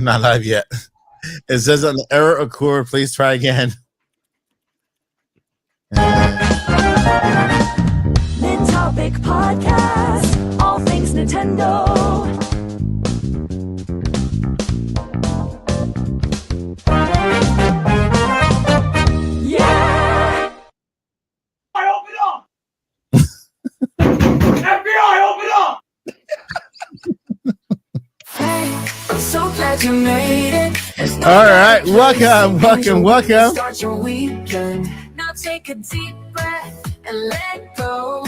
not live yet. It says an error occurred. Please try again. Nintopics Podcast, all things Nintendo. Yeah! I open up! FBI, open up! I'm so glad you made it. All right, welcome. Start your weekend. Now take a deep breath and let go.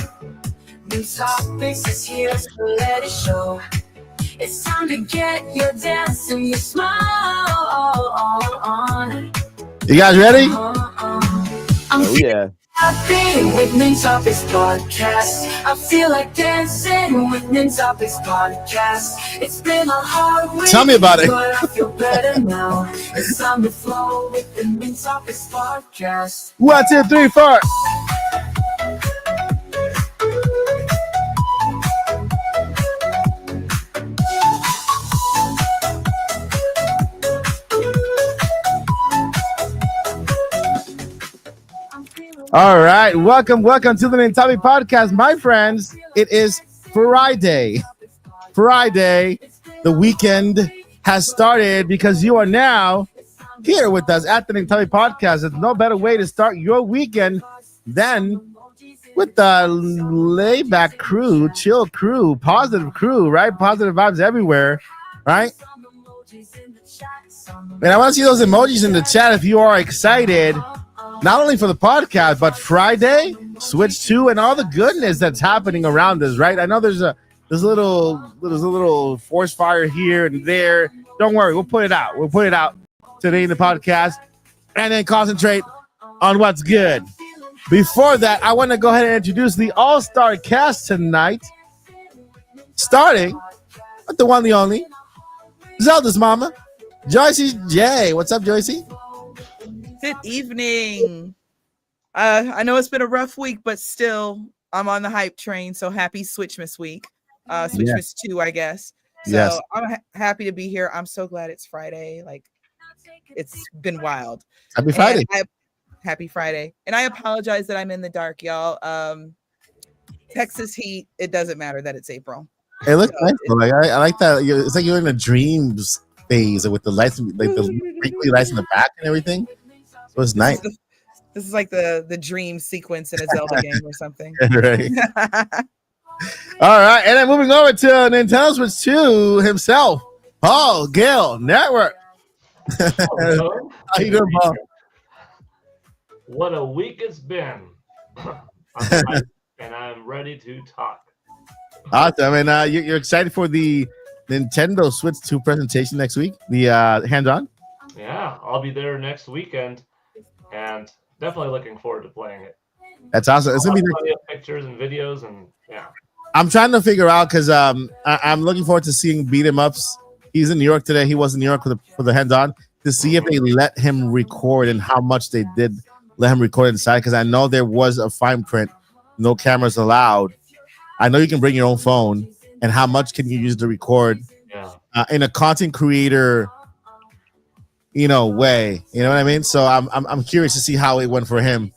Nintopics is here, so let it show. It's time to get your dance and your smile on. You guys ready? I'm Yeah. happy with Nintopics Podcast. I feel like dancing with Nintopics Podcast. It's been a hard week. Tell me about it. But I feel better now. It's time to flow with the Nintopics Podcast. 1, 2, 3, 4. All right, welcome to the Nintopics Podcast, my friends. It is Friday. The weekend has started because you are now here with us at the Nintopics Podcast. There's no better way to start your weekend than with the laid-back crew, chill crew, positive crew, right? Positive vibes everywhere, right? And I want to see those emojis in the chat if you are excited. Not only for the podcast, but Friday, Switch 2, and all the goodness that's happening around us, right? I know there's a little force fire here and there. Don't worry, we'll put it out. We'll put it out today in the podcast and then concentrate on what's good. Before that, I want to go ahead and introduce the all-star cast tonight, starting with the one, the only, Zelda's mama, Joycey J. What's up, Joycey? Good evening. I know it's been a rough week, but still, I'm on the hype train. So happy Switchmas week, Switchmas 2, I guess. So Yes. I'm happy to be here. I'm so glad it's Friday. Like, it's been wild. Happy Friday. Happy Friday. And I apologize that I'm in the dark, y'all. Texas heat. It doesn't matter that it's April. It looks nice. Like I like that. It's like you're in a dreams phase with the lights, like the wrinkly lights in the back and everything. So it's nice. This is like the dream sequence in a Zelda game or something. Right. All right, and then moving over to Nintendo Switch 2 himself, Paul Gale Network. Hello. How you doing, Paul? What a week it's been. I'm hyped, and I'm ready to talk. Awesome. And you're excited for the Nintendo Switch 2 presentation next week, the hands-on? Yeah, I'll be there next weekend, and definitely looking forward to playing it. That's awesome. It's gonna be plenty of pictures and videos, and yeah. I'm trying to figure out because I'm looking forward to seeing beat 'em ups. He's in New York today. He was in New York for the hands-on to see if they let him record and how much they did let him record inside. Because I know there was a fine print, no cameras allowed. I know you can bring your own phone, and how much can you use to record in a content creator, way. You know what I mean? So I'm curious to see how it went for him,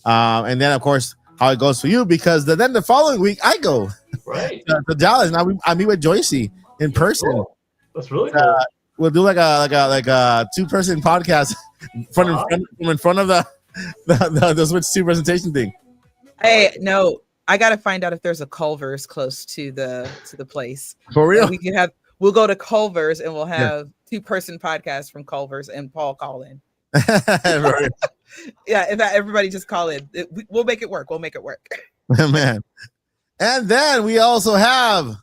and then of course how it goes for you, because then the following week I go right to Dallas. Now I meet with Joycey in person. Cool. That's really cool. We'll do like a 2-person podcast in front of the Switch 2 presentation thing. Hey, no, I gotta find out if there's a Culver's close to the place. For real? And we'll go to Culver's and we'll have 2-person podcast from Culver's and Paul call in. Yeah, if everybody just call in, we'll make it work. Man. And then we also have,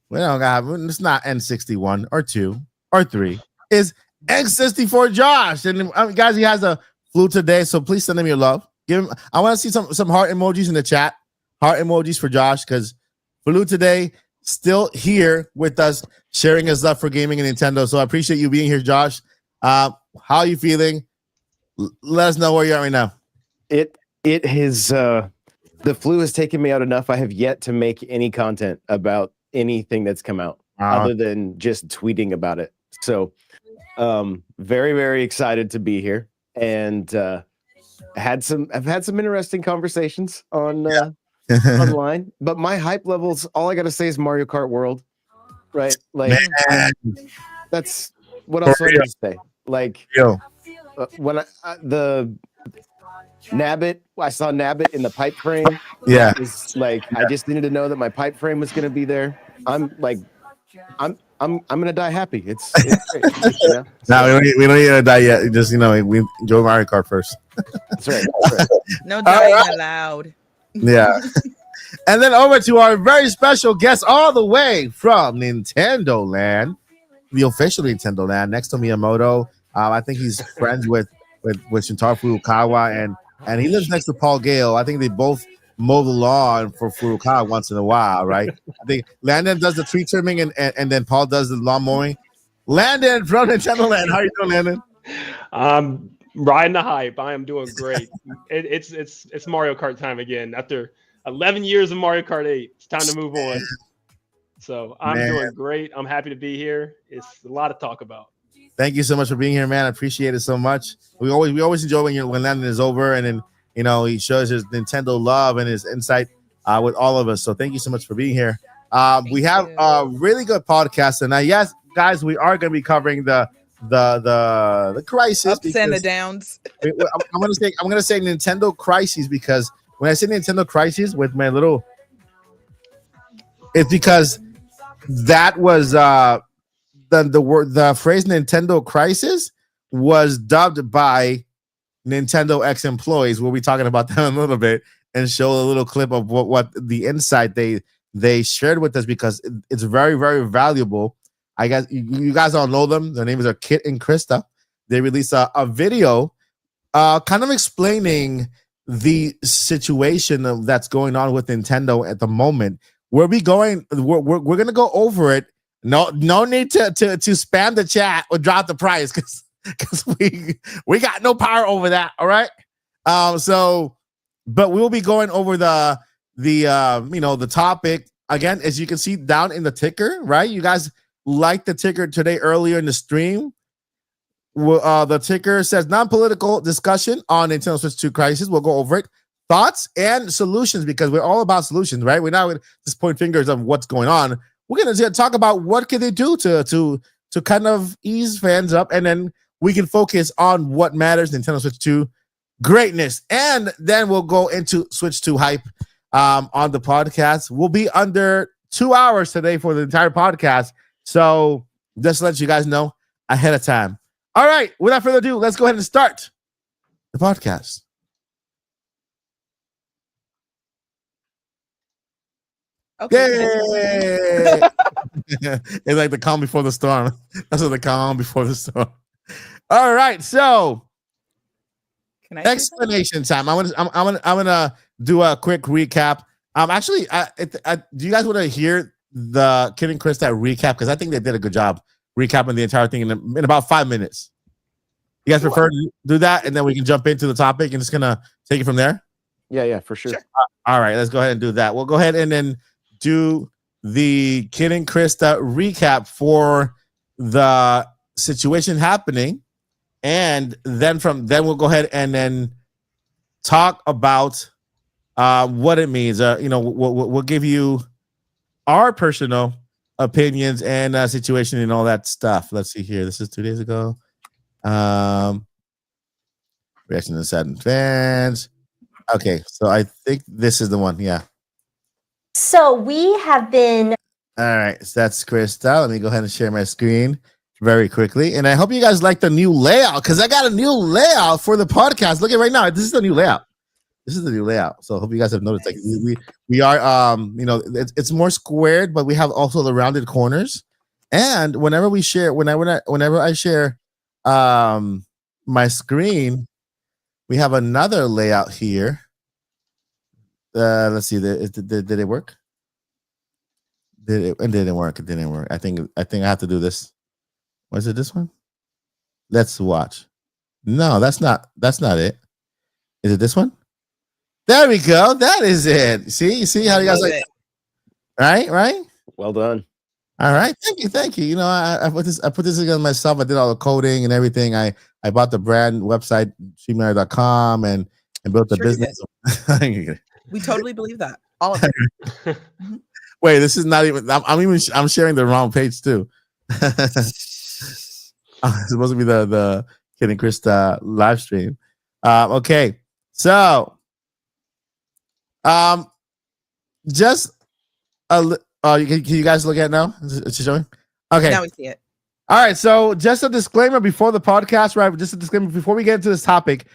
it's not N61 or 2 or 3, is X64 Josh. And guys, he has a flu today, so please send him your love. I want to see some heart emojis in the chat. Heart emojis for Josh, because flu today, still here with us, sharing his love for gaming and Nintendo. So I appreciate you being here, Josh. How are you feeling? Let us know where you're at right now. It has the flu has taken me out enough. I have yet to make any content about anything that's come out other than just tweeting about it. So, very, very excited to be here, and I've had some interesting conversations on online. But my hype levels, all I gotta say is Mario Kart World, right? Like that's what else do I need to say? Like when the Nabbit, I saw Nabbit in the pipe frame. Yeah. It was like I just needed to know that my pipe frame was gonna be there. I'm gonna die happy. It's great, you know? No, we don't need to die yet. Just we enjoy Mario Kart first. That's right. That's right. No dying allowed. Yeah. And then over to our very special guest all the way from Nintendo Land, the official Nintendo Land, next to Miyamoto. I think he's friends with Shintaro Furukawa, and he lives next to Paul Gale. I think they both mow the lawn for Furukawa once in a while, right? I think Landon does the tree trimming and then Paul does the lawn mowing. Landon from Nintendo Land, how are you doing, Landon? I'm riding the hype. I am doing great. It's Mario Kart time again. After 11 years of Mario Kart 8, it's time to move on. So I'm doing great. I'm happy to be here. It's a lot to talk about. Thank you so much for being here, man. I appreciate it so much. We always enjoy when Landon is over, and then he shows his Nintendo love and his insight with all of us. So thank you so much for being here. We have a really good podcast tonight. Yes, guys, we are going to be covering the crisis, ups and the downs. I'm gonna say Nintendo crisis, because when I say Nintendo crisis with my little, it's because that was the phrase Nintendo crisis was dubbed by Nintendo ex-employees. We'll be talking about that in a little bit and show a little clip of what the insight they shared with us, because it's very, very valuable. I guess you guys all know them. Their names are Kit and Krista. They released a video kind of explaining the situation that's going on with Nintendo at the moment. We're going to go over it. No need to spam the chat or drop the price, because we got no power over that. All right. But we'll be going over the topic again, as you can see down in the ticker, right? You guys liked the ticker today earlier in the stream. The ticker says non-political discussion on Nintendo Switch 2 crisis. We'll go over it. Thoughts and solutions, because we're all about solutions, right? We're not going to just point fingers of what's going on. We're going to talk about what can they do to kind of ease fans up, and then we can focus on what matters, Nintendo Switch 2 greatness. And then we'll go into Switch 2 hype on the podcast. We'll be under 2 hours today for the entire podcast. So just to let you guys know ahead of time. All right, without further ado, let's go ahead and start the podcast. Okay. Yay! It's like the calm before the storm. That's what the calm before the storm. All right, so Can I explanation time. I'm gonna do a quick recap. Actually, do you guys want to hear the Kid and Chris that recap? Because I think they did a good job recapping the entire thing in about 5 minutes. You guys prefer to do that, and then we can jump into the topic and just gonna take it from there? Yeah, for sure. All right, let's go ahead and do that. We'll go ahead and then do the Kid and Krista recap for the situation happening, and then we'll go ahead and then talk about what it means. We'll give you our personal opinions and situation and all that stuff. Let's see here. This is 2 days ago. Reaction to saddened fans. Okay, so I think this is the one. Yeah. So we have been. All right, so that's Krista. Let me go ahead and share my screen very quickly. And I hope you guys like the new layout, because I got a new layout for the podcast. Look at right now. This is the new layout. So I hope you guys have noticed. Like we are, it's more squared, but we have also the rounded corners. And whenever I share my screen, we have another layout here. Let's see. Did it work? It didn't work. It didn't work. I think I have to do this. Was it this one? Let's watch. No, that's not it. Is it this one? There we go. That is it. See how you guys like it? Right? Well done. All right, thank you. You know, I put this together myself. I did all the coding and everything. I bought the brand website, streamyard.com, and built the Sure you business. We totally believe that. All of it. Wait, this is not even. I'm sharing the wrong page too. It's supposed to be the Kid and Krista live stream. Okay, so just can you guys look at it now? Is it showing? Okay. Now we see it. All right. So just a disclaimer before the podcast, right? Just a disclaimer before we get into this topic.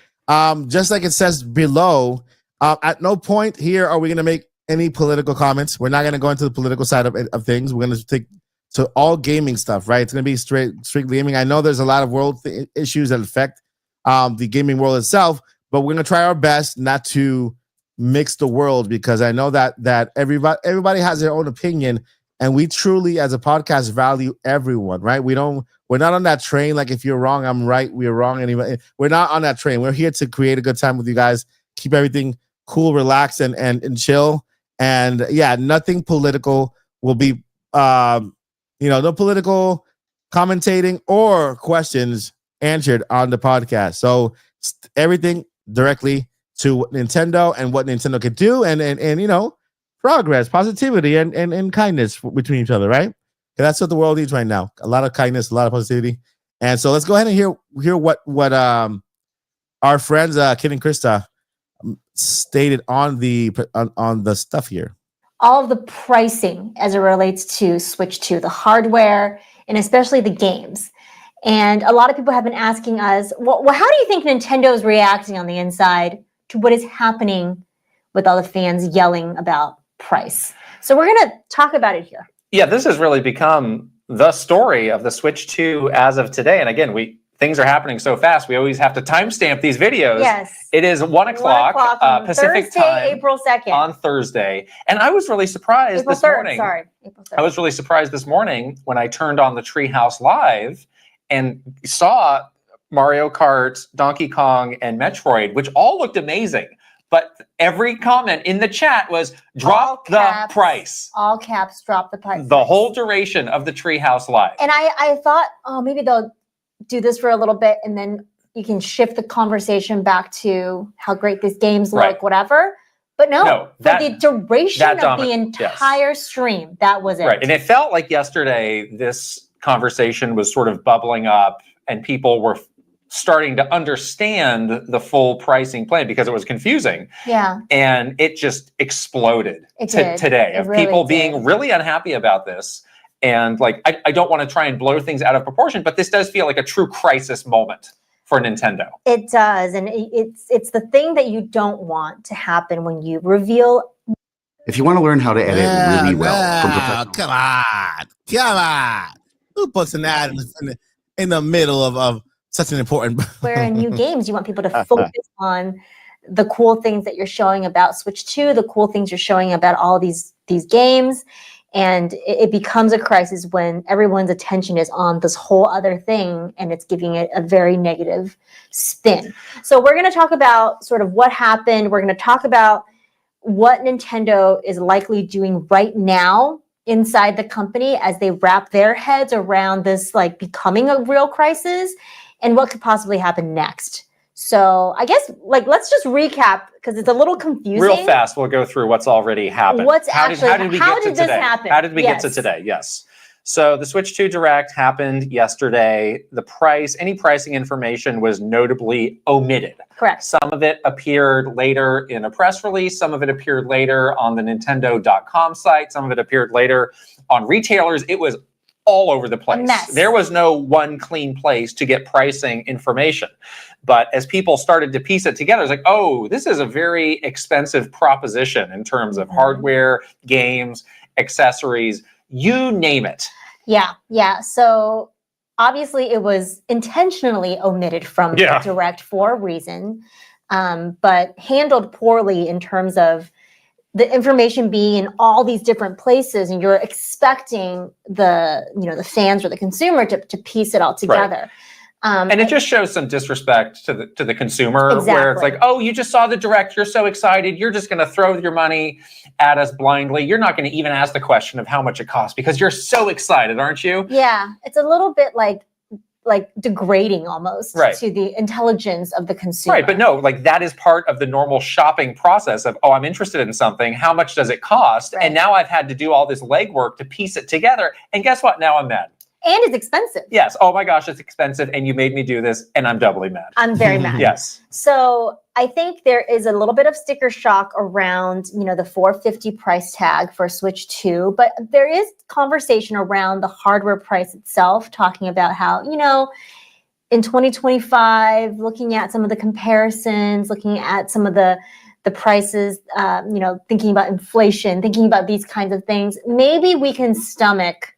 Just like it says below, at no point here are we going to make any political comments. We're not going to go into the political side of things. We're going to take to all gaming stuff, right? It's going to be straight gaming. I know there's a lot of world issues that affect the gaming world itself, but we're going to try our best not to mix the world, because I know that everybody has their own opinion, and we truly as a podcast value everyone, right? We're not on that train like if you're wrong I'm right, we're wrong, anyway. We're not on that train. We're here to create a good time with you guys, keep everything cool, relaxed, and chill. And yeah, nothing political will be no political commentating or questions answered on the podcast. So everything directly to Nintendo and what Nintendo could do, and progress, positivity, and kindness between each other, right? That's what the world needs right now. A lot of kindness, a lot of positivity. And so let's go ahead and hear what our friends Kid and Krista stated on the stuff here. All of the pricing as it relates to Switch 2, the hardware, and especially the games. And a lot of people have been asking us, well, how do you think Nintendo is reacting on the inside to what is happening with all the fans yelling about price? So we're going to talk about it here. Yeah, this has really become the story of the Switch 2 as of today. And again, things are happening so fast, we always have to timestamp these videos. Yes. It is 1 o'clock Pacific Thursday, time. April 2nd. On Thursday. And I was really surprised April this 3rd, morning. sorry. April 3rd. I was really surprised this morning when I turned on the Treehouse Live and saw Mario Kart, Donkey Kong, and Metroid, which all looked amazing. But every comment in the chat was drop the price. All caps, drop the price. The whole duration of the Treehouse Live. And I thought, maybe they'll do this for a little bit and then you can shift the conversation back to how great these games look, whatever. But no, for the duration of the entire stream, that was it. Right. And it felt like yesterday this conversation was sort of bubbling up and people were starting to understand the full pricing plan because it was confusing. Yeah. And it just exploded today of really people being really unhappy about this. And I don't want to try and blow things out of proportion, but this does feel like a true crisis moment for Nintendo. It does. And it's the thing that you don't want to happen when you reveal. If you want to learn how to edit really well from professional. Come on. Who puts an ad in the middle of such an important where in new games you want people to focus on the cool things that you're showing about Switch 2, the cool things you're showing about all these games, and it becomes a crisis when everyone's attention is on this whole other thing and it's giving it a very negative spin. So we're going to talk about sort of what happened. We're going to talk about what Nintendo is likely doing right now inside the company as they wrap their heads around this becoming a real crisis, and what could possibly happen next. So I guess let's just recap because it's a little confusing. Real fast, we'll go through what's already happened. How did this happen? How did we get to today? Yes. So the Switch 2 Direct happened yesterday. Any pricing information was notably omitted. Correct. Some of it appeared later in a press release. Some of it appeared later on the Nintendo.com site. Some of it appeared later on retailers. It was all over the place. There was no one clean place to get pricing information. But as people started to piece it together, it's like, oh, this is a very expensive proposition in terms of hardware, games, accessories, you name it. Yeah. So obviously it was intentionally omitted from the Direct for a reason, but handled poorly in terms of the information being in all these different places, and you're expecting the fans or the consumer to piece it all together. And it just shows some disrespect to the consumer, where it's Exactly. like, oh, you just saw the direct, you're so excited, you're just going to throw your money at us blindly. You're not going to even ask the question of how much it costs because you're so excited, aren't you? Yeah, it's a little bit like degrading almost Right. to the intelligence of the consumer. Right, but no, like that is part of the normal shopping process of, oh, I'm interested in something. How much does it cost? Right. And now I've had to do all this legwork to piece it together. And guess what? Now I'm mad. And it's expensive. Yes. Oh my gosh, it's expensive. And you made me do this. And I'm doubly mad. I'm very mad. Yes. So I think there is a little bit of sticker shock around, the $450 price tag for Switch 2, but there is conversation around the hardware price itself, talking about how, in 2025, looking at some of the comparisons, looking at some of the prices, thinking about inflation, thinking about these kinds of things, maybe we can stomach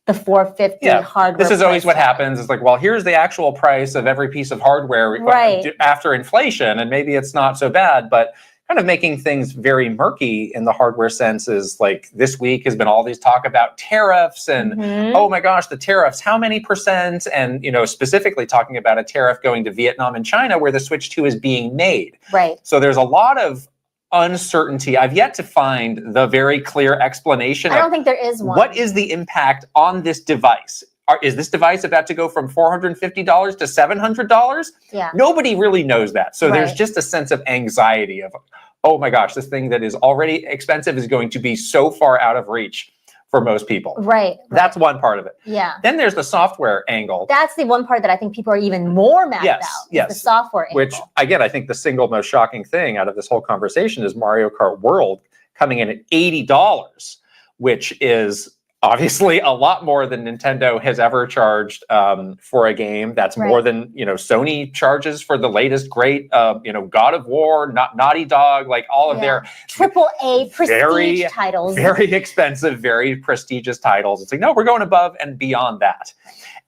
the $450 hardware. This is always price what tag. happens. It's like, well, here's the actual price of every piece of hardware Right. after inflation, and maybe it's not so bad, but kind of making things very murky in the hardware sense is like this week has been all these talk about tariffs and Mhm. oh my gosh, the tariffs, how many percent? And specifically talking about a tariff going to Vietnam and China where the Switch 2 is being made. Right. So there's a lot of uncertainty. I've yet to find the very clear explanation I of don't think there is one. what is the impact on this device. Is this device about to go from $450 to $700? Yeah. Nobody really knows that. So there's Right. just a sense of anxiety of, oh my gosh, this thing that is already expensive is going to be so far out of reach for most people. Right. That's one part of it. Yeah. Then there's the software angle, That's the one part that I think people are even more mad Yes, about. is yes. The software which angle. again, I think the single most shocking thing out of this whole conversation is Mario Kart World coming in at $80, which is obviously a lot more than Nintendo has ever charged for a game. That's more Right. than Sony charges for the latest great God of War, Naughty Dog, like all of Yeah. their AAA prestige very, titles. very expensive, very prestigious titles. It's like, no, we're going above and beyond that.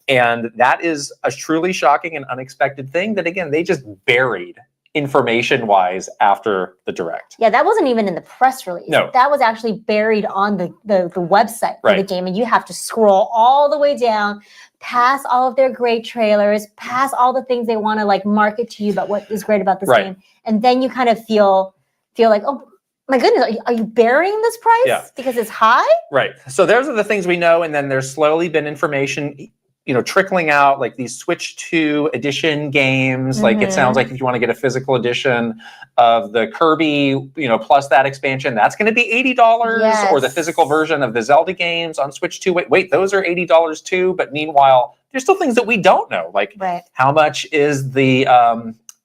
And that is a truly shocking and unexpected thing that, again, they just buried information-wise after the direct. Yeah, that wasn't even in the press release. No. That was actually buried on the website for the Right. game. And you have to scroll all the way down, past all of their great trailers, past all the things they want to like market to you about what is great about this Right. game. And then you kind of feel like, oh my goodness, are you burying this price? Yeah. Because it's high? Right. So those are the things we know. And then there's slowly been information, trickling out, like these Switch 2 edition games. Like it Mhm. sounds like if you want to get a physical edition of the Kirby, plus that expansion, that's going to be $80, or the Yes. physical version of the Zelda games on Switch 2. Wait, those are $80 too. But meanwhile, there's still things that we don't know. Like Right. how much is the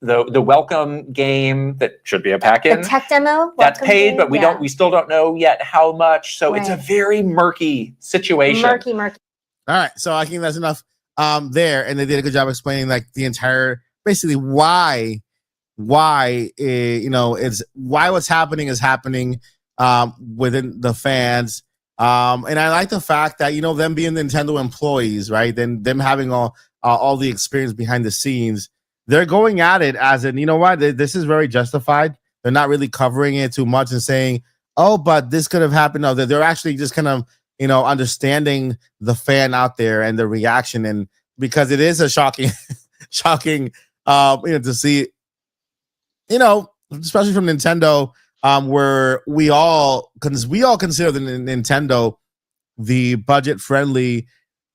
welcome game that should be a pack-in? The tech demo? That's welcome paid, game? but Yeah. we still don't know yet how much. So it's a Right. very murky situation. Murky. All right, so I think that's enough there, and they did a good job explaining like the entire, basically why it's why what's happening is happening within the fans, and I like the fact that them being Nintendo employees, right? Then them having all the experience behind the scenes, they're going at it as in this is very justified. They're not really covering it too much and saying, oh, but this could have happened. No, they're actually just kind of understanding the fan out there and the reaction, and because it is a shocking to see, especially from Nintendo, where we all consider the Nintendo the budget friendly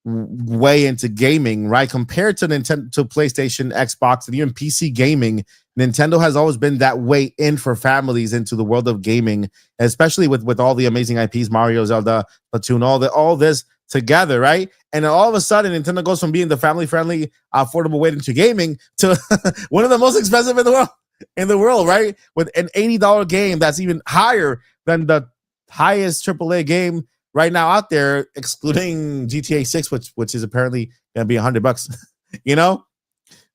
way into gaming, right? Compared to PlayStation, Xbox, and even PC gaming, Nintendo has always been that way in for families into the world of gaming, especially with all the amazing IPs, Mario, Zelda, Splatoon, all this together, right? And then all of a sudden, Nintendo goes from being the family-friendly, affordable way into gaming to one of the most expensive in the world, right? With an $80 game that's even higher than the highest AAA game right now out there, excluding GTA 6, which is apparently gonna be $100,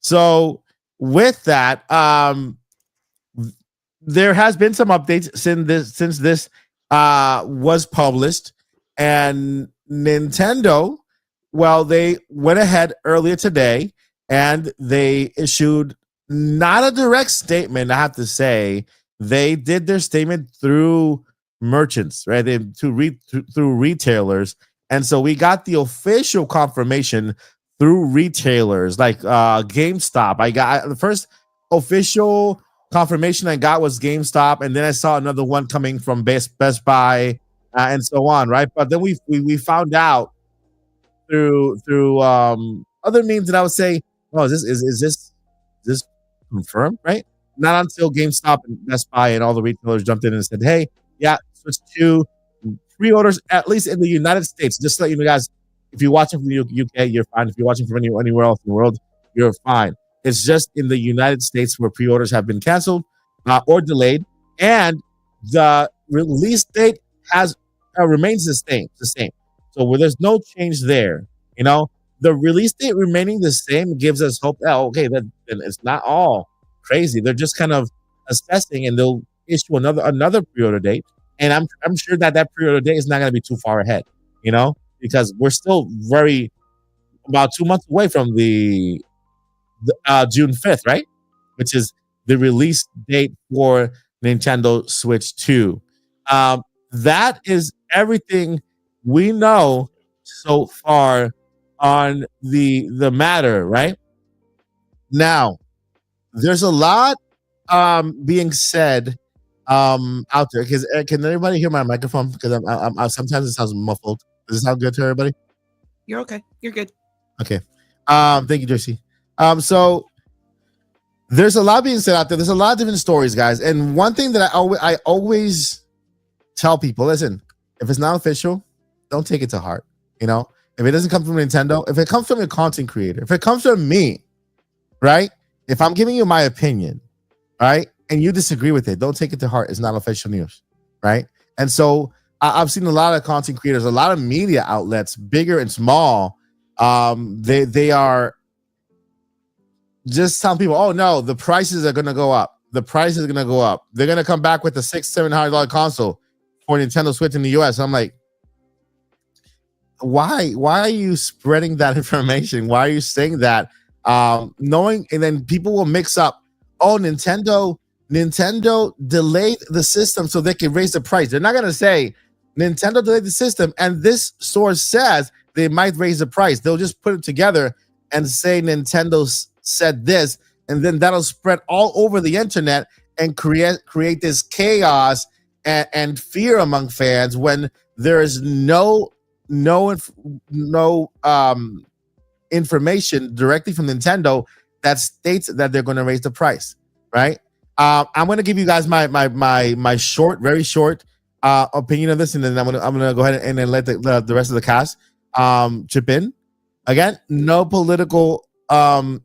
So with that, there has been some updates since this was published, and Nintendo, well, they went ahead earlier today and they issued not a direct statement. I have to say, they did their statement through merchants, right? Through retailers, and so we got the official confirmation through retailers like GameStop. I got the first official confirmation I got was GameStop, and then I saw another one coming from Best Buy and so on, right? But then we found out through other means that I would say, oh, is this confirmed, right? Not until GameStop and Best Buy and all the retailers jumped in and said, hey, yeah, Switch 2 pre-orders, at least in the United States. Just to let you know, guys, if you're watching from the UK, you're fine. If you're watching from anywhere else in the world, you're fine. It's just in the United States where pre-orders have been canceled or delayed, and the release date remains the same. So where there's no change there, you know, the release date remaining the same gives us hope. Oh, okay, then it's not all crazy. They're just kind of assessing, and they'll issue another pre-order date. And I'm sure that pre-order date is not going to be too far ahead, you know, because we're still about 2 months away from the June 5th, right? Which is the release date for Nintendo Switch 2. That is everything we know so far on the matter, right? Now, there's a lot being said out there. Because can everybody hear my microphone? Because I'm sometimes it sounds muffled. Does it sound good to everybody? You're okay. You're good. Okay. Thank you, Josie. So there's a lot being said out there. There's a lot of different stories, guys. And one thing that I always tell people, listen, if it's not official, don't take it to heart. You know, if it doesn't come from Nintendo, if it comes from a content creator, if it comes from me, right? If I'm giving you my opinion, right, and you disagree with it, don't take it to heart. It's not official news, right? And so I've seen a lot of content creators, a lot of media outlets, bigger and small. They are just telling people, oh no, the prices are going to go up. The price is going to go up. They're going to come back with a $600-$700 console for Nintendo Switch in the US. I'm like, why are you spreading that information? Why are you saying that? Knowing, and then people will mix up, oh, Nintendo delayed the system so they can raise the price. They're not going to say Nintendo delayed the system and this source says they might raise the price. They'll just put it together and say Nintendo said this, and then that'll spread all over the internet and create this chaos and fear among fans when there is no information directly from Nintendo that states that they're going to raise the price, right? I'm going to give you guys my short, very short opinion of this, and then I'm gonna go ahead and then let the rest of the cast chip in. Again, no political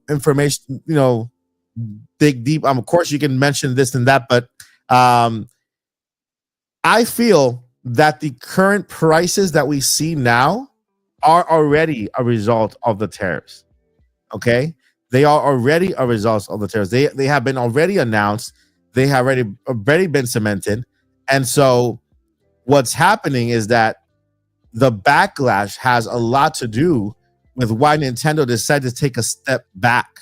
information, you know, dig deep. Of course, you can mention this and that, but I feel that the current prices that we see now are already a result of the tariffs. Okay, they are already a result of the tariffs. They have been already announced. They have already been cemented, and so what's happening is that the backlash has a lot to do with why Nintendo decided to take a step back.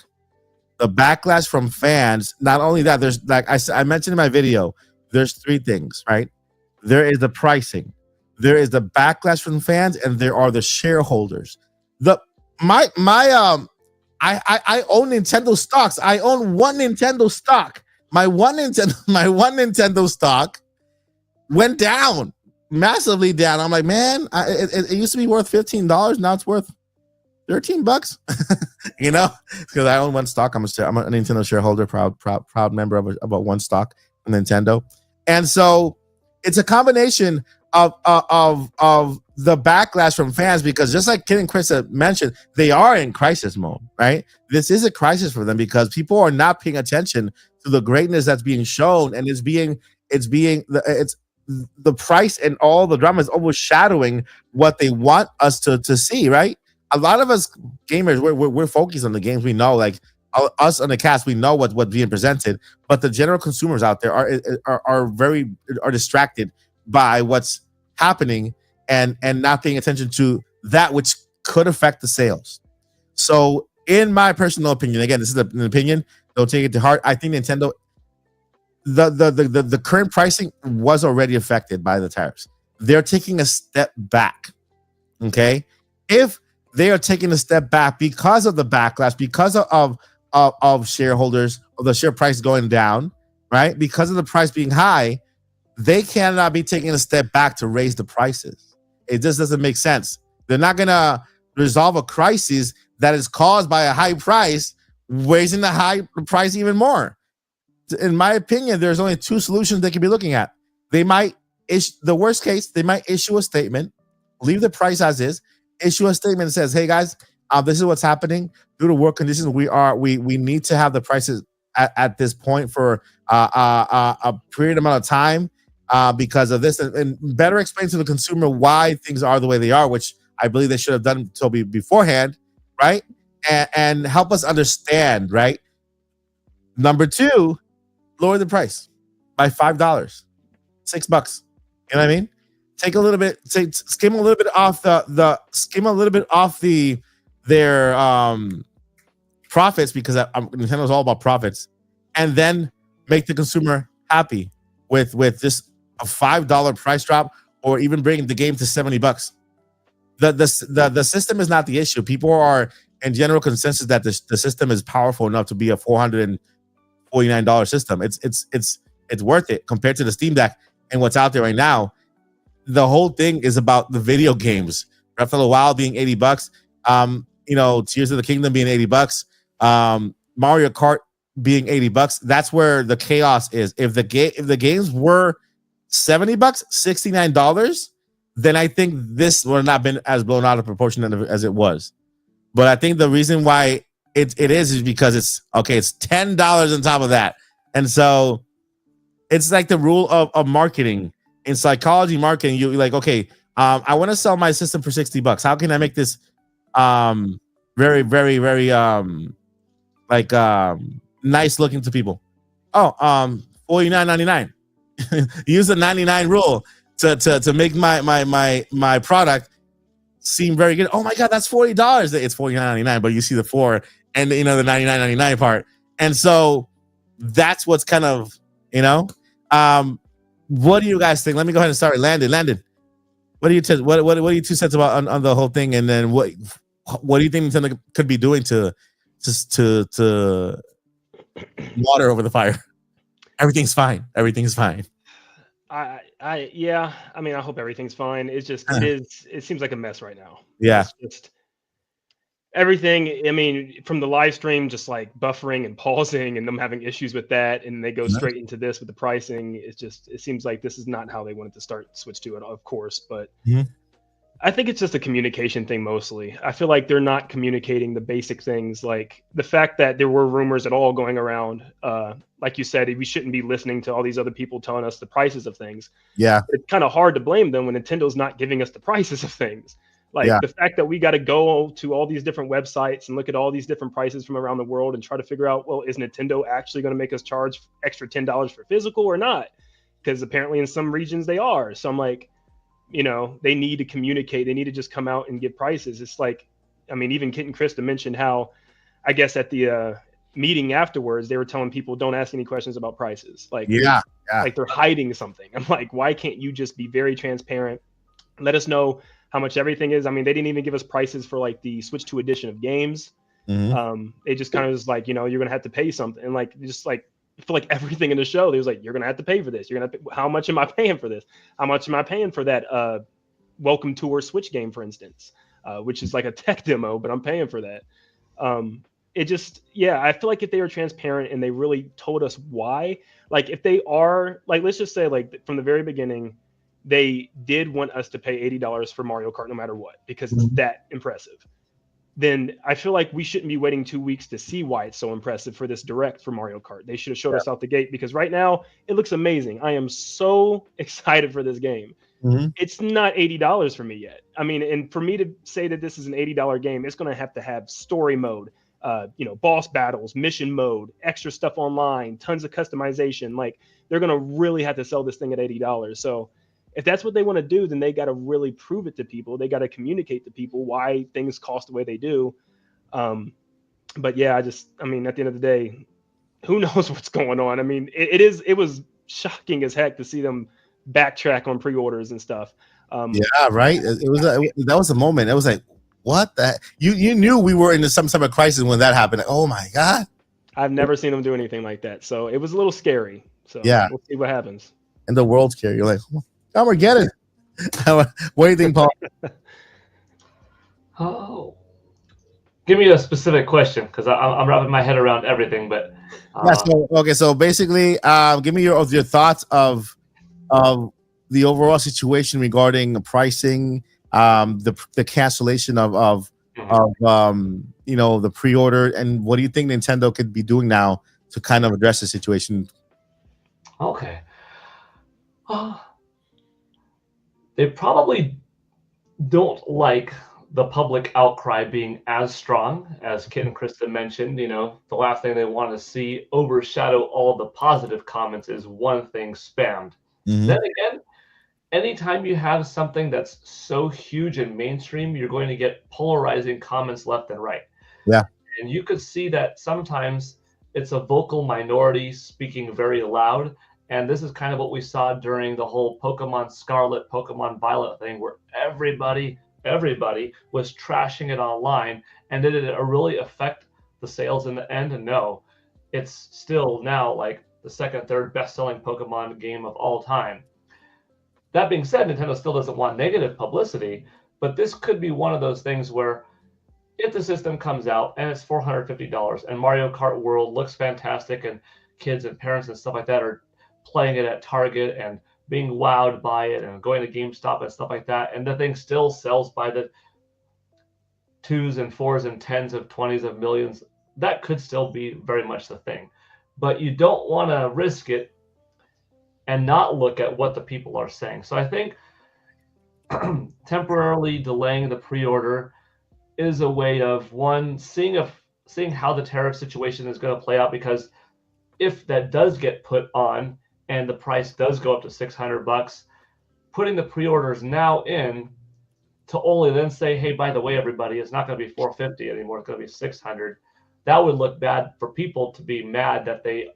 The backlash from fans. Not only that, there's, like I mentioned in my video, there's three things, right? There is the pricing, there is the backlash from fans, and there are the shareholders. I own Nintendo stocks. I own one Nintendo stock. My one Nintendo stock went down, massively down. I'm like, man, it used to be worth $15. Now it's worth $13. You know, because I own one stock. I'm a Nintendo shareholder, proud member of about one stock from Nintendo, and so it's a combination of the backlash from fans, because just like Ken and Chris have mentioned, they are in crisis mode, right? This is a crisis for them because people are not paying attention to the greatness that's being shown, and it's the price and all the drama is overshadowing what they want us to see, right? A lot of us gamers, we're focused on the games we know, like us on the cast, we know what's being presented, but the general consumers out there are distracted by what's happening and not paying attention to that which could affect the sales. So in my personal opinion, again, this is an opinion, don't take it to heart, I think Nintendo, the current pricing was already affected by the tariffs. They're taking a step back. Okay, if they are taking a step back because of the backlash, because of shareholders, of the share price going down, right? Because of the price being high, they cannot be taking a step back to raise the prices. It just doesn't make sense. They're not going to resolve a crisis that is caused by a high price, raising the high price even more. In my opinion, there's only two solutions they could be looking at. They might the worst case, they might issue a statement, leave the price as is, issue a statement that says, hey guys, this is what's happening. Due to work conditions, we need to have the prices at this point for a period amount of time because of this, and better explain to the consumer why things are the way they are, which I believe they should have done beforehand, right? And help us understand, right? Number two, lower the price by $5, $6. You know what I mean? Take a little bit, skim a little bit off their profits, because Nintendo's all about profits, and then make the consumer happy with just a $5 price drop, or even bringing the game to $70. The system is not the issue. People are in general consensus that the system is powerful enough to be a $449 system. It's worth it compared to the Steam Deck and what's out there right now. The whole thing is about the video games. Breath of the Wild being $80. Tears of the Kingdom being $80. Mario Kart being $80. That's where the chaos is. If the games were $70, $69, then I think this would not have been as blown out of proportion as it was. But I think the reason why it is because it's $10 on top of that. And so it's like the rule of marketing. In psychology marketing, you're like, okay, I want to sell my system for $60. How can I make this very, very, very nice looking to people? $49.99. Use the 99 rule to make my product seem very good. Oh my God, that's $40. It's $49.99, but you see the 4 and the $99.99 part. And so that's what's kind of, what do you guys think? Let me go ahead and start with Landon. Landon, what are your two cents about on the whole thing? And then what do you think Nintendo could be doing to water over the fire? Everything's fine. Everything's fine. I hope everything's fine. It's just it seems like a mess right now. Yeah. It's just everything. I mean, from the live stream, just like buffering and pausing and them having issues with that, and they go straight into this with the pricing. It seems like this is not how they wanted to switch to it, of course, but I think it's just a communication thing mostly. I feel like they're not communicating the basic things, like the fact that there were rumors at all going around. Like you said, we shouldn't be listening to all these other people telling us the prices of things. Yeah. It's kind of hard to blame them when Nintendo's not giving us the prices of things. Like the fact that we got to go to all these different websites and look at all these different prices from around the world and try to figure out, well, is Nintendo actually going to make us charge extra $10 for physical or not? Because apparently in some regions they are. So I'm like, they need to communicate. They need to just come out and give prices. It's like, I mean, even Kit and Krista mentioned how, I guess at the meeting afterwards, they were telling people don't ask any questions about prices. Like, like they're hiding something. I'm like, why can't you just be very transparent? Let us know how much everything is. I mean, they didn't even give us prices for like the Switch 2 edition of games. They just kind of was like, you're going to have to pay something. And like, just like, I feel like everything in the show, they was like, you're going to have to pay for this. You're going to how much am I paying for this? How much am I paying for that Welcome Tour Switch game, for instance, which is like a tech demo, but I'm paying for that. It just, I feel like if they were transparent and they really told us why, like if they are, like, let's just say like from the very beginning, they did want us to pay $80 for Mario Kart no matter what, because it's that impressive. Then I feel like we shouldn't be waiting 2 weeks to see why it's so impressive for this direct for Mario Kart. They should have showed us out the gate, because right now it looks amazing. I am so excited for this game. It's not $80 for me yet. I mean, and for me to say that this is an $80 game, it's going to have story mode, boss battles, mission mode, extra stuff online, tons of customization. Like they're going to really have to sell this thing at $80. So if that's what they want to do, then they got to really prove it to people. They got to communicate to people why things cost the way they do. But yeah, at the end of the day, who knows what's going on? I mean, it was shocking as heck to see them backtrack on pre-orders and stuff. Right. That was a moment. It was like, what the? You knew we were into some type of crisis when that happened. Like, oh my god! I've never seen them do anything like that, so it was a little scary. So Yeah. we'll see what happens. And the world's care. You're like, Armageddon. What do you think, Paul? Oh, give me a specific question because I'm wrapping my head around everything. But So basically, give me your thoughts of the overall situation regarding pricing, the cancellation of the pre-order, and what do you think Nintendo could be doing now to kind of address the situation? Okay. They probably don't like the public outcry being as strong as Kit and Krista mentioned. The last thing they want to see overshadow all the positive comments is one thing spammed. Mhm. Then again, anytime you have something that's so huge and mainstream, you're going to get polarizing comments left and right. Yeah. And you could see that sometimes it's a vocal minority speaking very loud. And this is kind of what we saw during the whole Pokemon Scarlet, Pokemon Violet thing, where everybody was trashing it online. And did it really affect the sales in the end? No. It's still now like the second, third best-selling Pokemon game of all time. That being said, Nintendo still doesn't want negative publicity, but this could be one of those things where if the system comes out and it's $450 and Mario Kart World looks fantastic and kids and parents and stuff like that are playing it at Target and being wowed by it and going to GameStop and stuff like that, and the thing still sells by the 2s and 4s and 10s of 20s of millions, that could still be very much the thing. But you don't want to risk it and not look at what the people are saying. So I think temporarily delaying the pre-order is a way of, one, seeing how the tariff situation is going to play out, because if that does get put on and the price does go up to $600, putting the pre-orders now in to only then say, hey, by the way, everybody, it's not going to be $450 anymore, it's going to be $600. That would look bad for people to be mad that they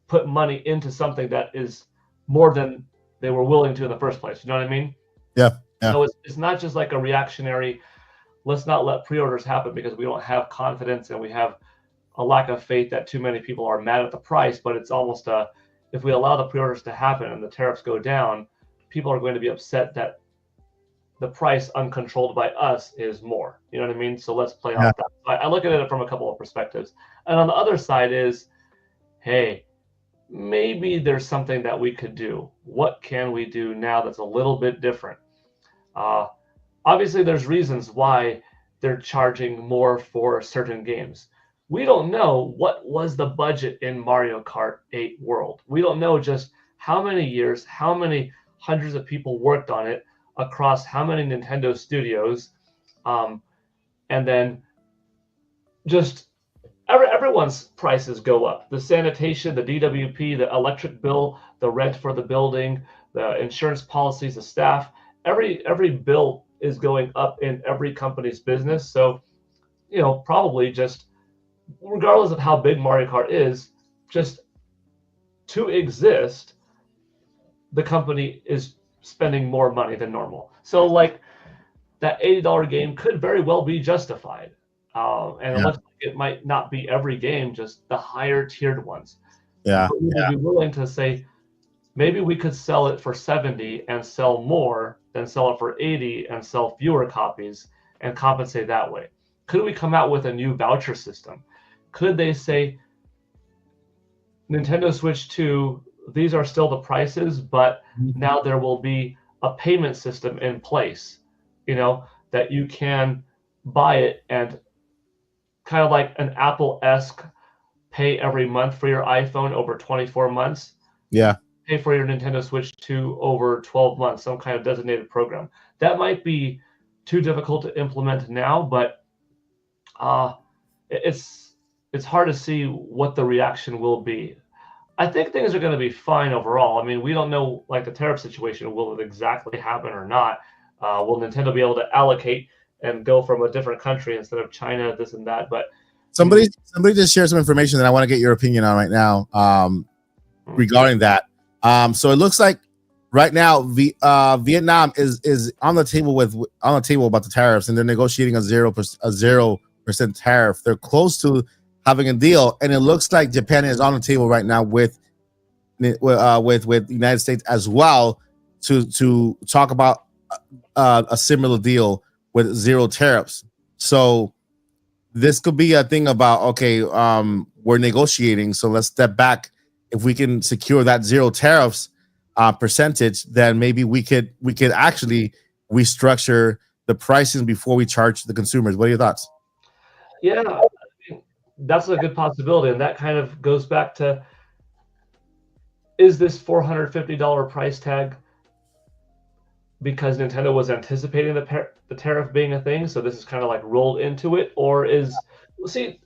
put money into something that is more than they were willing to in the first place. You know what I mean? Yeah. So it's not just like a reactionary, let's not let pre-orders happen because we don't have confidence and we have a lack of faith that too many people are mad at the price, but it's almost if we allow the pre-orders to happen and the tariffs go down, people are going to be upset that the price uncontrolled by us is more. You know what I mean? So let's play off that. I look at it from a couple of perspectives. And on the other side is, hey, maybe there's something that we could do. What can we do now that's a little bit different? Obviously, there's reasons why they're charging more for certain games. We don't know what was the budget in Mario Kart 8 World. We don't know just how many years, how many hundreds of people worked on it across how many Nintendo studios, and then just everyone's prices go up. The sanitation, the DWP, the electric bill, the rent for the building, the insurance policies, the staff, every bill is going up in every company's business. So, probably just regardless of how big Mario Kart is, just to exist, the company is spending more money than normal. So like that $80 game could very well be justified. And it looks like it might not be every game, just the higher tiered ones. Yeah. But we would be willing to say, maybe we could sell it for $70 and sell more than sell it for $80 and sell fewer copies and compensate that way. Could we come out with a new voucher system? Could they say, Nintendo Switch 2, these are still the prices, but now there will be a payment system in place, that you can buy it and kind of like an Apple-esque pay every month for your iPhone over 24 months. Yeah. Pay for your Nintendo Switch 2 over 12 months, some kind of designated program. That might be too difficult to implement now, but it's hard to see what the reaction will be. I think things are going to be fine overall. I mean, we don't know, like the tariff situation, will it exactly happen or not? Will Nintendo be able to allocate and go from a different country instead of China, this and that? But somebody just shared some information that I want to get your opinion on right now regarding that. So it looks like right now, Vietnam is on the table about the tariffs, and they're negotiating a 0% tariff. They're close to having a deal, and it looks like Japan is on the table right now with the United States as well to talk about a similar deal with 0 tariffs. So this could be a thing about, okay, we're negotiating, so let's step back. If we can secure that 0 tariffs percentage, then maybe we could actually restructure the pricing before we charge the consumers. What are your thoughts? Yeah, I think that's a good possibility, and that kind of goes back to, is this $450 price tag because Nintendo was anticipating the tariff being a thing, so this is kind of like rolled into it, or see,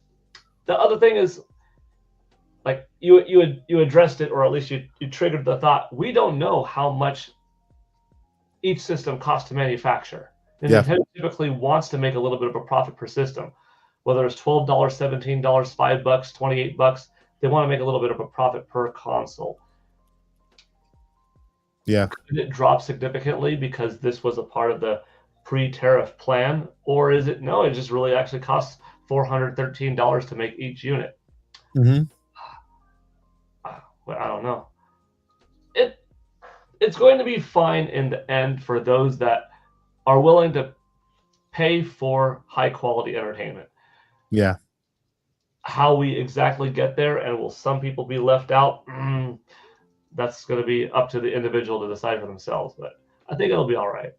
the other thing is, like you addressed it, or at least you triggered the thought. We don't know how much each system costs to manufacture. And Nintendo typically wants to make a little bit of a profit per system, whether it's $12, $17, $5, $28. They want to make a little bit of a profit per console. Yeah. Could it drop significantly because this was a part of the pre-tariff plan, or is it no? It just really actually costs $413 to make each unit. Mm-hmm. Well, I don't know. It's going to be fine in the end for those that are willing to pay for high quality entertainment. Yeah. How we exactly get there, and will some people be left out? That's going to be up to the individual to decide for themselves. But I think it'll be all right.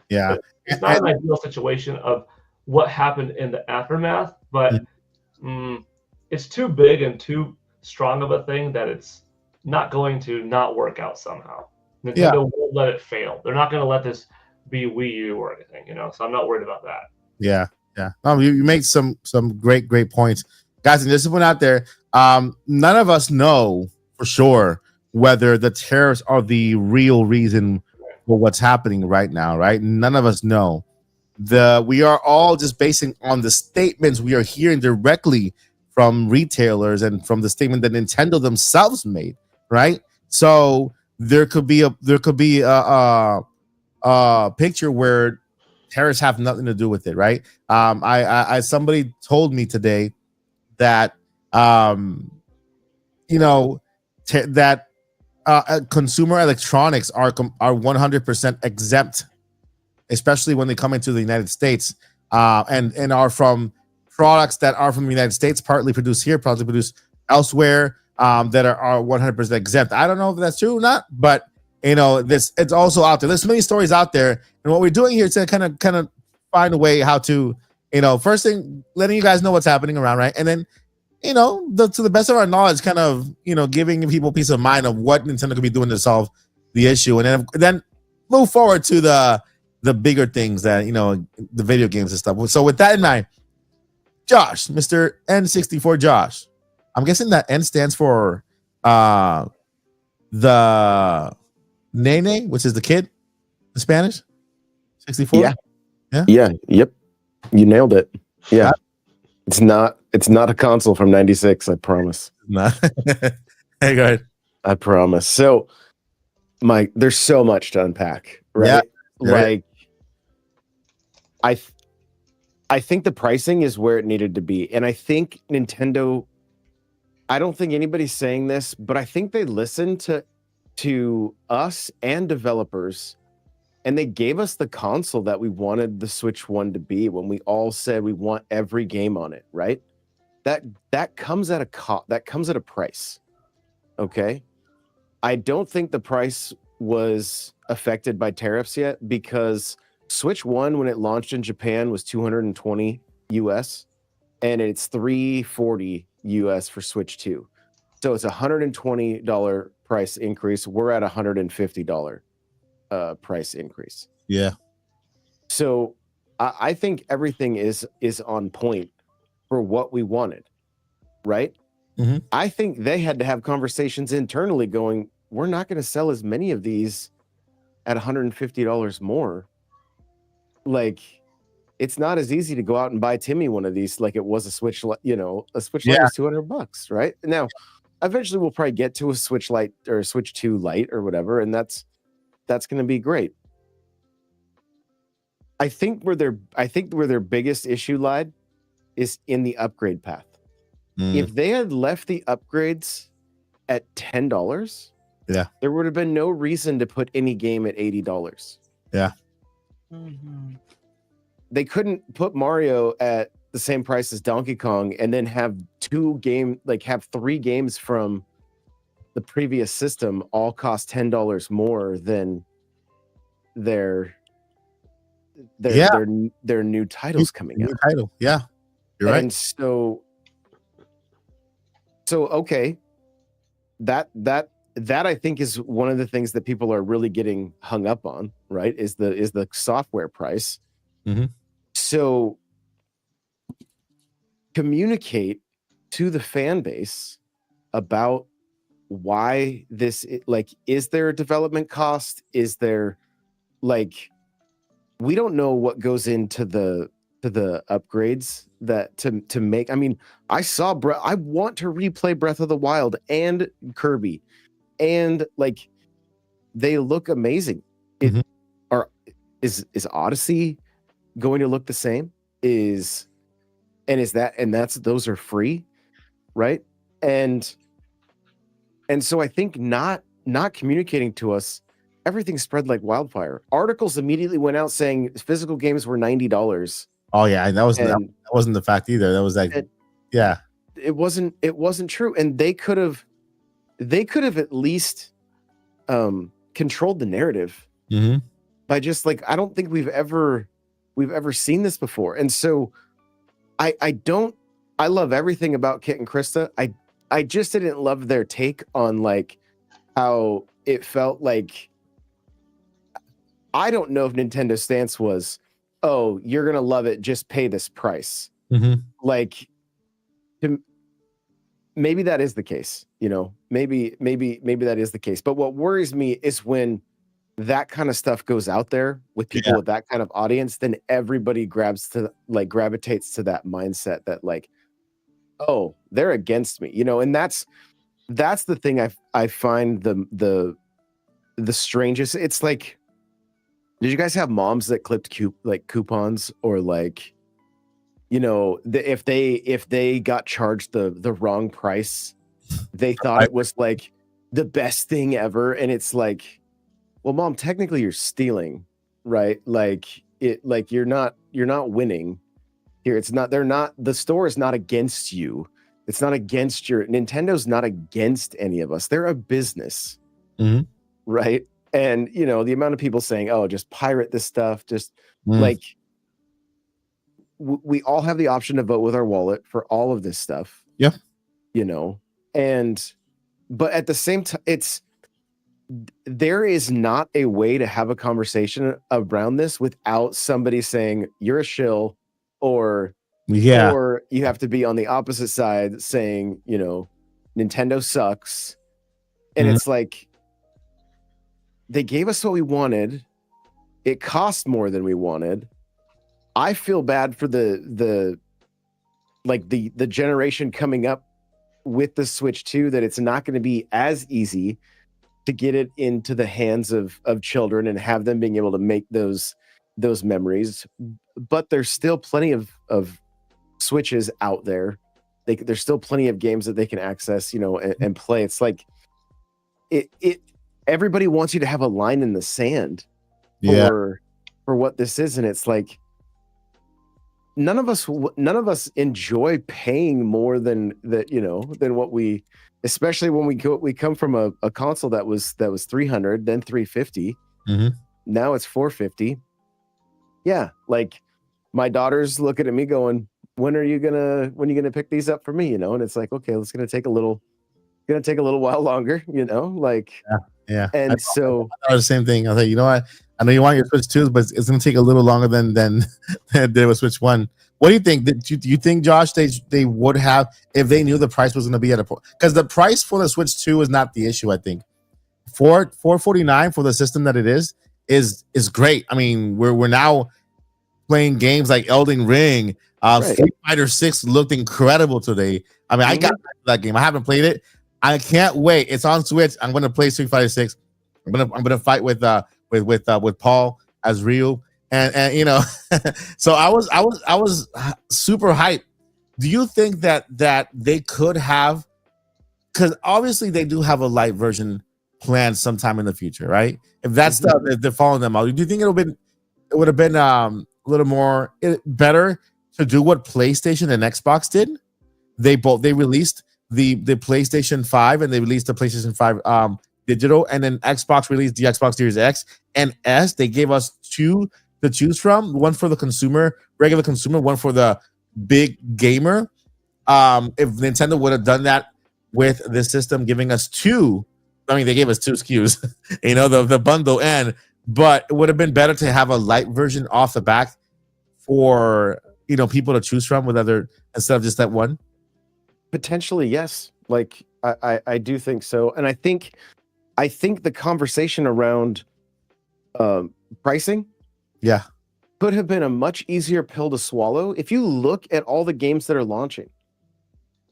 Yeah. But it's not an ideal situation of what happened in the aftermath, but it's too big and too strong of a thing that it's not going to not work out somehow. Nintendo won't let it fail. They're not going to let this be Wii U or anything, so I'm not worried about that. Yeah. You make some great points, guys. And this is one out there. None of us know for sure whether the tariffs are the real reason for what's happening right now. Right? None of us know. We are all just basing on the statements we are hearing directly from retailers and from the statement that Nintendo themselves made. Right? So there could be a picture where tariffs have nothing to do with it, right? I somebody told me today that consumer electronics are 100% exempt, especially when they come into the United States, and are from products that are from the United States, partly produced here, partly produced elsewhere, that are 100% exempt. I don't know if that's true or not, but it's also out there. There's many stories out there, and what we're doing here is to kind of find a way how to, first thing, letting you guys know what's happening around, right? And then, to the best of our knowledge, kind of, giving people peace of mind of what Nintendo could be doing to solve the issue, and then move forward to the bigger things that, the video games and stuff. So with that in mind, Josh, Mr. N64 Josh, I'm guessing that N stands for the Nene, which is the kid in Spanish. 64. Yeah. Yep. You nailed it. Yeah. It's not a console from 96, I promise. No. Hey, go ahead. I promise. So there's so much to unpack, right? Yeah. Like I think the pricing is where it needed to be. And I think Nintendo, I don't think anybody's saying this, but I think they listened to us and developers, and they gave us the console that we wanted the Switch 1 to be when we all said we want every game on it, right? That comes at a price. Okay? I don't think the price was affected by tariffs yet, because Switch 1, when it launched in Japan, was $220 US, and it's $340 US for Switch 2. So it's $120 price increase. We're at $150 price increase. Yeah. So I think everything is on point for what we wanted, right? Mm-hmm. I think they had to have conversations internally going, we're not going to sell as many of these at $150 more. Like, it's not as easy to go out and buy Timmy one of these like it was a Switch, a Switch Lite was $200, right? Now, eventually we'll probably get to a Switch Lite or a Switch 2 Lite or whatever, and that's That's going to be great. I think where their biggest issue lied is in the upgrade path. If they had left the upgrades at $10, there would have been no reason to put any game at $80. Yeah. They couldn't put Mario at the same price as Donkey Kong and then have have 3 games from the previous system all cost $10 more than their new titles coming out. Title. Yeah. You're right. And so okay, that I think is one of the things that people are really getting hung up on, right? Is the software price. So communicate to the fan base about why this, like, is there a development cost? Is there, like, we don't know what goes into the upgrades that to make. I mean, I want to replay Breath of the Wild and Kirby, and like they look amazing. Is Odyssey going to look the same? Those are free, right? And so I think not communicating to us, everything spread like wildfire. Articles immediately went out saying physical games were $90. Oh yeah, that wasn't the fact either. That was like, it wasn't true. And they could have at least controlled the narrative by just like, I don't think we've ever seen this before. And so I love everything about Kit and Krista. I just didn't love their take on like how it felt like. I don't know if Nintendo's stance was, oh, you're gonna love it, just pay this price. Like, maybe that is the case, you know. Maybe that is the case. But what worries me is when that kind of stuff goes out there with people with that kind of audience, then everybody gravitates to that mindset that like, oh, they're against me, you know. And that's the thing I find the strangest. It's like, did you guys have moms that clipped coupons, or like, you know, if they got charged the wrong price, they thought it was like the best thing ever, and it's like, well, mom, technically you're stealing, right? Like you're not winning here. It's not. The store is not against you. It's not against Nintendo's not against any of us. They're a business, right? And, you know, the amount of people saying, oh, just pirate this stuff, just like, we all have the option to vote with our wallet for all of this stuff. Yeah. You know, but at the same time, there is not a way to have a conversation around this without somebody saying you're a shill, or you have to be on the opposite side saying, you know, Nintendo sucks. And it's like, they gave us what we wanted. It cost more than we wanted. I feel bad for the generation coming up with the Switch 2, that it's not going to be as easy to get it into the hands of children and have them being able to make those memories. But there's still plenty of Switches out there. There's still plenty of games that they can access, you know, and play. It's like everybody wants you to have a line in the sand for what this is, and it's like none of us enjoy paying more than that, you know, than what we, especially when we come from a console that was $300, then $350, now it's $450. Yeah, like my daughters looking at me going, when are you gonna pick these up for me, you know? And it's like, okay, it's gonna take a little while longer, you know, like. Yeah. And I thought the same thing. I was like, you know what? I know you want your Switch 2, but it's going to take a little longer than they with Switch 1. What do you think? Do you think, Josh, they would have, if they knew the price was going to be at a point? Because the price for the Switch 2 is not the issue, I think. $449 for the system that it is great. I mean, we're now playing games like Elden Ring. Street Fighter 6 looked incredible today. I mean, I got that game. I haven't played it. I can't wait. It's on Switch. I'm going to play Street Fighter 6. I'm gonna fight with with Paul as Ryu, and you know, so I was super hyped. Do you think that they could have, because obviously they do have a light version planned sometime in the future, right? If that's if they're following them out, do you think it would have been a little more better to do what PlayStation and Xbox did? They released the PlayStation 5 and they released the PlayStation 5 digital, and then Xbox released the Xbox Series X and S. They gave us two to choose from, one for the consumer, regular consumer, one for the big gamer. If Nintendo would have done that with this system, giving us two, I mean, they gave us two SKUs, you know, the bundle end, but it would have been better to have a light version off the back for, you know, people to choose from instead of just that one. Potentially, yes. Like I do think so, and I think the conversation around pricing, could have been a much easier pill to swallow. If you look at all the games that are launching,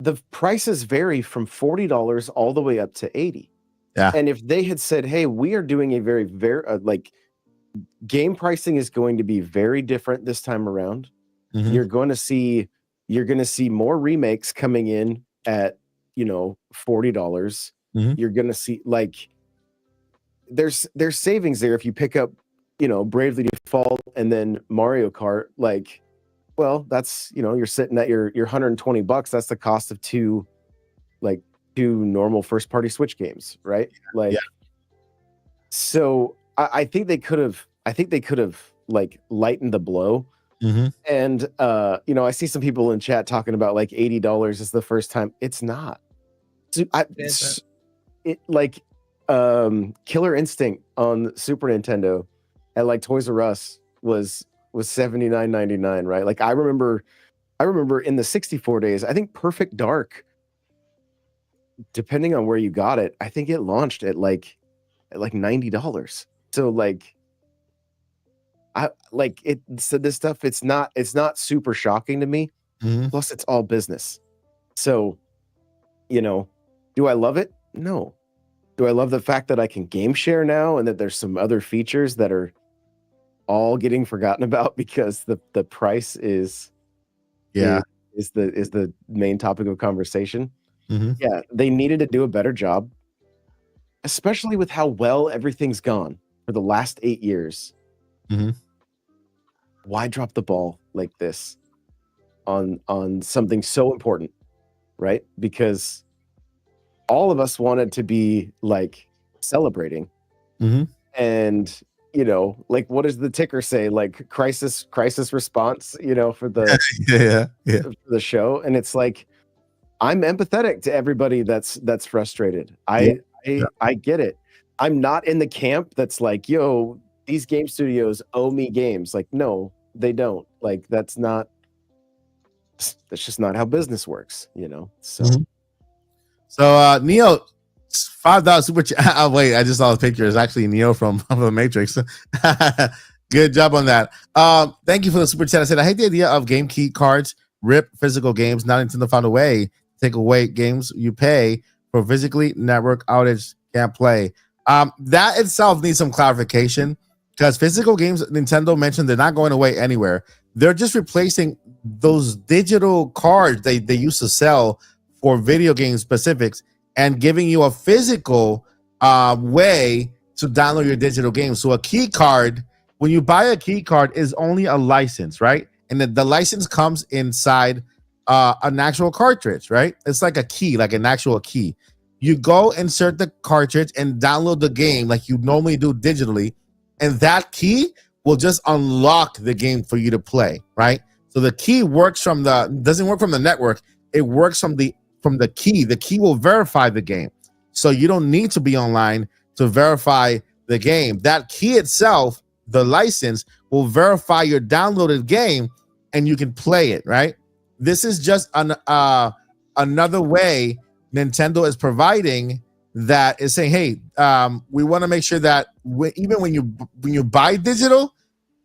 the prices vary from $40 all the way up to $80. Yeah. And if they had said, "Hey, we are doing a very like game pricing is going to be very different this time around," you're going to see more remakes coming in at, you know, $40. You're going to see like there's savings there if you pick up, you know, Bravely Default and then Mario Kart. Like, well, that's, you know, you're sitting at your $120. That's the cost of two normal first party Switch games, right? Like, so I think they could have like lightened the blow. And you know, I see some people in chat talking about like $80 is the first time. It's not. It like Killer Instinct on Super Nintendo at like Toys R Us was $79.99, right? Like I remember in the 64 days, I think Perfect Dark, depending on where you got it, I think it launched at like $90. So like so this stuff, it's not super shocking to me. Plus it's all business. So, you know, do I love it? No. Do I love the fact that I can game share now and that there's some other features that are all getting forgotten about because the price is the main topic of conversation? Yeah, they needed to do a better job, especially with how well everything's gone for the last 8 years. Why drop the ball like this on something so important, right? Because all of us wanted to be like celebrating, and you know, like what does the ticker say? Like crisis response, you know, for the for the show, and it's like I'm empathetic to everybody that's frustrated. I get it. I'm not in the camp that's like, yo, these game studios owe me games. Like, no, they don't. Like, that's just not how business works, you know? So, Neo, $5 super chat. Oh, wait, I just saw the picture. It's actually Neo from the Matrix. Good job on that. Thank you for the super chat. I said, I hate the idea of game key cards, rip physical games. Now Nintendo found a way to take away games you pay for physically network outage, can't play. That itself needs some clarification because physical games, Nintendo mentioned, they're not going away anywhere. They're just replacing those digital cards they used to sell for video game specifics and giving you a physical way to download your digital games. So a key card, when you buy a key card, is only a license, right? And the license comes inside an actual cartridge, right? It's like a key, like an actual key. You go insert the cartridge and download the game like you normally do digitally, and that key will just unlock the game for you to play, right? So the key works doesn't work from the network. It works from the key. The key will verify the game. So you don't need to be online to verify the game. That key itself, the license, will verify your downloaded game and you can play it, right? This is just another way Nintendo is providing that is saying, hey, we want to make sure that even when you buy digital,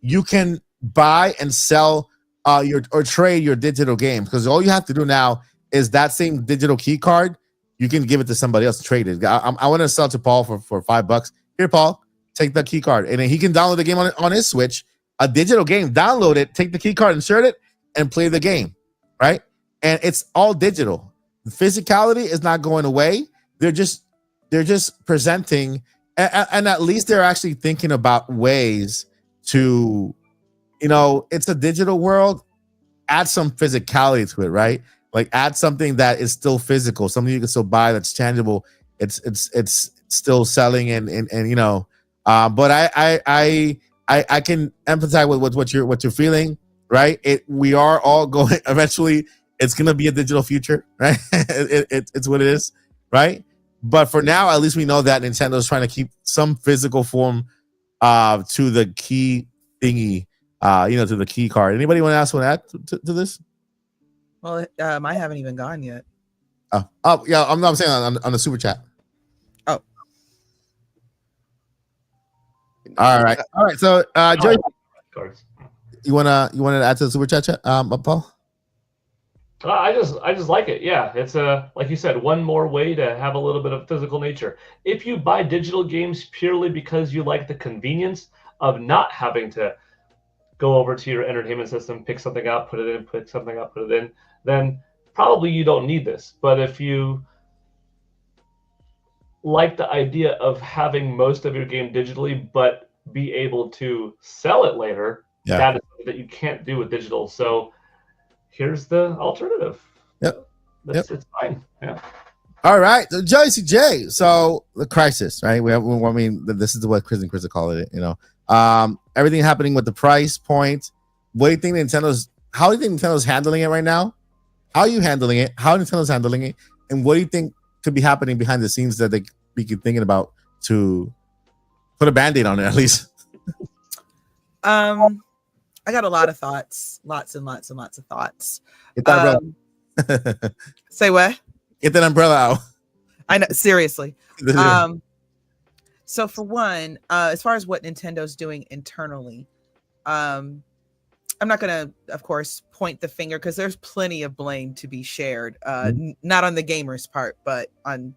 you can buy and sell or trade your digital games, because all you have to do now is that same digital key card, you can give it to somebody else to trade it. I want to sell to Paul for $5. Here, Paul, take the key card, and then he can download the game on his Switch, a digital game, download it, take the key card, insert it, and play the game, right? And it's all digital. The physicality is not going away. They're just presenting, and at least they're actually thinking about ways to, it's a digital world. Add some physicality to it, right? Like add something that is still physical, something you can still buy that's tangible. It's still selling, and but I can empathize with what you're feeling, right? We are all going eventually. It's gonna be a digital future, right? It's what it is, right? But for now, at least we know that Nintendo is trying to keep some physical form to the key thingy, to the key card. Anybody want to ask what add to this? Well, I haven't even gone yet. Oh yeah, I'm saying on the super chat. Oh, all right. So, Joey, you wanna add to the super chat, Paul? I just like it. Yeah, it's like you said, one more way to have a little bit of physical nature. If you buy digital games purely because you like the convenience of not having to go over to your entertainment system, pick something out, put it in, pick something up, put it in, then probably you don't need this. But if you like the idea of having most of your game digitally, but be able to sell it later, that is something that you can't do with digital. So here's the alternative. Yep. It's fine. Yeah. All right, Joey CJ. So the crisis, right? This is what Chris and Chris are calling it. Everything happening with the price point. What do you think how do you think Nintendo's handling it right now? How are you handling it? How Nintendo's handling it? And what do you think could be happening behind the scenes that they be thinking about to put a Band-Aid on it at least? I got a lot of thoughts, lots and lots and lots of thoughts. Get that umbrella. Say what? Get that umbrella out. I know, seriously. So for one, as far as what Nintendo's doing internally, I'm not going to, of course, point the finger because there's plenty of blame to be shared, not on the gamers' part, but on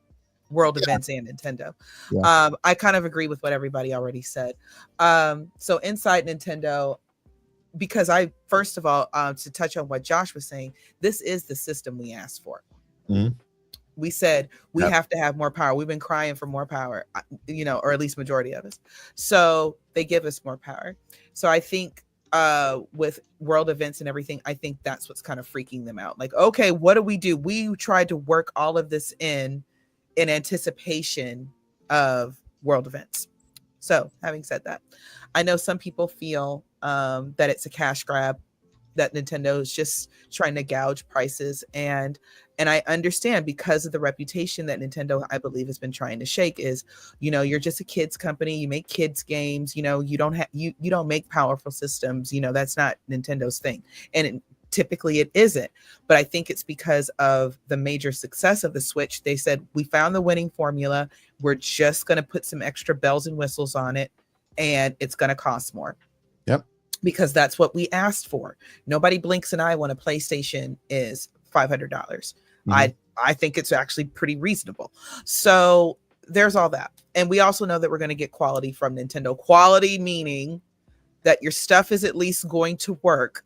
World Events and Nintendo. Yeah. I kind of agree with what everybody already said. So inside Nintendo, because first of all, to touch on what Josh was saying, this is the system we asked for. Mm-hmm. We said we have to have more power. We've been crying for more power, or at least majority of us. So they give us more power. So I think with World Events and everything, I think that's what's kind of freaking them out. Like, okay, what do? We tried to work all of this in anticipation of World Events. So having said that, I know some people feel that it's a cash grab, that Nintendo is just trying to gouge prices. And I understand, because of the reputation that Nintendo, I believe, has been trying to shake is, you're just a kids company. You make kids games, you don't make powerful systems. That's not Nintendo's thing. And typically it isn't. But I think it's because of the major success of the Switch. They said, we found the winning formula. We're just going to put some extra bells and whistles on it, and it's going to cost more. Yep. Because that's what we asked for. Nobody blinks an eye when a PlayStation is $500. Mm-hmm. I think it's actually pretty reasonable. So there's all that. And we also know that we're going to get quality from Nintendo. Quality meaning that your stuff is at least going to work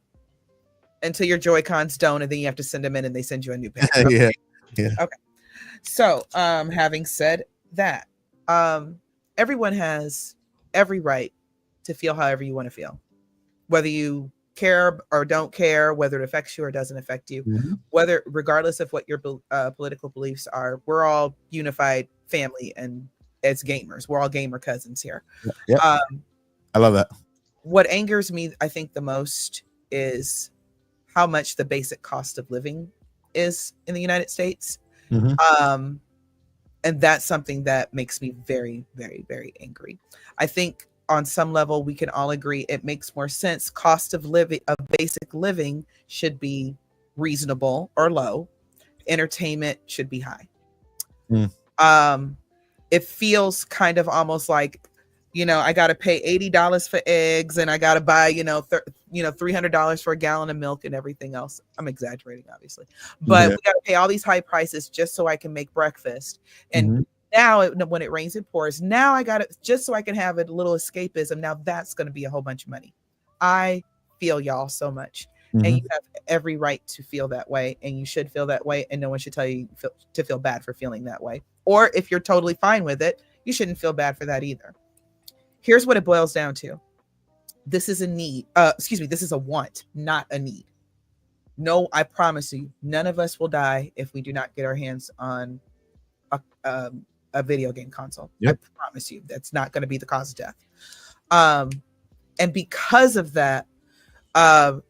until your Joy-Cons don't, and then you have to send them in and they send you a new pack. Okay. Yeah. Okay. So having said that, everyone has every right to feel however you want to feel. Whether you care or don't care, whether it affects you or doesn't affect you, regardless of what your political beliefs are, we're all unified family, and as gamers, we're all gamer cousins here. Yep. I love that. What angers me, I think, the most is how much the basic cost of living is in the United States. Mm-hmm. And that's something that makes me very, very, very angry. I think on some level, we can all agree it makes more sense. Cost of basic living should be reasonable or low. Entertainment should be high. It feels kind of almost like, I got to pay $80 for eggs, and I got to buy, $300 for a gallon of milk and everything else. I'm exaggerating, obviously, but we got to pay all these high prices just so I can make breakfast. And Now, when it rains, it pours. Now I got it just so I can have a little escapism. Now that's going to be a whole bunch of money. I feel y'all so much. And you have every right to feel that way. And you should feel that way. And no one should tell you to feel bad for feeling that way. Or if you're totally fine with it, you shouldn't feel bad for that either. Here's what it boils down to. This is a need. This is a want, not a need. No, I promise you, none of us will die if we do not get our hands on a video game console. Yep. I promise you, that's not going to be the cause of death. And because of that,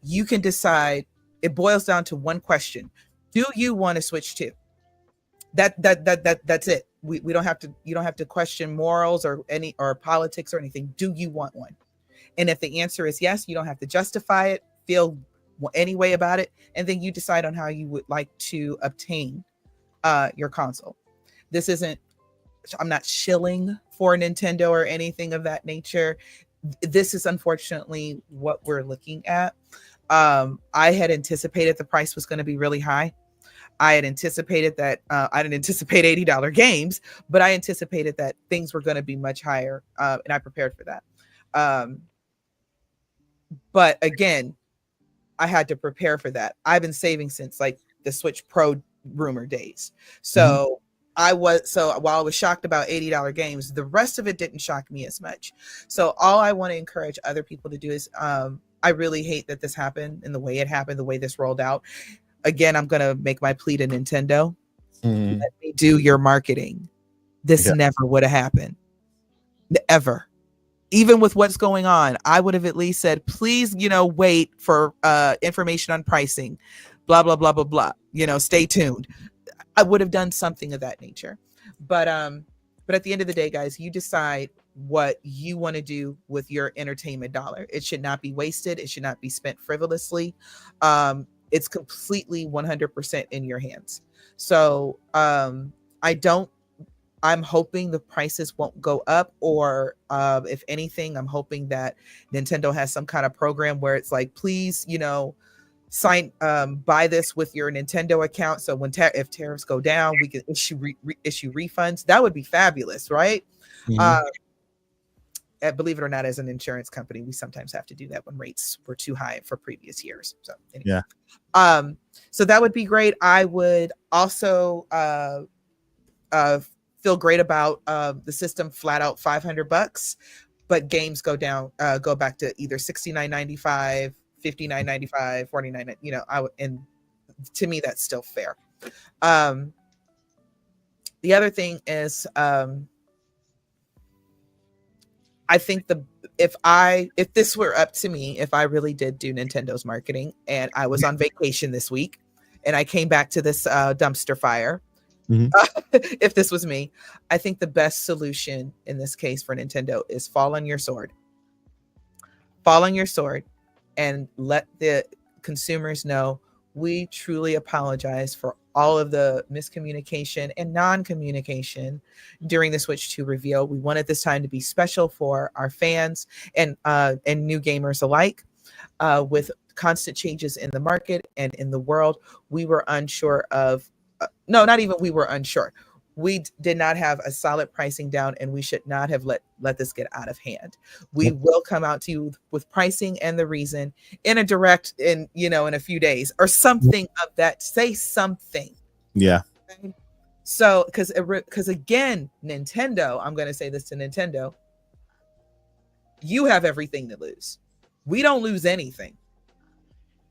you can decide. It boils down to one question: do you want to Switch 2? That's it. We don't have to. You don't have to question morals or politics or anything. Do you want one? And if the answer is yes, you don't have to justify it, feel any way about it, and then you decide on how you would like to obtain your console. This isn't. I'm not shilling for Nintendo or anything of that nature. This is unfortunately what we're looking at. I had anticipated the price was going to be really high. I had anticipated that I didn't anticipate $80 games, but I anticipated that things were going to be much higher, and I prepared for that. But again, I had to prepare for that. I've been saving since like the Switch Pro rumor days. So while I was shocked about $80 games, the rest of it didn't shock me as much. So all I want to encourage other people to do is, I really hate that this happened and the way it happened, the way this rolled out. Again, I'm going to make my plea to Nintendo. Let me do your marketing. This never would have happened. Ever. Even with what's going on, I would have at least said, please, wait for information on pricing, blah, blah, blah, blah, blah. Stay tuned. I would have done something of that nature. But at the end of the day, guys, you decide what you want to do with your entertainment dollar. It should not be wasted. It should not be spent frivolously. It's completely 100% in your hands. So I'm hoping the prices won't go up, or if anything, I'm hoping that Nintendo has some kind of program where it's like, please, buy this with your Nintendo account. So if tariffs go down, we can issue refunds. That would be fabulous, right? Believe it or not, as an insurance company, we sometimes have to do that when rates were too high for previous years. So anyway. So that would be great. I would also feel great about the system flat out $500, but games go back to either $69.95, $59.95, $49. And to me, that's still fair. The other thing is, I think if this were up to me, if I really did do Nintendo's marketing and I was on vacation this week and I came back to this dumpster fire, if this was me, I think the best solution in this case for Nintendo is fall on your sword and let the consumers know we truly apologize for all of the miscommunication and non-communication during the Switch 2 reveal. We wanted this time to be special for our fans and new gamers alike. With constant changes in the market and in the world, we were unsure of not even we were unsure. We did not have a solid pricing down, and we should not have let this get out of hand. We will come out to you with pricing and the reason in a direct in a few days or something of that. Say something. Yeah. Okay? So because again, Nintendo, I'm going to say this to Nintendo. You have everything to lose. We don't lose anything.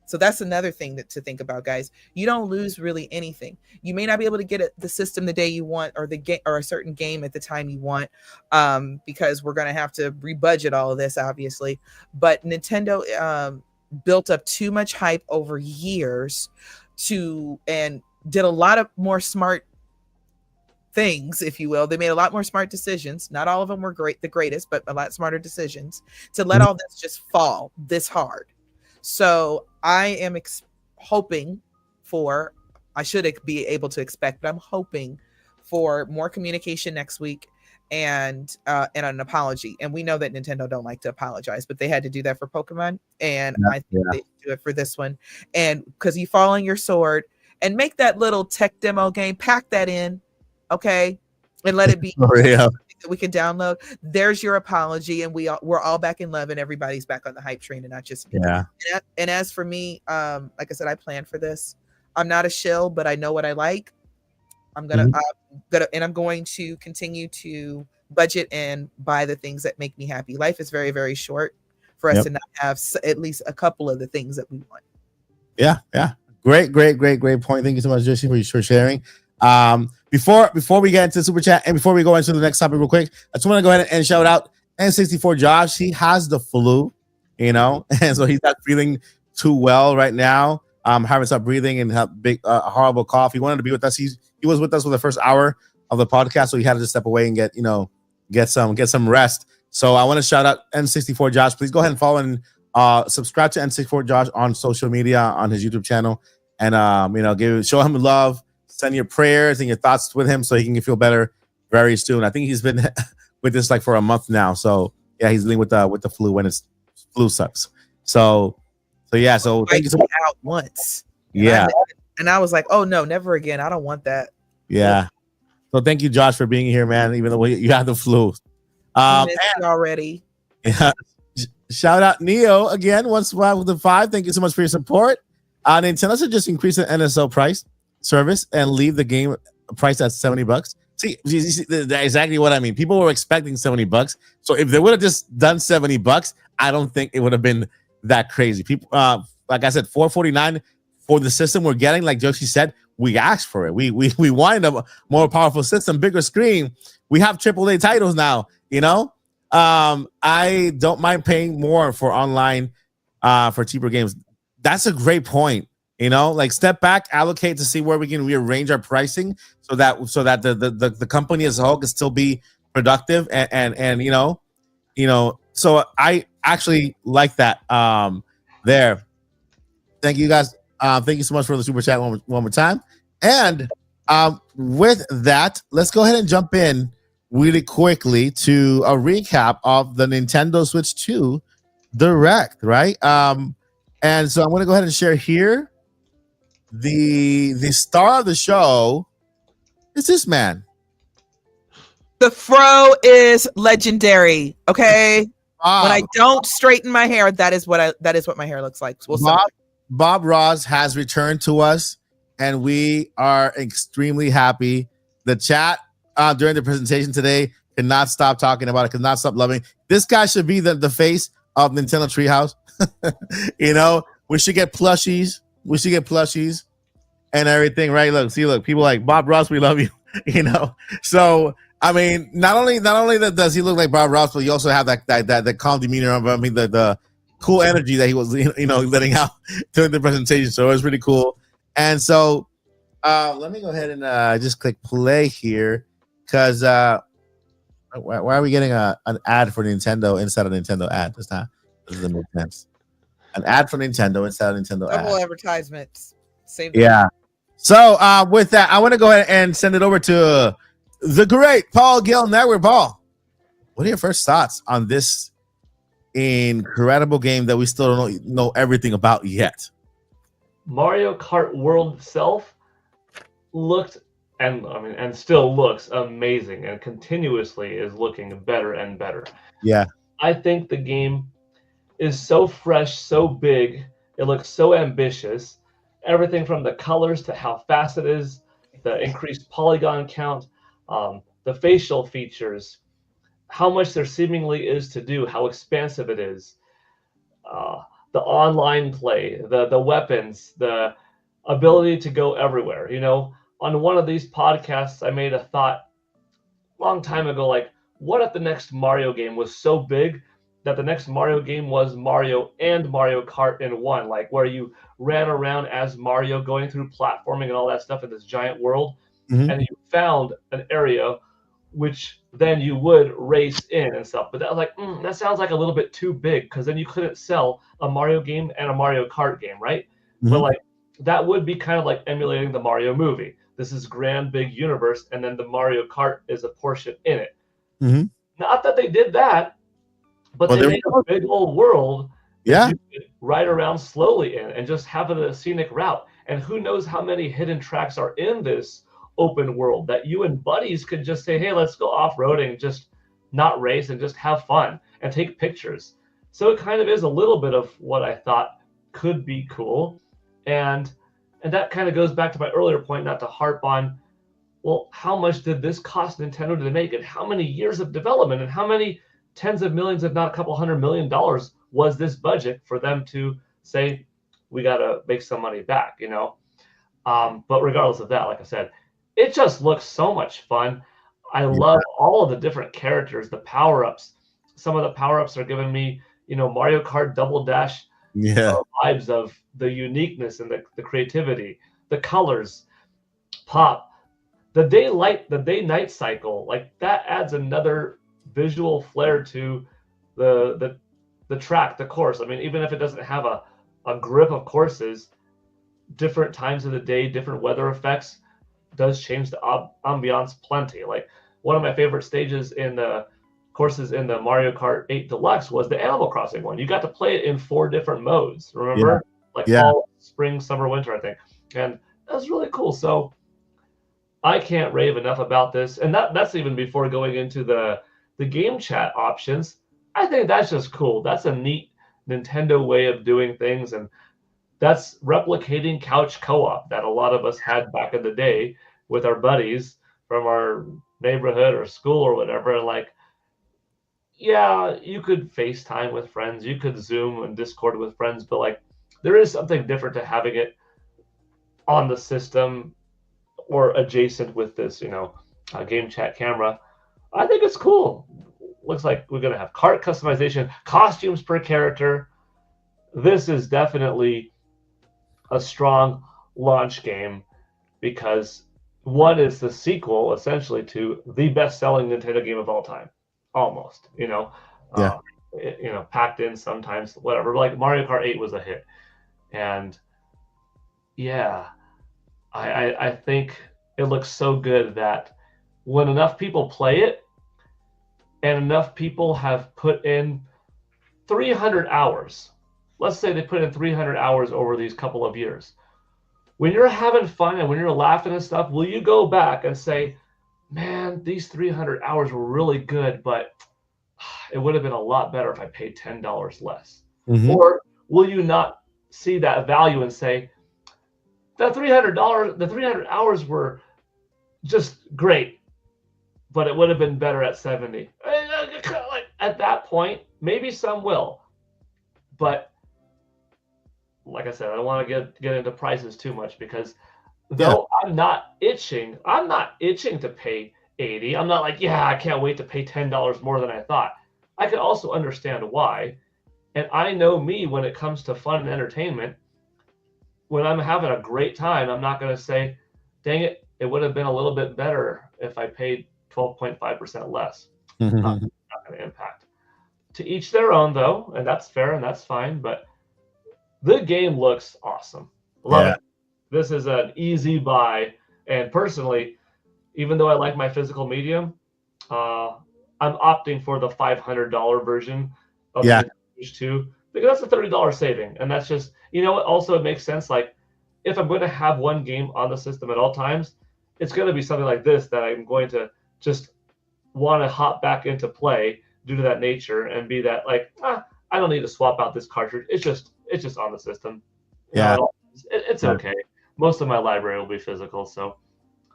So that's another thing to think about, guys. You don't lose really anything. You may not be able to get the system the day you want, or the game, or a certain game at the time you want, because we're going to have to rebudget all of this, obviously. But Nintendo built up too much hype over years and did a lot of more smart things, if you will. They made a lot more smart decisions. Not all of them were the greatest, but a lot smarter decisions to let all this just fall this hard. So I am hoping for, I should be able to expect, but I'm hoping for more communication next week and an apology. And we know that Nintendo don't like to apologize, but they had to do that for Pokemon. And I think they do it for this one. And because you fall on your sword and make that little tech demo game, pack that in. Okay. and let it be For real. something that we can download. There's your apology, and we're all back in love, and everybody's back on the hype train, and not just me. Yeah. And as for me, like I said, I planned for this. I'm not a shill, but I know what I like. I'm going to continue to budget and buy the things that make me happy. Life is very, very short for us to not have at least a couple of the things that we want. Yeah. Great point. Thank you so much, Joshi, for sharing. Before we get into super chat and before we go into the next topic real quick, I just want to go ahead and shout out N64 Josh. He has the flu, and so he's not feeling too well right now. Having some breathing and have big horrible cough. He wanted to be with us. He was with us for the first hour of the podcast, so he had to just step away and get some rest. So I want to shout out N64 Josh. Please go ahead and follow and subscribe to N64 Josh on social media, on his YouTube channel, and show him love, send your prayers and your thoughts with him so he can feel better very soon. I think he's been with this for a month now. So yeah, he's dealing with the flu when it's flu sucks. So thank you so much. Out once. Yeah. And I was like, oh no, never again. I don't want that. Yeah. So thank you, Josh, for being here, man, even though you had the flu. Already. Yeah. Shout out Neo again, once with the 5. Thank you so much for your support. Nintendo should just increase the NSO price service and leave the game price at $70. See, exactly what I mean. People were expecting $70. So if they would have just done $70, I don't think it would have been that crazy. People, like I said, $449 for the system we're getting. Like Joshi said, we asked for it. We wanted a more powerful system, bigger screen. We have AAA titles now. I don't mind paying more for online for cheaper games. That's a great point. Step back, allocate to see where we can rearrange our pricing so that the company as a whole can still be productive and so I actually like that there. Thank you guys. Thank you so much for the super chat one more time. And with that, let's go ahead and jump in really quickly to a recap of the Nintendo Switch 2 Direct, right? And so I'm going to go ahead and share here. The star of the show is this man. The fro is legendary. Okay. When I don't straighten my hair, that is what my hair looks like. Bob Ross has returned to us, and we are extremely happy. The chat during the presentation today cannot stop talking about it, cannot stop loving. This guy should be the face of Nintendo Treehouse. We should get plushies. We should get plushies and everything, right? Look, people like Bob Ross, we love you. So I mean, not only does he look like Bob Ross, but you also have that calm demeanor of him. I mean, the cool energy that he was letting out during the presentation. So it was really cool. And so let me go ahead and just click play here, because why are we getting an ad for Nintendo inside of Nintendo ad? Doesn't make sense. An ad for Nintendo inside of Nintendo ad. Double advertisements. Save So with that, I want to go ahead and send it over to the great Paul Gill Network. Paul, what are your first thoughts on this incredible game that we still don't know everything about yet? Mario Kart World itself looked and still looks amazing, and continuously is looking better and better. Yeah. I think the game is so fresh, so big. It looks so ambitious. Everything from the colors to how fast it is, the increased polygon count, the facial features, how much there seemingly is to do, how expansive it is, the online play, the weapons, the ability to go everywhere. On one of these podcasts, I made a thought a long time ago, like, what if the next Mario game was so big that the next Mario game was Mario and Mario Kart in one, like where you ran around as Mario going through platforming and all that stuff in this giant world, and you found an area which then you would race in and stuff. But that was like, that sounds like a little bit too big, because then you couldn't sell a Mario game and a Mario Kart game, right? But like, that would be kind of like emulating the Mario movie. This is grand big universe, and then the Mario Kart is a portion in it. Not that they did that, but they made a big old world that you could ride around slowly in and just have a scenic route. And who knows how many hidden tracks are in this open world that you and buddies could just say, hey, let's go off-roading, just not race and just have fun and take pictures. So it kind of is a little bit of what I thought could be cool. And that kind of goes back to my earlier point, not to harp on, well, how much did this cost Nintendo to make, and how many years of development, and how many tens of millions, if not a couple $100 million was this budget for them to say, we got to make some money back, you know? But regardless of that, like I said, it just looks so much fun. I love all of the different characters, the power-ups. Some of the power-ups are giving me, you know, Mario Kart Double Dash vibes of the uniqueness and the creativity, the colors, pop, the day-night cycle. Like, that adds another visual flair to the track, the course. I mean, even if it doesn't have a grip of courses, different times of the day, different weather effects does change the ambiance plenty. Like, one of my favorite stages in the courses in the Mario Kart 8 Deluxe was the Animal Crossing one. You got to play it in 4 different modes, remember? Fall, spring, summer, winter, I think. And that was really cool. So I can't rave enough about this. And that's even before going into the game chat options. I think that's just cool. That's a neat Nintendo way of doing things. And that's replicating couch co-op that a lot of us had back in the day with our buddies from our neighborhood or school or whatever. And like, yeah, you could FaceTime with friends, you could Zoom and Discord with friends, but like, there is something different to having it on the system or adjacent with this, you know, game chat camera. I think it's cool. Looks like we're going to have cart customization, costumes per character. This is definitely a strong launch game because one is the sequel essentially to the best-selling Nintendo game of all time, almost, you know, packed in sometimes, whatever. Like Mario Kart 8 was a hit, and yeah, I think it looks so good that when enough people play it and enough people have put in 300 hours. Let's say they put in 300 hours over these couple of years. When you're having fun and when you're laughing and stuff, will you go back and say, man, these 300 hours were really good, but it would have been a lot better if I paid $10 less? Mm-hmm. Or will you not see that value and say, the $300 hours were just great, but it would have been better at 70? Like, at that point, maybe some will. But like I said, I don't want to get into prices too much because though I'm not itching to pay $80. I'm not like, I can't wait to pay $10 more than I thought. I can also understand why. And I know me when it comes to fun and entertainment, when I'm having a great time, I'm not going to say, dang it, it would have been a little bit better if I paid 12.5% less. Not going to impact. To each their own, though, and that's fair and that's fine. But the game looks awesome. Love it. This is an easy buy. And personally, even though I like my physical medium, I'm opting for the $500 version of the Switch 2 because that's a $30 saving. And that's just, you know what? Also, it makes sense. Like, if I'm going to have one game on the system at all times, it's going to be something like this that I'm going to just want to hop back into play due to that nature and be that like, I don't need to swap out this cartridge. It's just on the system. It's okay. Most of my library will be physical, so.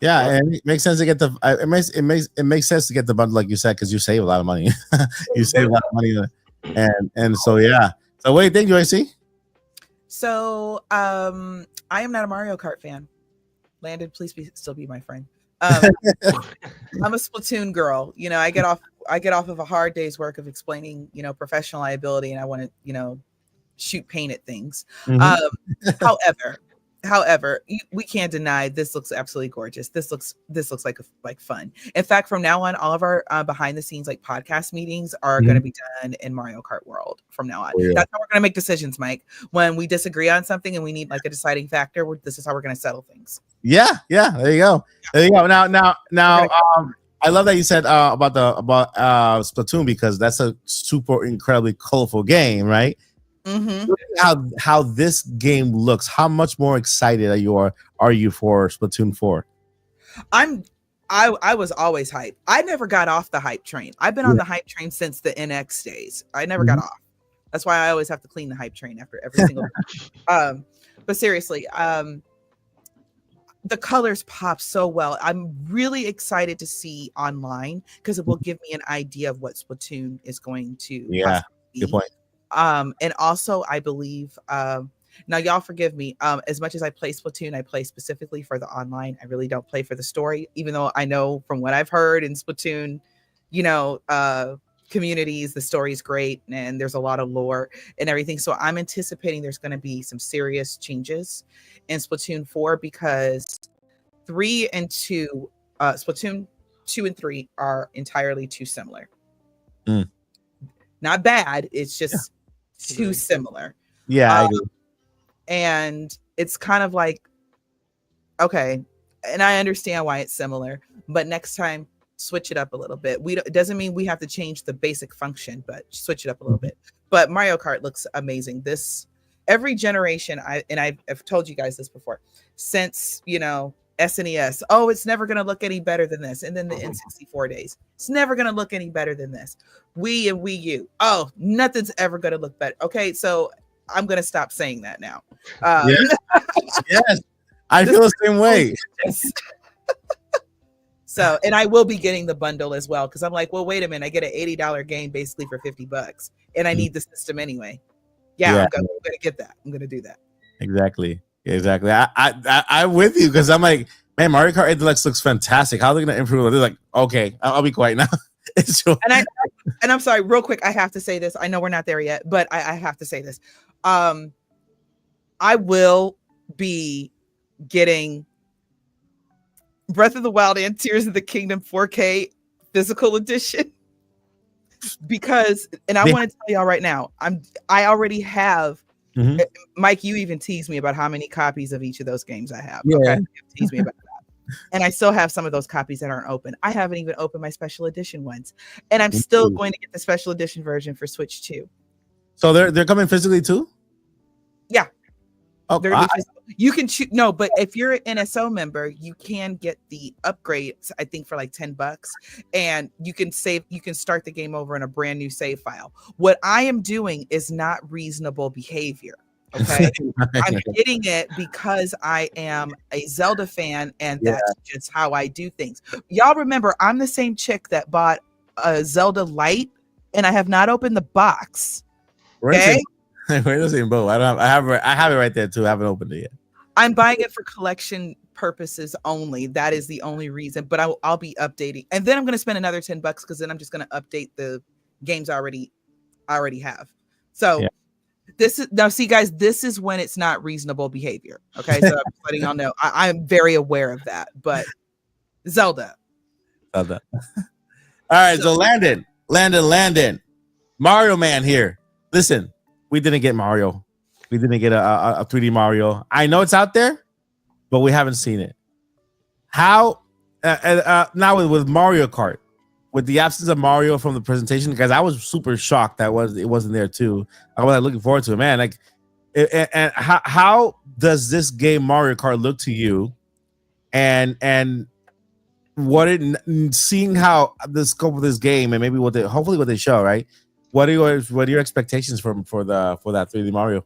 Yeah, and it makes sense to get the. It makes sense to get the bundle, like you said, because you save a lot of money. You save a lot of money, and so yeah. So what do you think, Joycey? So I am not a Mario Kart fan. Landon, please still be my friend. I'm a Splatoon girl. You know, I get off of a hard day's work of explaining, you know, professional liability, and I want to, you know, shoot paint at things. Mm-hmm. However, we can't deny this looks absolutely gorgeous. This looks like fun. In fact, from now on, all of our behind the scenes like podcast meetings are going to be done in Mario Kart World from now on. Oh, yeah. That's how we're going to make decisions, Mike. When we disagree on something and we need like a deciding factor, this is how we're going to settle things. Yeah. There you go. Now, I love that you said about Splatoon because that's a super incredibly colorful game, right? Mm-hmm. How this game looks. How much more excited are you for Splatoon 4? I was always hyped. I never got off the hype train. I've been on the hype train since the NX days. I never got off. That's why I always have to clean the hype train after every single time. But seriously, the colors pop so well. I'm really excited to see online because it will give me an idea of what Splatoon is going to Yeah, good point. And also I believe now y'all forgive me, as much as I play Splatoon, I play specifically for the online. I really don't play for the story, even though I know from what I've heard in Splatoon, you know, communities, the story's great and there's a lot of lore and everything. So I'm anticipating there's going to be some serious changes in Splatoon 4 because 3 and 2, Splatoon 2 and 3 are entirely too similar. Not bad, it's just too similar. Yeah, I agree. And it's kind of like, okay, and I understand why it's similar, but next time switch it up a little bit. It doesn't mean we have to change the basic function, but switch it up a little bit. But Mario Kart looks amazing. This every generation, I've told you guys this before, since SNES, oh, it's never going to look any better than this. And then the N64 days, it's never going to look any better than this. Wii and Wii U, oh, nothing's ever going to look better. Okay, so I'm going to stop saying that now. Yes, I feel the same way. So, and I will be getting the bundle as well because I'm like, well, wait a minute, I get an $80 game basically for $50, and I need the system anyway. I'm gonna get that. I'm gonna do that. Exactly. I'm with you because I'm like, man, Mario Kart 8 Deluxe looks fantastic. How are they gonna improve it? They're like, okay, I'll be quiet now. It's true. And I'm sorry, real quick, I have to say this. I know we're not there yet, but I have to say this. I will be getting Breath of the Wild and Tears of the Kingdom 4K physical edition because, and I want to tell y'all right now, I already have. Mike, you even teased me about how many copies of each of those games I have. Yeah. Okay? Tease me about that. And I still have some of those copies that aren't open. I haven't even opened my special edition ones, and I'm still going to get the special edition version for Switch 2. So they're coming physically too? Yeah. Oh, you can choose. No, but if you're an NSO member, you can get the upgrades, I think, for like $10, and you can start the game over in a brand new save file. What I am doing is not reasonable behavior. Okay. I'm getting it because I am a Zelda fan, and that's just how I do things. Y'all remember, I'm the same chick that bought a Zelda Lite, and I have not opened the box. Okay. We're in the same boat. I have it right there too. I haven't opened it yet. I'm buying it for collection purposes only. That is the only reason. But I'll be updating, and then I'm going to spend another $10 because then I'm just going to update the games I already have. So this is now. See, guys, this is when it's not reasonable behavior. Okay, so I'm letting y'all know. I'm very aware of that. But Zelda. All right, so Landon, Mario Man here. Listen. We didn't get Mario. We didn't get a 3D Mario. I know it's out there, but we haven't seen it. How now with Mario Kart, with the absence of Mario from the presentation, because I was super shocked that it wasn't there too. I was looking forward to it, man. Like, and how does this game Mario Kart look to you? And seeing how the scope of this game and maybe hopefully what they show, right? What are your expectations for that 3D Mario?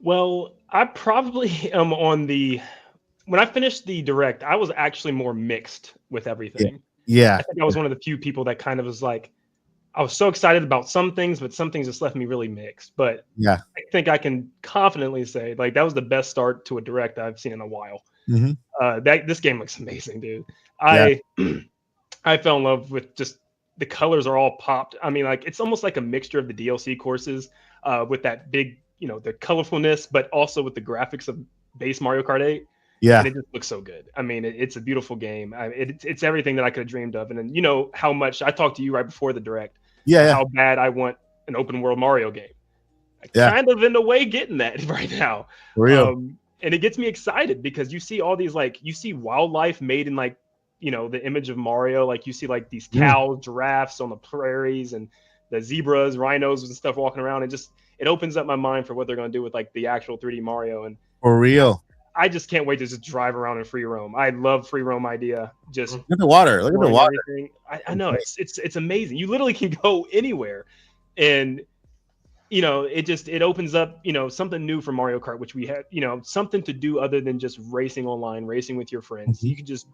Well, I probably am when I finished the direct, I was actually more mixed with everything. Yeah. I think I was one of the few people that kind of was like, I was so excited about some things, but some things just left me really mixed. But yeah, I think I can confidently say like that was the best start to a direct I've seen in a while. This game looks amazing, dude. I fell in love with just the colors are all popped. I mean, like it's almost like a mixture of the DLC courses with that big, the colorfulness, but also with the graphics of base Mario Kart 8. Yeah, and it just looks so good. I mean, it's a beautiful game. It's everything that I could have dreamed of. And then how much I talked to you right before the direct. How bad I want an open world Mario game. Kind of in a way getting that right now. For real. And it gets me excited because you see all these you see wildlife made in the image of Mario. Like you see like these cows, giraffes on the prairies, and the zebras, rhinos, and stuff walking around. And it opens up my mind for what they're going to do with like the actual 3D Mario. And for real, I just can't wait to just drive around in free roam. I love free roam idea. Just look at the water. Look at the water. I know it's amazing. You literally can go anywhere, and it opens up something new for Mario Kart, which we had something to do other than just racing online, racing with your friends. You can just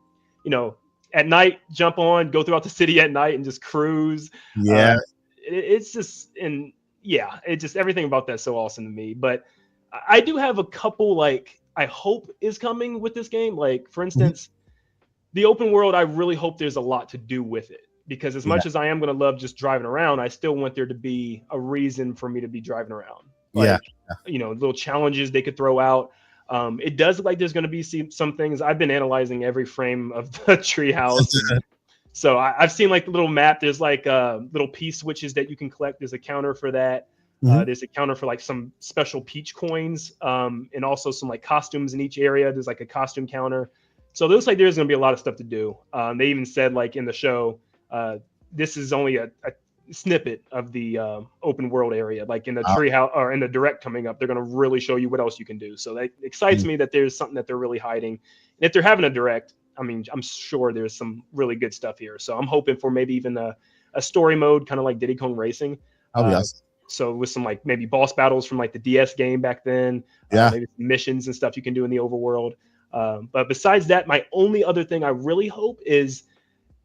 at night jump on, go throughout the city at night, and just cruise. Yeah, it's just everything about that's so awesome to me. But I do have a couple I hope is coming with this game. Like, for instance, the open world, I really hope there's a lot to do with it, because as much as I am going to love just driving around, I still want there to be a reason for me to be driving around. Little challenges they could throw out. It does look like there's going to be some things. I've been analyzing every frame of the treehouse. So I've seen the little map. There's little piece switches that you can collect. There's a counter for that. There's a counter for some special peach coins, and also some costumes in each area. There's a costume counter. So it looks like there's going to be a lot of stuff to do. They even said in the show, this is only a snippet of the open world area. In the treehouse or in the direct coming up, they're going to really show you what else you can do. So that excites me that there's something that they're really hiding. And if they're having a direct, I mean, I'm sure there's some really good stuff here. So I'm hoping for maybe even a story mode, kind of like Diddy Kong Racing. Oh, yes. So with some maybe boss battles from the DS game back then, maybe some missions and stuff you can do in the overworld. But besides that, my only other thing I really hope is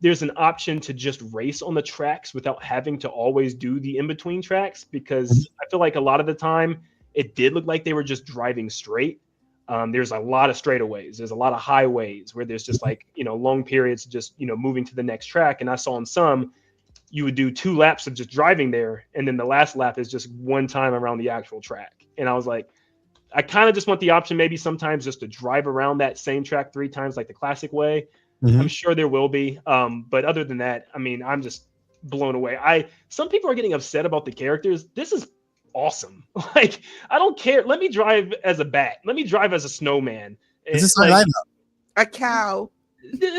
there's an option to just race on the tracks without having to always do the in-between tracks, because I feel like a lot of the time it did look like they were just driving straight. There's a lot of straightaways. There's a lot of highways where there's just long periods just, moving to the next track. And I saw in some, you would do 2 laps of just driving there, and then the last lap is just one time around the actual track. And I was like, I kind of just want the option maybe sometimes just to drive around that same track 3 times like the classic way. I'm sure there will be. But other than that, I mean, I'm just blown away. Some people are getting upset about the characters. This is awesome. I don't care. Let me drive as a bat. Let me drive as a snowman. This is a cow.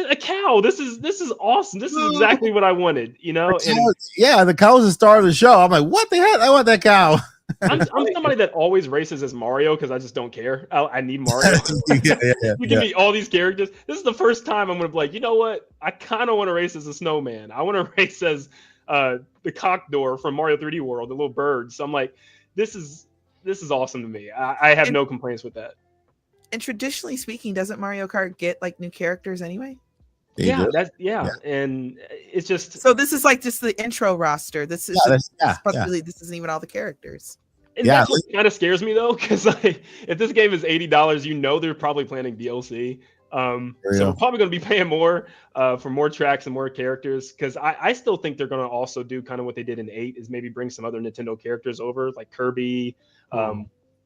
A cow. This is awesome. This is exactly what I wanted, the cow was the star of the show. I'm like, what the heck? I want that cow. I'm somebody that always races as Mario because I just don't care. I need Mario. You give me all these characters. This is the first time I'm going to be like, you know what? I kind of want to race as a snowman. I want to race as the cock door from Mario 3D World, the little bird. So I'm like, this is awesome to me. I have no complaints with that. And traditionally speaking, doesn't Mario Kart get new characters anyway? And it's just so this is just the intro roster. This is this isn't even all the characters. And that's what kind of scares me though, because if this game is $80, they're probably planning DLC. So we're probably going to be paying more for more tracks and more characters, because I still think they're going to also do kind of what they did in 8, is maybe bring some other Nintendo characters over, like Kirby.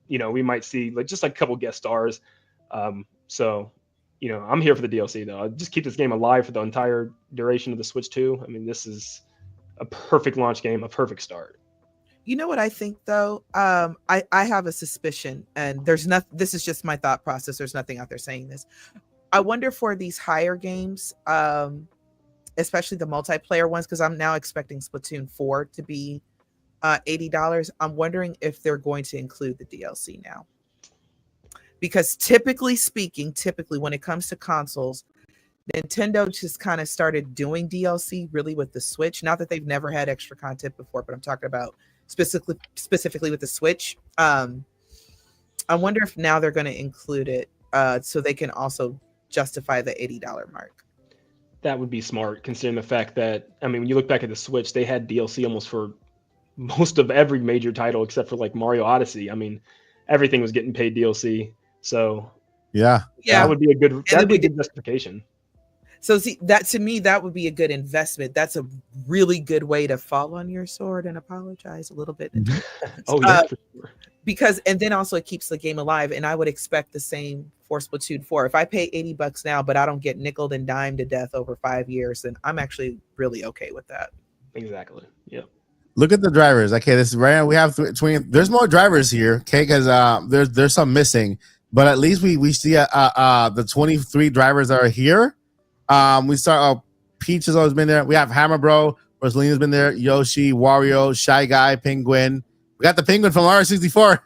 We might see just a couple guest stars. So I'm here for the DLC though. I'll just keep this game alive for the entire duration of the Switch 2. I mean, this is a perfect launch game, a perfect start. You know what I think though? I have a suspicion, and there's nothing. This is just my thought process. There's nothing out there saying this. I wonder for these higher games, especially the multiplayer ones, because I'm now expecting Splatoon 4 to be $80. I'm wondering if they're going to include the DLC now. Because typically when it comes to consoles, Nintendo just kind of started doing DLC really with the Switch. Not that they've never had extra content before, but I'm talking about specifically with the Switch. I wonder if now they're going to include it so they can also justify the $80 mark. That would be smart, considering the fact that, I mean, when you look back at the Switch, they had DLC almost for most of every major title except for Mario Odyssey. I mean, everything was getting paid DLC. So that would be a good justification. So see, that to me, that would be a good investment. That's a really good way to fall on your sword and apologize a little bit. For sure. Because, and then also it keeps the game alive. And I would expect the same for Splatoon 4. If I pay $80 now, but I don't get nickeled and dimed to death over 5 years, then I'm actually really okay with that. Exactly. Yeah. Look at the drivers. Okay, this is right now we have 20. There's more drivers here. Okay, because there's some missing, but at least we see the 23 drivers that are here. We start. Peach has always been there. We have Hammer Bro. Rosalina's been there. Yoshi, Wario, Shy Guy, Penguin. We got the Penguin from Mario 64.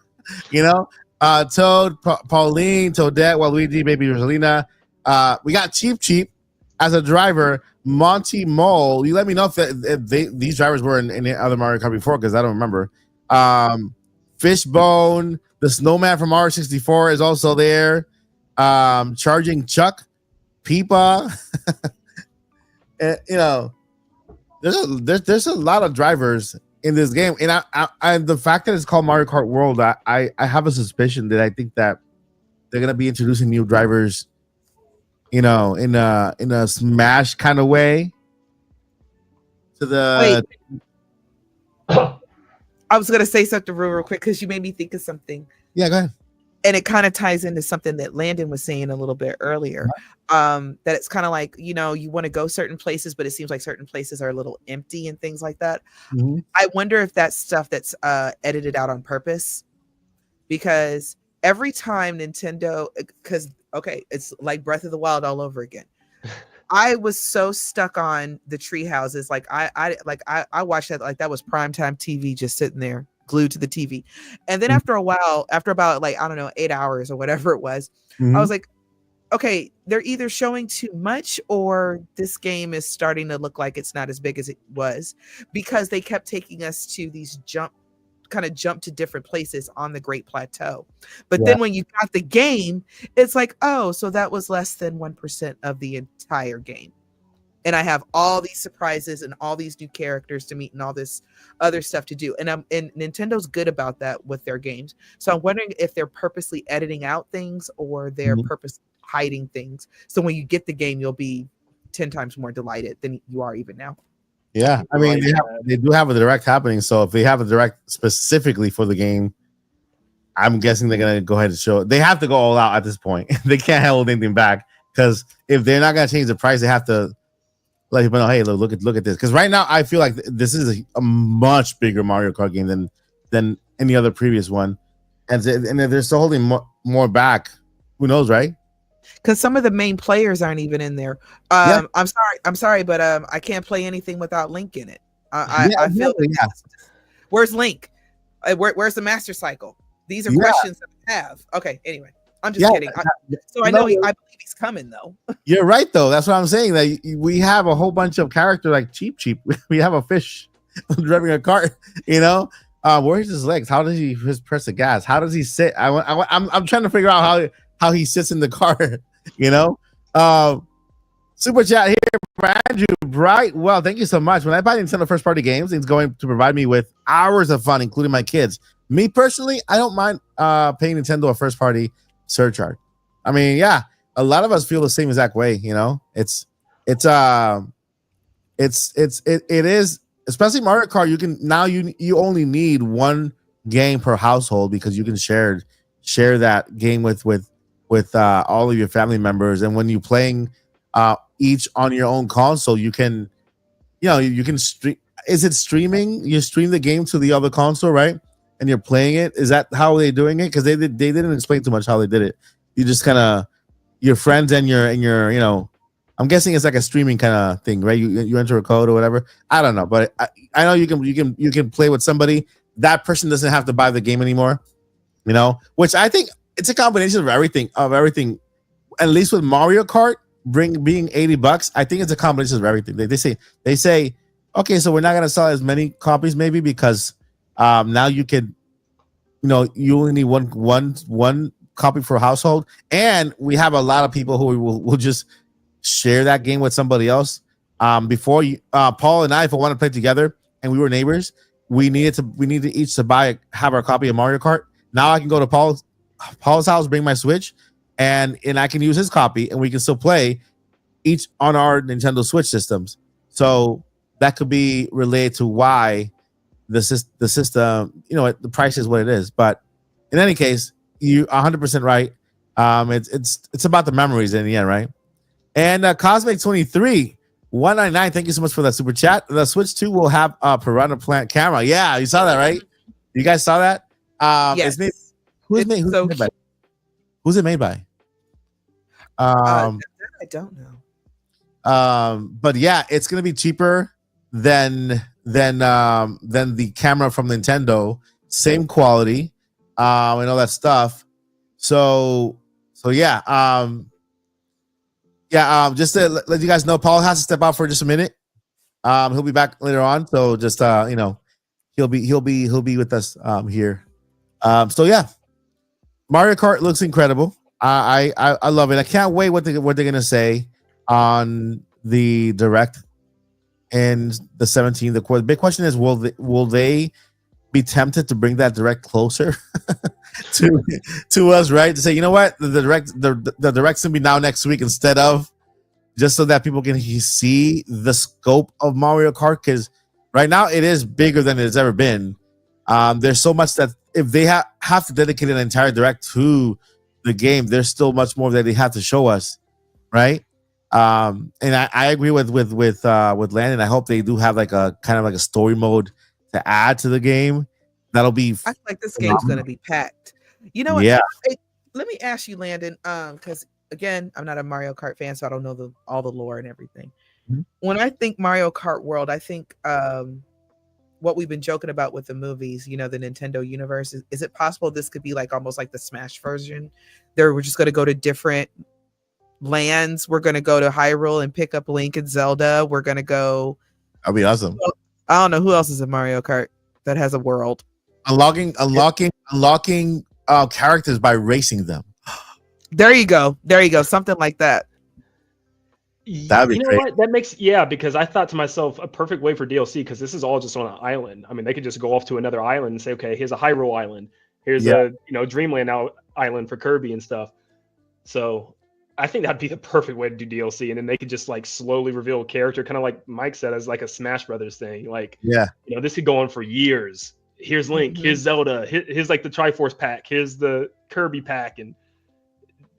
Toad, Pauline, Toadette, Waluigi, Baby Rosalina. We got Cheap as a driver. Monty Mole. You let me know if these drivers were in other Mario Kart before, because I don't remember. Fishbone, the Snowman from Mario 64 is also there. Charging Chuck, Peepa. And, there's a lot of drivers in this game, and I the fact that it's called Mario Kart World, I have a suspicion that I think that they're gonna be introducing new drivers, in a Smash kind of way. To the I was gonna say something real quick because you made me think of something. Yeah, go ahead. And it kind of ties into something that Landon was saying a little bit earlier. That it's kind of like, you want to go certain places, but it seems like certain places are a little empty and things like that. Mm-hmm. I wonder if that's stuff that's edited out on purpose, because every time Nintendo, it's like Breath of the Wild all over again. I was so stuck on the tree houses. Like I watched that, like that was primetime TV, just sitting there glued to the TV. And then after a while, after about 8 hours or whatever it was, I was like, okay, they're either showing too much or this game is starting to look like it's not as big as it was, because they kept taking us to these jump to different places on the Great Plateau. But then when you got the game, it's like, oh, so that was less than 1% of the entire game. And I have all these surprises and all these new characters to meet and all this other stuff to do. And Nintendo's good about that with their games. So I'm wondering if they're purposely editing out things or they're purposely hiding things. So when you get the game, you'll be 10 times more delighted than you are even now. Yeah, I mean, they do have a direct happening. So if they have a direct specifically for the game, I'm guessing they're going to go ahead and show it. They have to go all out at this point. They can't hold anything back, because if they're not going to change the price, they have to let people know, hey, look at this. Because right now, I feel like this is a much bigger Mario Kart game than any other previous one, and if they're still holding more back, who knows, right? Because some of the main players aren't even in there. I'm sorry, but I can't play anything without Link in it. I feel where's Link? Where's the Master Cycle? These are questions that I have. Okay, anyway, I'm just kidding. I believe he's coming though. You're right, though. That's what I'm saying. That we have a whole bunch of characters like Cheap. We have a fish driving a cart. Where's his legs? How does he press the gas? How does he sit? I'm trying to figure out how he sits in the car. Super chat here for Andrew Bright. Well, thank you so much. When I buy Nintendo first party games, it's going to provide me with hours of fun, including my kids. Me personally, I don't mind paying Nintendo a first party surcharge. I mean, yeah, a lot of us feel the same exact way. It is, especially Mario Kart. You can now you only need one game per household, because you can share that game with all of your family members. And when you're playing each on your own console, you can stream. Is it streaming? You stream the game to the other console, right? And you're playing it. Is that how they're doing it? Because they didn't explain too much how they did it. You just kind of, your friends and your I'm guessing it's like a streaming kind of thing, right? You enter a code or whatever. I don't know, but I know you can play with somebody. That person doesn't have to buy the game anymore, which I think it's a combination of everything. At least with Mario Kart being $80, I think it's a combination of everything. They say, okay, so we're not gonna sell as many copies maybe because now you can, you only need one copy per household, and we have a lot of people who will just share that game with somebody else. Before Paul and I, if we want to play together and we were neighbors, we needed each to have our copy of Mario Kart. Now I can go to Paul's house, bring my Switch, and I can use his copy, and we can still play each on our Nintendo Switch systems. So that could be related to why the system, the price is what it is. But in any case, you 100% right. It's about the memories in the end, right? And Cosmic 23 199, thank you so much for that super chat. The Switch 2 will have a Piranha Plant camera. Yeah, you saw that, right? You guys saw that? Yes. Who's it made by? Who's it made by? I don't know. But yeah, it's gonna be cheaper than the camera from Nintendo. Same quality, and all that stuff. So yeah, just to let you guys know, Paul has to step out for just a minute. He'll be back later on. So just he'll be with us here. So yeah, Mario Kart looks incredible. I love it. I can't wait what they're gonna say on the direct and the 17th. The big question is, will they be tempted to bring that direct closer to us, right? To say, you know what, the direct's gonna be now next week instead of, just so that people can see the scope of Mario Kart, because right now it is bigger than it's ever been. There's so much that if they have to dedicate an entire direct to the game, there's still much more that they have to show us, right? And I agree with Landon. I hope they do have like a kind of like a story mode to add to the game. That'll be. I feel like this game's going to be packed. You know what? Yeah. Hey, let me ask you, Landon, because again, I'm not a Mario Kart fan, so I don't know all the lore and everything. Mm-hmm. When I think Mario Kart World, I think what we've been joking about with the movies, the Nintendo universe. Is it possible this could be like almost like the Smash version? We're just going to go to different lands. We're going to go to Hyrule and pick up Link and Zelda. We're going to go. That'd be awesome. I don't know who else is in Mario Kart that has a world. Unlocking characters by racing them. There you go. Something like that. That'd be great. What? Because I thought to myself, a perfect way for DLC, because this is all just on an island. I mean, they could just go off to another island and say, okay, here's a Hyrule island. Here's a Dreamland island for Kirby and stuff. So I think that'd be the perfect way to do DLC, and then they could just like slowly reveal a character, kind of like Mike said, as like a Smash Brothers thing. Like, this could go on for years. Here's Link, here's Zelda, here's like the Triforce pack, here's the Kirby pack, and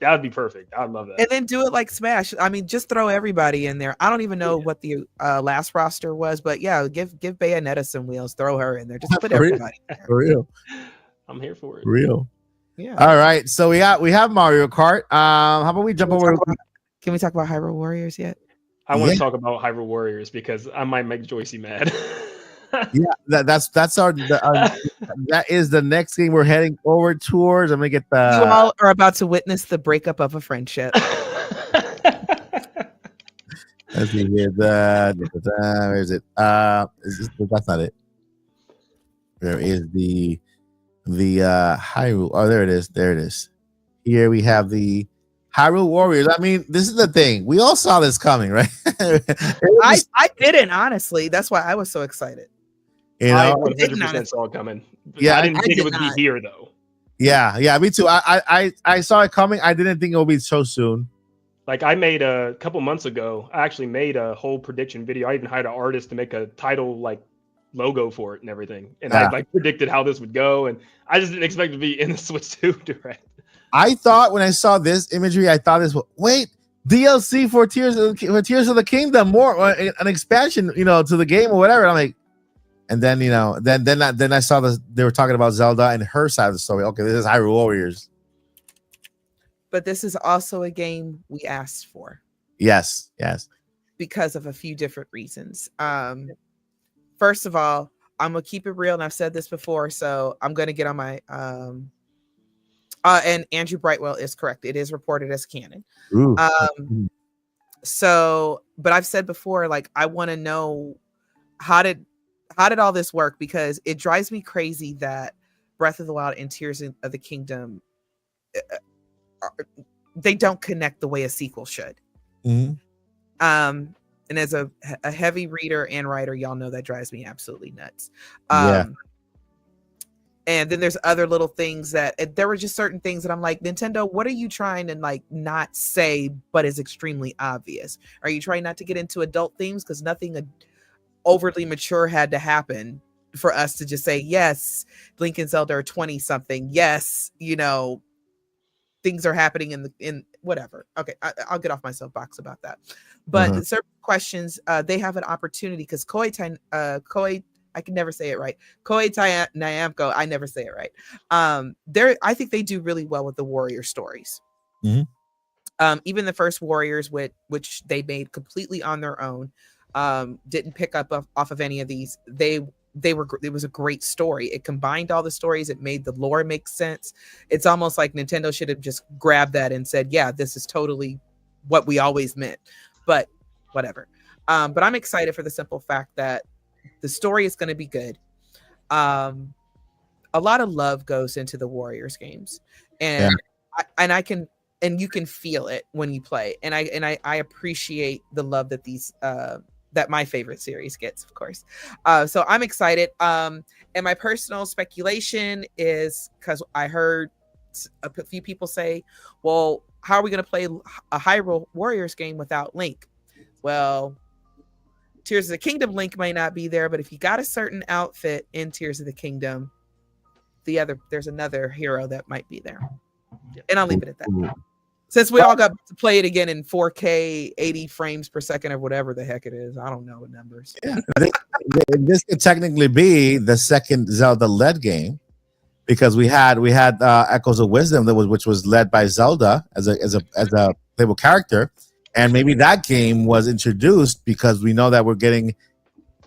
that would be perfect. I'd love that. And then do it like Smash. I mean, just throw everybody in there. I don't even know what the last roster was, but yeah, give Bayonetta some wheels. Throw her in there. Just put everybody in there. For real. I'm here for it. Real. Yeah. All right. So we have Mario Kart. How about we jump over? Can we talk about Hyrule Warriors yet? I want to talk about Hyrule Warriors because I might make Joycey mad. That's that is the next game we're heading over towards. I'm gonna get the. You all are about to witness the breakup of a friendship. Let's see here. Where is it? That's not it. There is the Hyrule. Oh, there it is. There it is. Here we have the Hyrule Warriors. I mean, this is the thing. We all saw this coming, right? I didn't, honestly. That's why I was so excited. I 100% saw it coming. Yeah, I didn't think it would be here though. Yeah, me too. I saw it coming. I didn't think it would be so soon. Like I made a couple months ago, I actually made a whole prediction video. I even hired an artist to make a title like logo for it and everything. And I like predicted how this would go, and I just didn't expect it to be in the Switch 2 direct. I thought when I saw this imagery, I thought this was DLC for Tears of the Kingdom, more an expansion, to the game or whatever. And I'm like, and then then I saw they were talking about Zelda and her side of the story. Okay, this is Hyrule Warriors. But this is also a game we asked for. Yes. Because of a few different reasons. First of all, I'm gonna keep it real, and I've said this before, so I'm gonna get on my and Andrew Brightwell is correct. It is reported as canon. So, but I've said before, like, I want to know how did all this work, because it drives me crazy that Breath of the Wild and Tears of the Kingdom they don't connect the way a sequel should. And as a heavy reader and writer, y'all know that drives me absolutely nuts. And then there's other little things that there were just certain things that I'm like, Nintendo, what are you trying to like not say, but is extremely obvious? Are you trying not to get into adult themes? Because nothing overly mature had to happen for us to just say, yes, Link and Zelda are 20 something. Yes, things are happening in whatever. Okay, I'll get off my soapbox about that. But certain questions, they have an opportunity because Koei, I can never say it right. Koei Namco, I never say it right. I think they do really well with the Warrior stories. Even the first Warriors, which they made completely on their own, didn't pick up off of any of these. They it was a great story. It combined all the stories. It made the lore make sense. It's almost like Nintendo should have just grabbed that and said, yeah, this is totally what we always meant, but whatever. But I'm excited for the simple fact that the story is going to be good. A lot of love goes into the Warriors games, and you can feel it when you play. And I appreciate the love that these that my favorite series gets, of course. So I'm excited. And my personal speculation is, because I heard a few people say, well, how are we going to play a Hyrule Warriors game without Link? Well, Tears of the Kingdom Link may not be there, but if you got a certain outfit in Tears of the Kingdom, there's another hero that might be there. And I'll leave it at that. Since we all got to play it again in 4K, 80 frames per second, or whatever the heck it is. I don't know the numbers. Yeah, I think this could technically be the second Zelda led game, because we had Echoes of Wisdom which was led by Zelda as a playable character, and maybe that game was introduced because we know that we're getting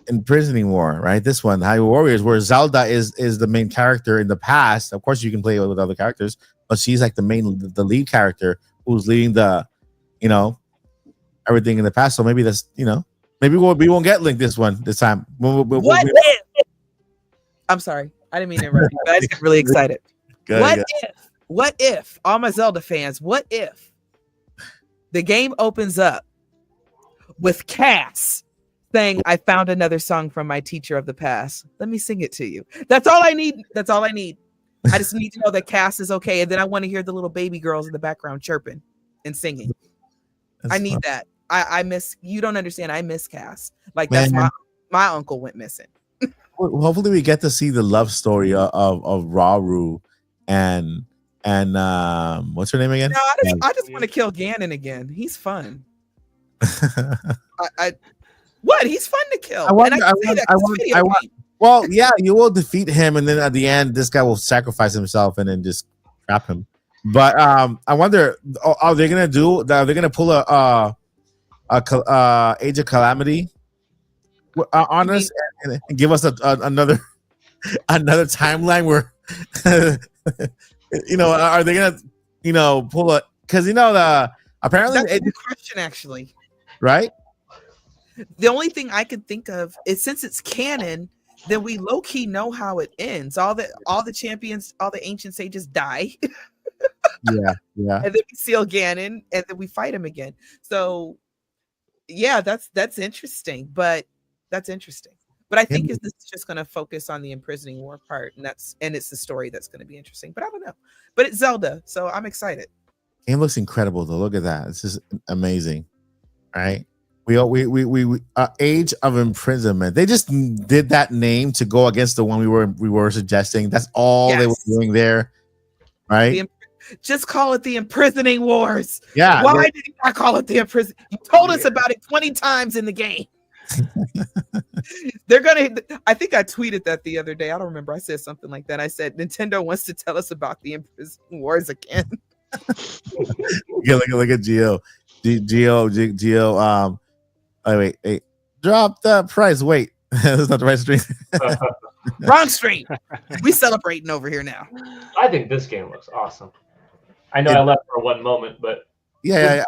Imprisoning War, right? This one, Hyrule Warriors, where Zelda is the main character in the past. Of course, you can play it with other characters, but she's like the lead character who's leading everything in the past. So maybe that's, maybe we won't get Link this time. I'm sorry, I didn't mean to interrupt you, but I just got really excited. What if all my Zelda fans? What if the game opens up with Cass saying, "I found another song from my teacher of the past. Let me sing it to you." That's all I need. I just need to know that Cass is okay, and then I want to hear the little baby girls in the background chirping and singing. I need that. I miss. You don't understand. I miss Cass. Like, that's my uncle went missing. Well, hopefully we get to see the love story of Rauru and what's her name again? No, I just want to kill Ganon again. He's fun. He's fun to kill. Well, yeah, you will defeat him, and then at the end, this guy will sacrifice himself and then just trap him. But I wonder, are they gonna pull a Age of Calamity on us and give us another timeline where are they gonna pull a, because apparently that's a good question, actually, right? The only thing I could think of is, since it's canon, then we low-key know how it ends. All the champions, all the ancient sages die. yeah. And then we seal Ganon, and then we fight him again. So yeah, that's interesting. But I think this is just going to focus on the Imprisoning War part, and it's the story that's going to be interesting. But I don't know. But it's Zelda, so I'm excited. Game looks incredible though. Look at that. It's just amazing, right? We Age of Imprisonment. They just did that name to go against the one we were suggesting. That's all they were doing there, right? Just call it the Imprisoning Wars. Yeah. Why did you not call it the Imprison? You told us about it 20 times in the game. I think I tweeted that the other day. I don't remember. I said something like that. I said Nintendo wants to tell us about the Imprisoning Wars again. Look at Geo. Wait. Drop the price. Wait. That's not the right stream. Wrong stream. We celebrating over here now. I think this game looks awesome. I know I left for one moment, but yeah.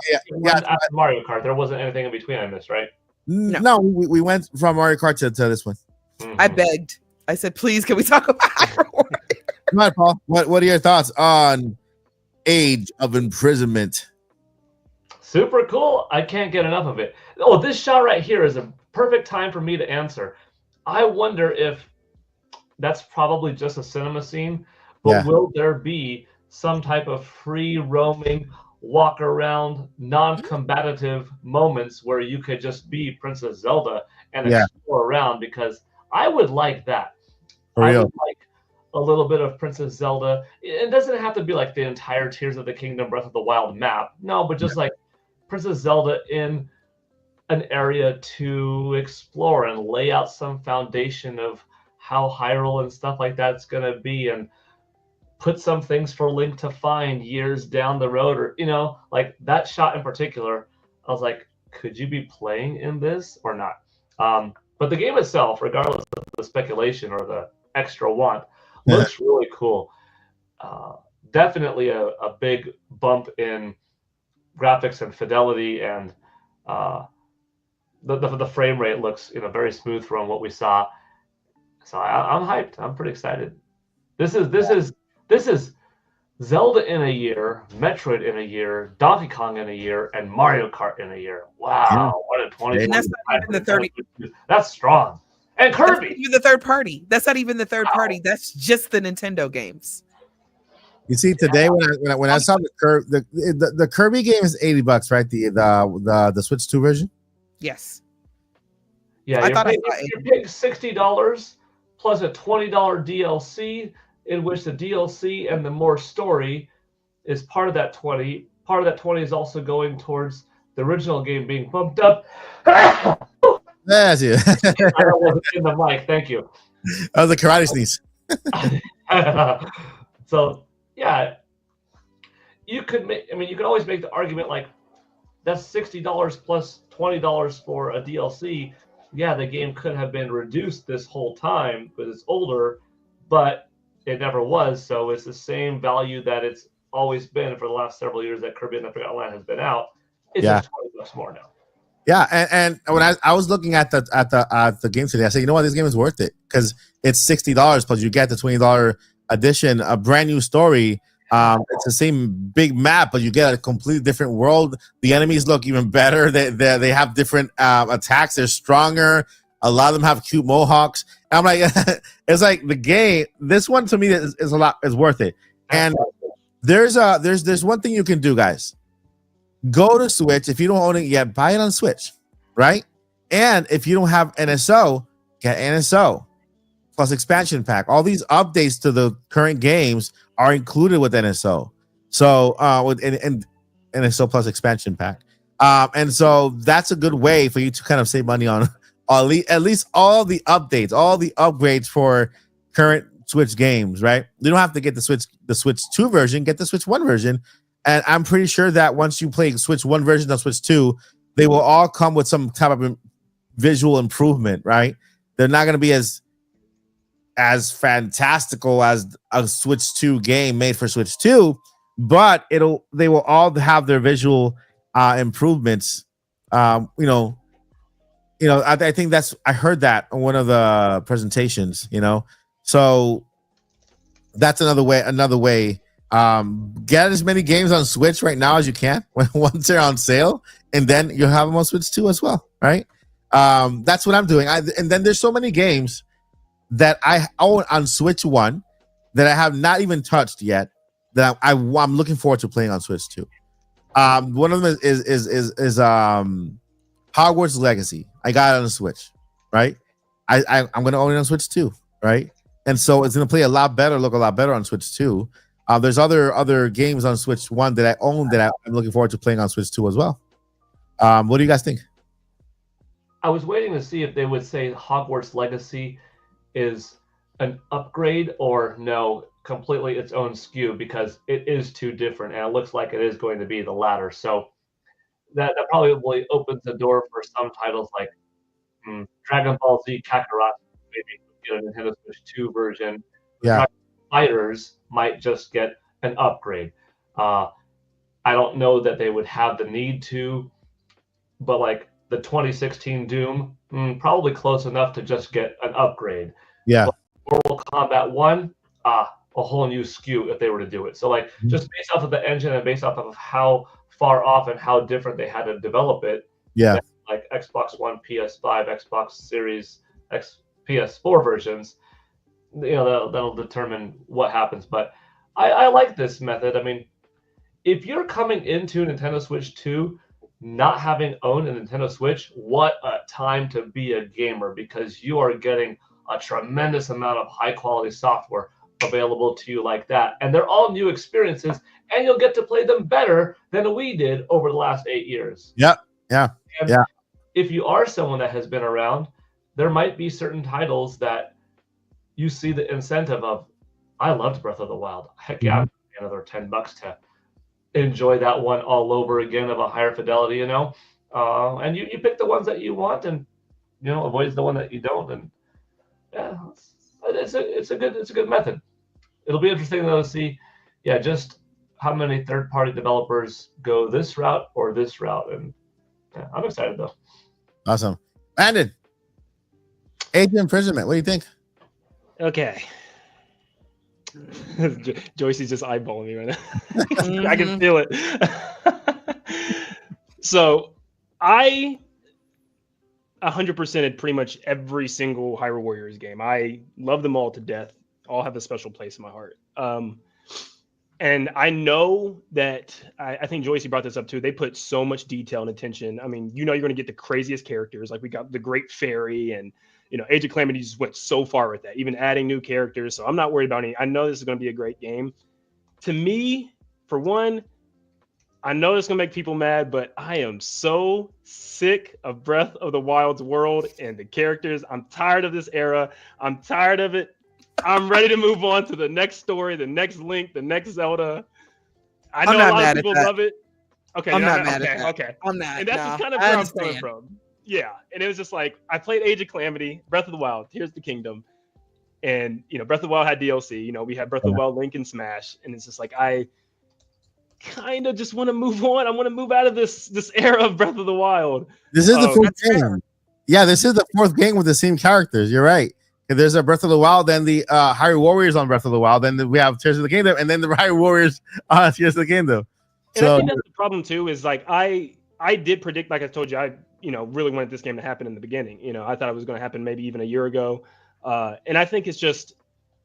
After Mario Kart, there wasn't anything in between I missed, right? No, we went from Mario Kart to this one. Mm-hmm. I begged. I said, please, can we talk about Hyrule Warriors? Come on, Paul. What are your thoughts on Age of Imprisonment? Super cool. I can't get enough of it. Oh, this shot right here is a perfect time for me to answer. I wonder if that's probably just a cinema scene, but will there be some type of free roaming, walk around, non-combative moments where you could just be Princess Zelda and explore around? Because I would like that. I would like a little bit of Princess Zelda. It doesn't have to be like the entire Tears of the Kingdom Breath of the Wild map. No, but just like Princess Zelda in an area to explore and lay out some foundation of how Hyrule and stuff like that's going to be, and put some things for Link to find years down the road, or, like that shot in particular. I was like, could you be playing in this or not? But But the game itself, regardless of the speculation or the extra want, looks really cool. Definitely a big bump in graphics and fidelity, and the frame rate looks very smooth from what we saw. So I'm hyped. I'm pretty excited. This is Zelda in a year, Metroid in a year, Donkey Kong in a year, and Mario Kart in a year. Wow, what a 20! And that's not even the 30. That's strong. And Kirby. That's even the third party. That's not even the third party. That's just the Nintendo games. You see, today when I saw the Kirby game is $80, right? The Switch 2 version. Yes. Yeah, you're paying $60 plus a $20 DLC, in which the DLC and the more story is part of that 20. Part of that 20 is also going towards the original game being bumped up. That's it. I wasn't in the mic. Thank you. That was a karate sneeze. So yeah, you could make. I mean, you could always make the argument like that's $60 plus $20 for a DLC. Yeah, the game could have been reduced this whole time because it's older, but it never was. So it's the same value that it's always been for the last several years that Kirby and the Forgotten Land has been out. It's just $20 more now. Yeah, and when I was looking at the game today, I said, you know what, this game is worth it because it's $60 plus you get the $20 edition, a brand new story. It's the same big map, but you get a completely different world. The enemies look even better. They have different attacks. They're stronger. A lot of them have cute mohawks. And I'm like, it's like the game. This one to me is worth it. And there's one thing you can do, guys. Go to Switch. If you don't own it yet, buy it on Switch, right? And if you don't have NSO, get NSO plus expansion pack. All these updates to the current games are included with NSO. So with NSO plus expansion pack. And so that's a good way for you to kind of save money on at least all the updates, all the upgrades for current Switch games, right? You don't have to get the Switch 2 version, get the Switch 1 version. And I'm pretty sure that once you play Switch 1 version of Switch 2, they will all come with some type of visual improvement, right? They're not going to be as fantastical as a Switch 2 game made for Switch 2, but they will all have their visual improvements. I think I heard that on one of the presentations, so that's another way. Get as many games on Switch right now as you can once they're on sale, and then you'll have them on Switch 2 as well, right? That's what I'm doing. And then there's so many games that I own on Switch 1 that I have not even touched yet that I'm looking forward to playing on Switch 2. One of them is Hogwarts Legacy. I got it on the Switch, right? I'm going to own it on Switch 2, right? And so it's going to look a lot better on Switch 2. There's other games on Switch 1 that I own that I'm looking forward to playing on Switch 2 as well. What do you guys think? I was waiting to see if they would say Hogwarts Legacy is an upgrade or no, completely its own SKU, because it is too different, and it looks like it is going to be the latter. So that probably opens the door for some titles like Dragon Ball Z Kakarot, maybe a Nintendo Switch 2 version. Yeah. Fighters might just get an upgrade. I don't know that they would have the need to, but like the 2016 Doom, probably close enough to just get an upgrade. Yeah. But Mortal Kombat 1, a whole new SKU if they were to do it. So like just based off of the engine and based off of how far off and how different they had to develop it. Yeah. Like Xbox One, PS5, Xbox Series X, PS4 versions, that'll determine what happens. But I like this method. I mean, if you're coming into Nintendo Switch 2 not having owned a Nintendo Switch, what a time to be a gamer, because you are getting a tremendous amount of high quality software available to you like that. And they're all new experiences, and you'll get to play them better than we did over the last 8 years. Yep. Yeah. And yeah. If you are someone that has been around, there might be certain titles that you see the incentive of. I loved Breath of the Wild. Heck yeah, another $10 to enjoy that one all over again of a higher fidelity, and you pick the ones that you want, and avoids the one that you don't. And yeah, it's a good method. It'll be interesting though to see, just how many third-party developers go this route or this route. And yeah, I'm excited though. Awesome. Landon, age of imprisonment. What do you think? Okay. Joyce's just eyeballing me right now. I can feel it. So I 100%ed pretty much every single Hyrule Warriors game. I love them all to death. All have a special place in my heart. And I know that I think Joyce brought this up too. They put so much detail and attention. I mean, you're going to get the craziest characters. Like we got the Great Fairy, and Age of Calamity just went so far with that, even adding new characters. So I'm not worried about any. I know this is going to be a great game. To me, for one, I know it's going to make people mad, but I am so sick of Breath of the Wild's world and the characters. I'm tired of this era. I'm tired of it. I'm ready to move on to the next story, the next Link, the next Zelda. I know a lot of people love it. Okay, I'm not mad at that. Okay, I'm not. And that's just kind of where I'm coming from. Yeah, and it was just like I played Age of Calamity, Breath of the Wild, Tears of the Kingdom, and Breath of the Wild had DLC. We had Breath of the Wild, Link, and Smash, and it's just like I kind of just want to move on. I want to move out of this era of Breath of the Wild. This is the fourth game. Yeah, this is the fourth game with the same characters. You're right. There's a Breath of the Wild, then the Hyrule Warriors on Breath of the Wild, then we have Tears of the Kingdom, and then the Hyrule Warriors on Tears of the Kingdom. And I think that's the problem too. Is like I did predict, like I told you, I really wanted this game to happen in the beginning. I thought it was going to happen maybe even a year ago, and I think it's just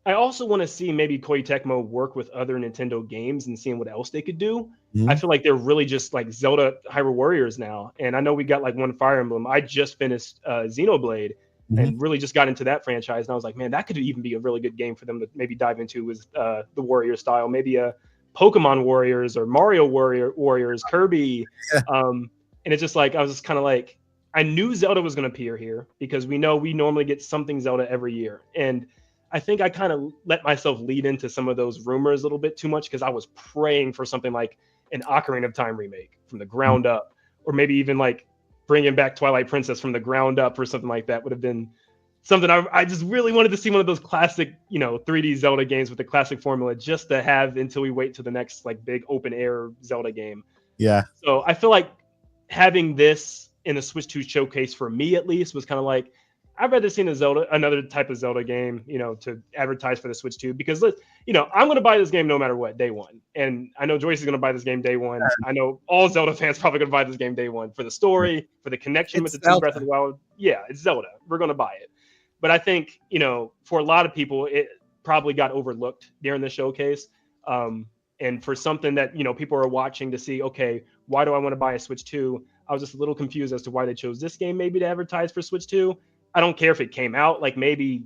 I also want to see maybe Koei Tecmo work with other Nintendo games and seeing what else they could do. Mm-hmm. I feel like they're really just like Zelda, Hyrule Warriors now, and I know we got like one Fire Emblem. I just finished Xenoblade. Mm-hmm. And really just got into that franchise. And I was like, man, that could even be a really good game for them to maybe dive into with the Warrior style, maybe a Pokemon Warriors or Mario Warriors, Kirby. Yeah. And it's just like, I was just kind of like, I knew Zelda was going to appear here because we know we normally get something Zelda every year. And I think I kind of let myself lead into some of those rumors a little bit too much because I was praying for something like an Ocarina of Time remake from the ground up, or maybe even like bringing back Twilight Princess from the ground up or something like that would have been something I just really wanted to see, one of those classic, 3D Zelda games with the classic formula just to have until we wait to the next like big open air Zelda game. Yeah. So I feel like having this in the Switch 2 showcase for me at least was kind of like, I'd rather seen another type of Zelda game, to advertise for the Switch 2 because I'm going to buy this game no matter what, day one. And I know Joyce is going to buy this game day one. I know all Zelda fans probably going to buy this game day one for the story, for the connection with the two Breath of the Wild. Yeah, it's Zelda. We're going to buy it. But I think, for a lot of people, it probably got overlooked during the showcase. And for something that, people are watching to see, okay, why do I want to buy a Switch 2? I was just a little confused as to why they chose this game maybe to advertise for Switch 2. I don't care if it came out, like maybe,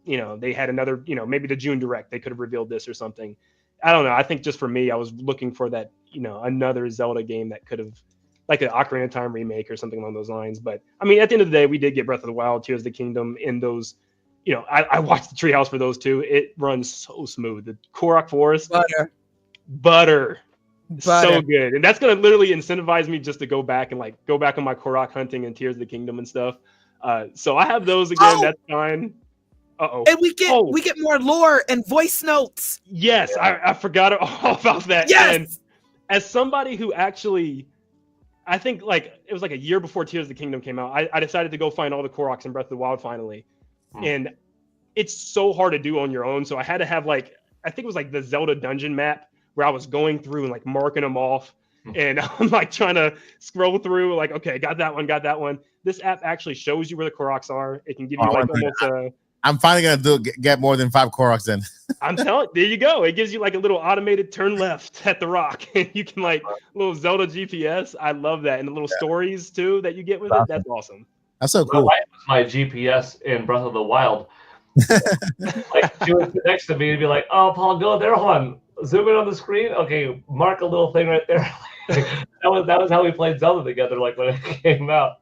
they had another, maybe the June Direct, they could have revealed this or something. I don't know. I think just for me, I was looking for that, another Zelda game that could have, like an Ocarina of Time remake or something along those lines. But I mean, at the end of the day, we did get Breath of the Wild, Tears of the Kingdom in those, I watched the Treehouse for those two. It runs so smooth. The Korok Forest. Butter. So good. And that's going to literally incentivize me just to go back and go back on my Korok hunting and Tears of the Kingdom and stuff. So I have those again. That's fine. And we get more lore and voice notes. Yes, I forgot all about that. Yes. And as somebody who actually, I think it was like a year before Tears of the Kingdom came out, I decided to go find all the Koroks in Breath of the Wild finally. And it's so hard to do on your own. So I had to have I think it was like the Zelda dungeon map where I was going through and marking them off. And I'm trying to scroll through, okay, got that one. This app actually shows you where the Koroks are. It can give you almost I'm finally gonna get more than 5 Koroks in. I'm telling you, there you go. It gives you a little automated turn left at the rock, and you can little Zelda GPS. I love that, and the little stories too that you get with it. That's awesome. That's so cool. My GPS in Breath of the Wild. She would sit next to me and be like, "Oh, Paul, go there, hon. Zoom in on the screen. Okay, mark a little thing right there." that was how we played Zelda together. When it came out,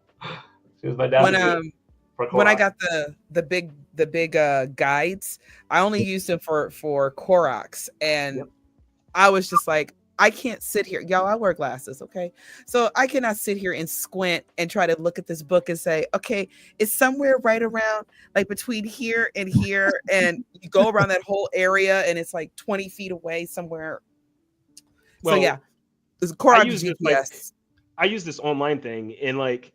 she was my dad. When I got the big guides, I only used them for Koroks, and I was just like, I can't sit here, y'all. I wear glasses, okay? So I cannot sit here and squint and try to look at this book and say, okay, it's somewhere right around like between here and here, and you go around that whole area, and it's like 20 feet away somewhere. Well, so yeah, there's a Korok GPS. I use this online thing, and like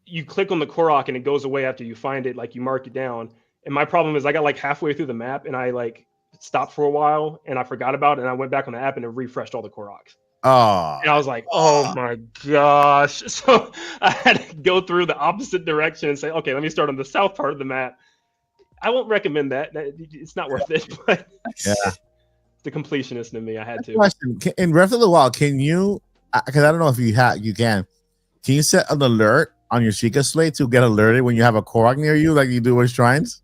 you click on the Korok, and it goes away after you find it. Like you mark it down, and my problem is I got like halfway through the map, and I like stopped for a while and I forgot about it, and I went back on the app and it refreshed all the Koroks. Oh, and I was like, oh my gosh. So I had to go through the opposite direction and say, okay, let me start on the south part of the map. I won't recommend that. It's not worth it, but yeah, the completionist in me, I had to. Question: in Breath of the Wild, can you? Because I don't know if you can. Can you set an alert on your Sheikah slate to get alerted when you have a Korok near you, like you do with shrines?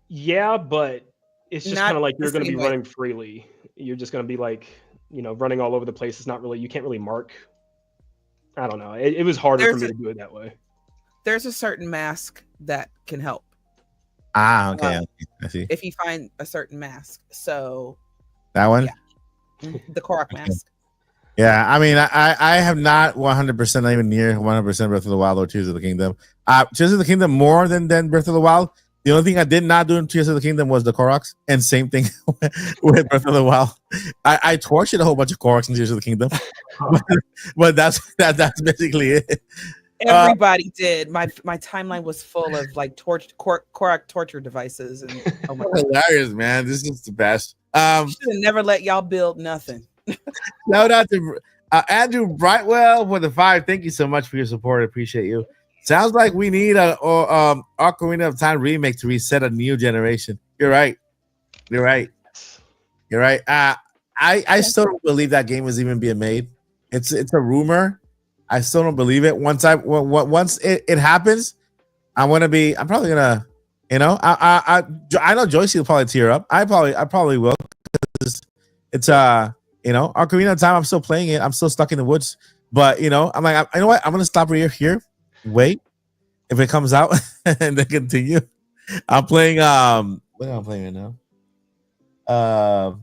Yeah, but it's just kind of like you're going to be way. running freely. You're just going to be like, running all over the place. It's not really, you can't really mark. I don't know. It was harder for me to do it that way. There's a certain mask that can help. Ah, okay. I see. If you find a certain mask. So that one? Yeah. The Korok mask. Yeah, I mean, I have not 100%, not even near 100% Breath of the Wild or Tears of the Kingdom. Tears of the Kingdom more than Breath of the Wild. The only thing I did not do in Tears of the Kingdom was the Koroks, and same thing with Breath of the Wild. I tortured a whole bunch of Koroks in Tears of the Kingdom, but that's basically it. Everybody did. My timeline was full of like Korok torture devices, and oh my God. Hilarious, man! This is the best. Should have never let y'all build nothing. Shout out to Andrew Brightwell for the 5. Thank you so much for your support. I appreciate you. Sounds like we need a Ocarina of Time remake to reset a new generation. You're right. I still don't believe that game was even being made. It's a rumor. I still don't believe it. Once it happens, I'm probably gonna, I know Joyce will probably tear up. I probably will, because it's Ocarina of Time. I'm still playing it. I'm still stuck in the woods, but I'm like, you know what? I'm gonna stop right here. Wait, if it comes out and then continue. I'm playing what am I playing right now?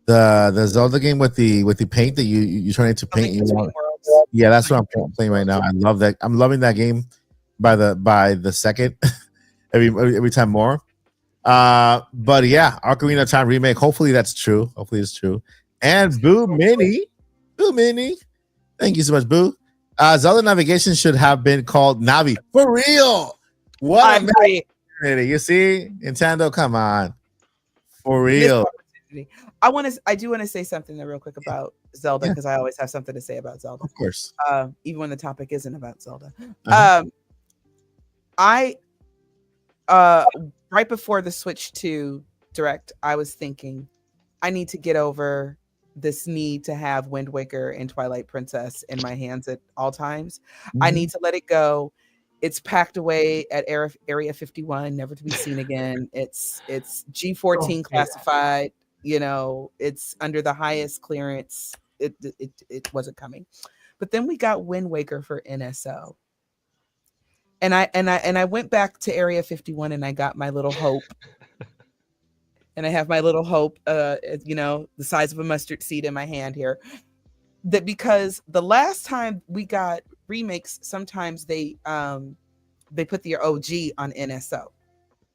The Zelda game with the paint that you turn into paint. Yeah, that's what I'm playing right now. I love that. I'm loving that game by the second every time more. But yeah, Ocarina of Time remake. Hopefully that's true. Hopefully it's true. And Boo Mini, thank you so much, Boo. Zelda navigation should have been called Navi. For real. What you see? Nintendo, come on. For real. I do want to say something real quick about Zelda, because I always have something to say about Zelda. Of course. Even when the topic isn't about Zelda. Uh-huh. Right before the Switch 2 Direct, I was thinking I need to get over this need to have Wind Waker and Twilight Princess in my hands at all times. Mm-hmm. I need to let it go. It's packed away at Area 51, never to be seen again. It's G14 classified. It's under the highest clearance. It wasn't coming. But then we got Wind Waker for NSO. And I went back to Area 51 and I got my little hope. And I have my little hope, the size of a mustard seed in my hand here. That because the last time we got remakes, sometimes they put their OG on NSO.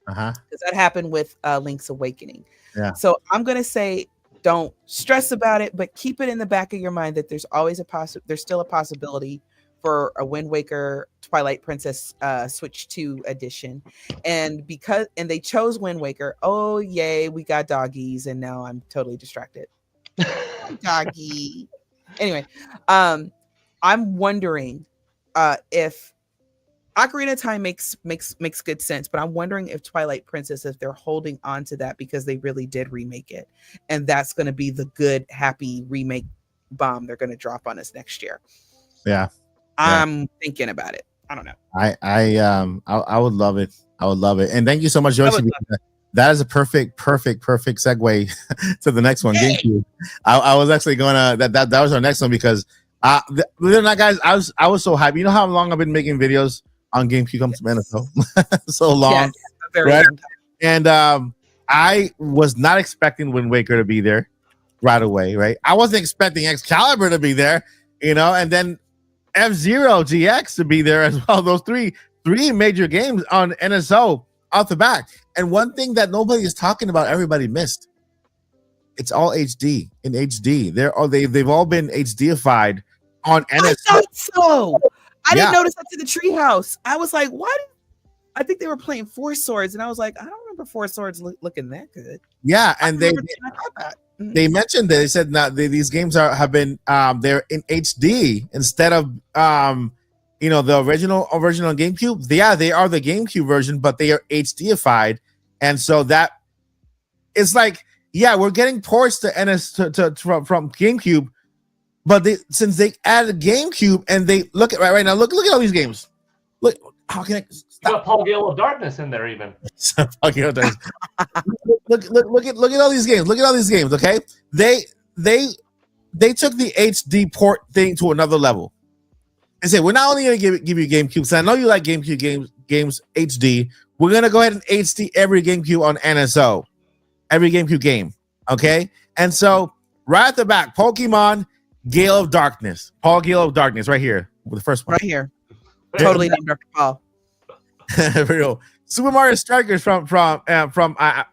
Because that happened with Link's Awakening. Yeah. So I'm gonna say, don't stress about it, but keep it in the back of your mind that there's always there's still a possibility for a Wind Waker Twilight Princess Switch 2 edition. And they chose Wind Waker. Oh yay, we got doggies, and now I'm totally distracted. Doggy. Anyway, I'm wondering if Ocarina of Time makes good sense, but I'm wondering if Twilight Princess, if they're holding on to that because they really did remake it, and that's going to be the good, happy remake bomb they're going to drop on us next year. Yeah. I'm thinking about it. I don't know. I would love it. I would love it. And thank you so much, Joyce. That is a perfect segue to the next one. GameCube. I was actually gonna that was our next one, because believe it or not, guys, I was so happy. You know how long I've been making videos on GameCube comes to NSO? So long. Yes, very right? long time. And I was not expecting Wind Waker to be there. right away, right? I wasn't expecting Excalibur to be there, and then F-Zero GX to be there as well. Those three major games on NSO off the back. And one thing that nobody is talking about, everybody missed. It's all HD in HD. They've all been HDified on NSO. I thought so. I didn't notice that to the treehouse. I was like, what? I think they were playing Four Swords, and I was like, I don't remember Four Swords looking that good. Yeah, and they mentioned that they said that these games have been they're in HD instead of the original version on GameCube. Yeah, they are the GameCube version, but they are HDified, and so that it's like, yeah, we're getting ports to from GameCube, but since they added GameCube and they look at right now, look at all these games. Look, how can I stop? You got Paul Gale of Darkness in there even. look at all these games. Look at all these games. Okay, they took the HD port thing to another level. They said, we're not only going to give you GameCube, so I know you like GameCube games HD. We're going to go ahead and HD every GameCube on NSO, every GameCube game. Okay, and so right at the back, Pokemon Gale of Darkness, Paul Gale of Darkness, right here with the first one. Right here, totally named Dr. Paul. Super Mario Strikers from a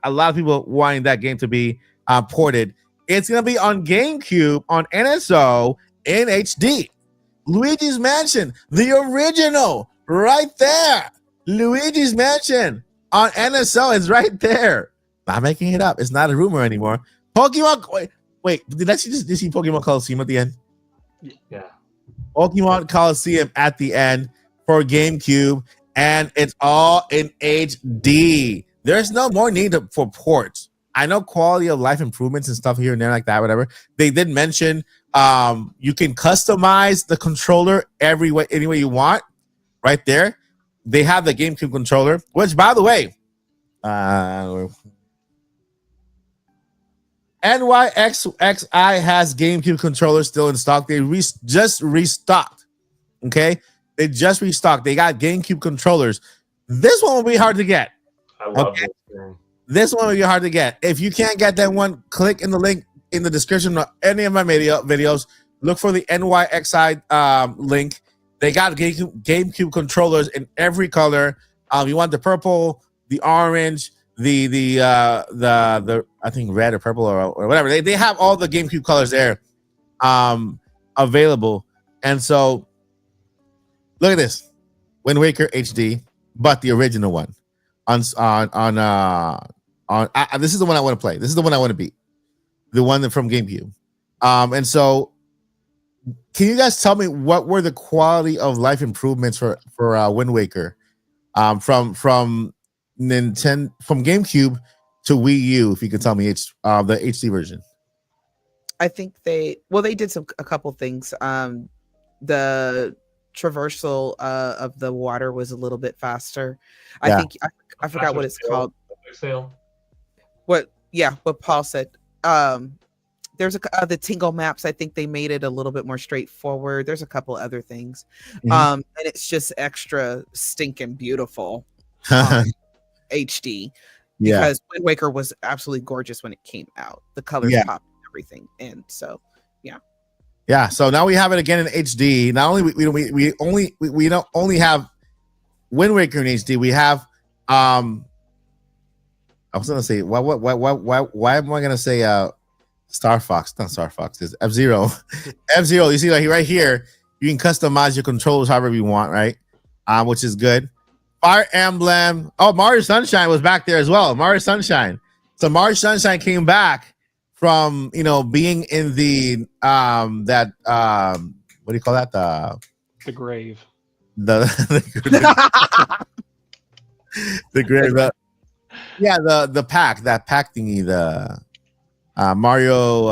lot of people wanting that game to be ported. It's going to be on GameCube on NSO in HD. Luigi's Mansion, the original, right there. Luigi's Mansion on NSO is right there. Not making it up. It's not a rumor anymore. Pokemon. Wait. Did you see Pokemon Coliseum at the end? Yeah. Pokemon Coliseum at the end for GameCube, and it's all in HD. There's no more need for ports. I know quality of life improvements and stuff here and there like that, whatever. They did mention you can customize the controller any way you want. Right there, they have the GameCube controller, which, by the way, NYXXI has GameCube controllers still in stock. They just restocked. Okay, they just restocked. They got GameCube controllers. This one will be hard to get. I love this game. This one will be hard to get. If you can't get that one, click in the link in the description of any of my videos. Look for the NYXI link. They got GameCube controllers in every color. You want the purple, the orange, the I think red or purple or whatever. They have all the GameCube colors there available. And so look at this. Wind Waker HD, but the original one. This is the one I want to play. This is the one I want to beat. The one from GameCube. And so can you guys tell me what were the quality of life improvements for Wind Waker from Nintendo, from GameCube to Wii U? If you could tell me it's the HD version. I think they did a couple things. The traversal of the water was a little bit faster. I think I forgot what it's called. What Paul said. There's the Tingle maps. I think they made it a little bit more straightforward. There's a couple other things. And it's just extra stinking beautiful HD. Because Wind Waker was absolutely gorgeous when it came out. The colors popped and everything. And so yeah, so now we have it again in HD. Not only we don't only have Wind Waker in HD, we have I was gonna say why am I gonna say Star Fox? Not Star Fox, is F-Zero. F-Zero, you see right here, you can customize your controls however you want, right? Which is good. Fire Emblem. Oh, Mario Sunshine was back there as well. Mario Sunshine. So Mario Sunshine came back from being in the what do you call that? The grave. The grave. The pack, that pack thingy, the Mario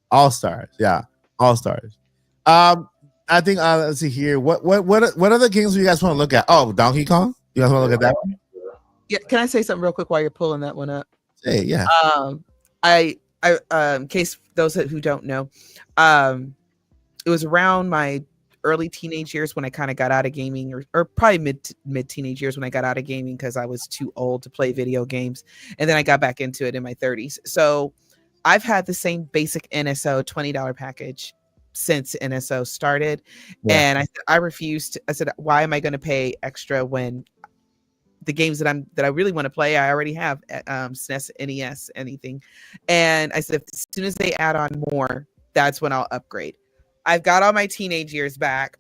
All Stars. Yeah, All Stars. I think let's see here. What other games do you guys want to look at? Oh, Donkey Kong. You guys want to look at that one? Yeah. Can I say something real quick while you're pulling that one up? Hey, yeah. I in case those who don't know, it was around my early teenage years when I kind of got out of gaming, or probably mid teenage years when I got out of gaming because I was too old to play video games, and then I got back into it in my 30s. So I've had the same basic NSO $20 package since NSO started, and I refused. I said, why am I going to pay extra when the games that I really want to play, I already have SNES, NES, anything. And I said, as soon as they add on more, that's when I'll upgrade. I've got all my teenage years back,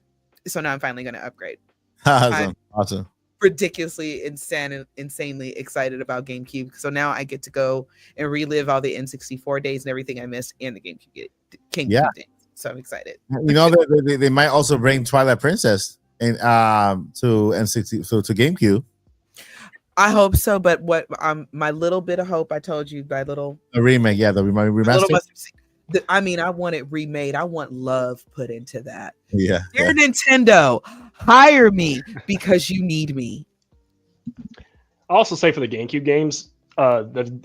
so now I'm finally going to upgrade. Awesome. Ridiculously insanely excited about GameCube. So now I get to go and relive all the N64 days and everything I missed in the GameCube days. So I'm excited. You know, they might also bring Twilight Princess to N60, so to GameCube. I hope so, but what my little bit of hope, I told you, the remake, the remaster. I mean, I want it remade. I want love put into that. Yeah. Dear Nintendo, hire me because you need me. I'll also say for the GameCube games,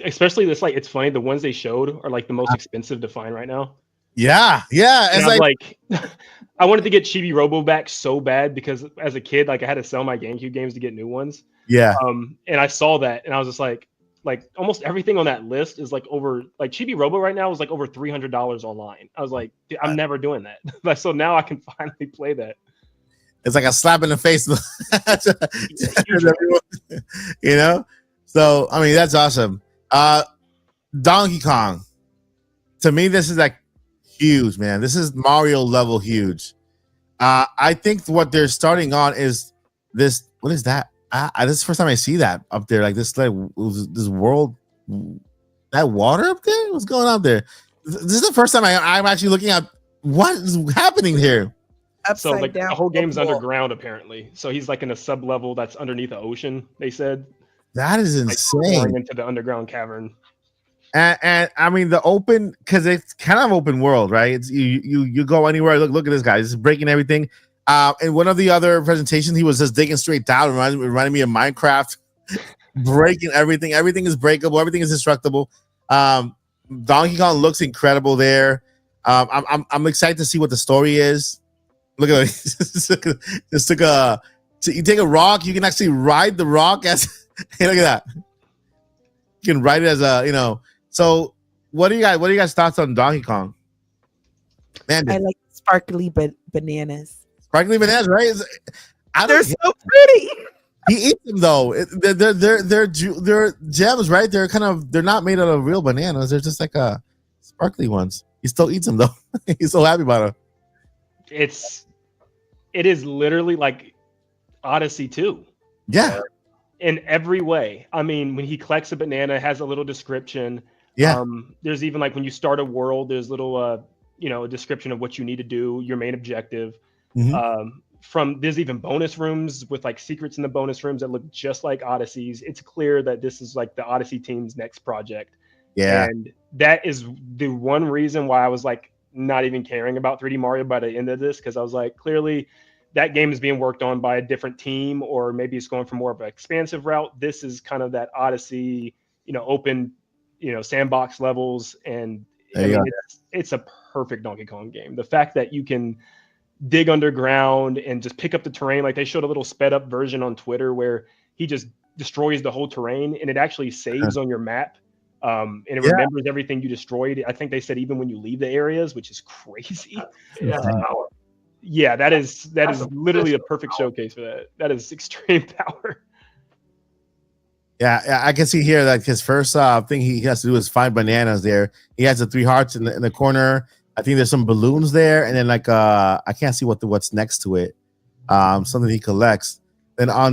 especially this, like, it's funny, the ones they showed are like the most expensive to find right now. Yeah. And it's like I wanted to get Chibi Robo back so bad because as a kid, like I had to sell my GameCube games to get new ones. Yeah. And I saw that and I was just like almost everything on that list is like over, like Chibi Robo right now is like over $300 online. I was like, dude, I'm never doing that. So now I can finally play that. It's like a slap in the face. You know? So, I mean, that's awesome. Donkey Kong. To me, this is like huge, man. This is Mario level huge. I think what they're starting on is this. What is that? This is the first time I see that up there. Like this, this world, that water up there. What's going on there? This is the first time I'm actually looking at what is happening here. Upside so like down the whole game's underground apparently. So he's like in a sub level that's underneath the ocean. They said that is insane. Going into the underground cavern. And I mean the open, because it's kind of open world, right? It's you go anywhere. Look at this guy. He's breaking everything. In one of the other presentations, he was just digging straight down. Reminding me of Minecraft, breaking everything. Everything is breakable. Everything is destructible. Donkey Kong looks incredible there. I'm excited to see what the story is. Look at it. You take a rock. You can actually ride the rock as. Hey, look at that. You can ride it as a So, what do you guys thoughts on Donkey Kong? Landon. I like sparkly bananas. Sparkly bananas, right? They're so pretty. He eats them though. They're gems, right? They're not made out of real bananas. They're just like sparkly ones. He still eats them though. He's so happy about them. It is literally like Odyssey 2. Yeah. In every way. I mean, when he collects a banana, it has a little description. Yeah. There's even like when you start a world, there's little a description of what you need to do, your main objective. Mm-hmm. There's even bonus rooms with like secrets in the bonus rooms that look just like Odyssey's. It's clear that this is like the Odyssey team's next project. Yeah. And that is the one reason why I was like not even caring about 3D Mario by the end of this, because I was like, clearly that game is being worked on by a different team, or maybe it's going for more of an expansive route. This is kind of that Odyssey, open, sandbox levels. And it's a perfect Donkey Kong game. The fact that you can dig underground and just pick up the terrain, like they showed a little sped up version on Twitter where he just destroys the whole terrain and it actually saves on your map. And it remembers everything you destroyed. I think they said even when you leave the areas, which is crazy. That is literally a perfect showcase for that. That is extreme power. Yeah, I can see here that his first thing he has to do is find bananas there. He has the 3 hearts in the corner. I think there's some balloons there, and then like I can't see what's next to it. Something he collects. Then I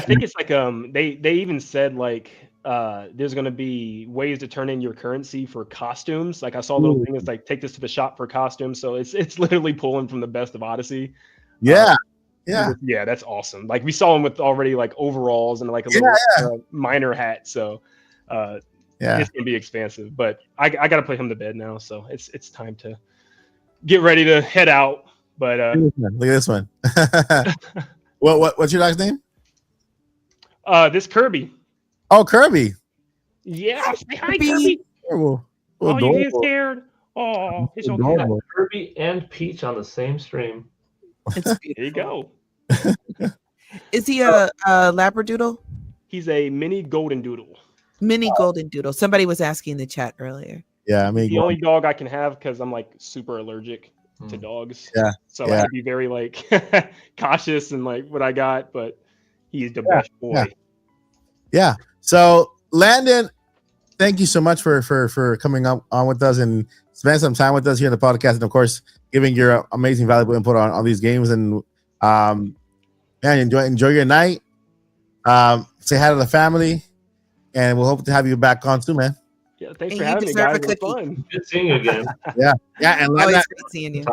think it's like they even said like there's going to be ways to turn in your currency for costumes. Like I saw a little thing that's like take this to the shop for costumes. So it's literally pulling from the best of Odyssey. Yeah. That's awesome. Like we saw him with already like overalls and like a little miner hat. So it's gonna be expansive. But I gotta play him to bed now. So it's time to get ready to head out. But look at this one. What's your dog's name? This Kirby. Oh, Kirby. Yeah. Hi, Kirby. Oh, you get scared. Oh, it's okay. Kirby and Peach on the same stream. It's there you go. Is he a Labradoodle? He's a mini golden doodle. Mini golden doodle. Somebody was asking in the chat earlier. Yeah, I mean, The only dog I can have because I'm like super allergic to dogs. Yeah, So yeah. I have to be very like cautious and like what I got, but he's the best boy. Yeah. So Landon, thank you so much for coming up on with us and spending some time with us here in the podcast, and of course giving your amazing valuable input on these games. And enjoy your night. Say hi to the family, and we'll hope to have you back on soon, man. Yeah, thanks And for you having me, deserve guys. a It was cookie. fun. Good seeing you again. Yeah, and Always great seeing you.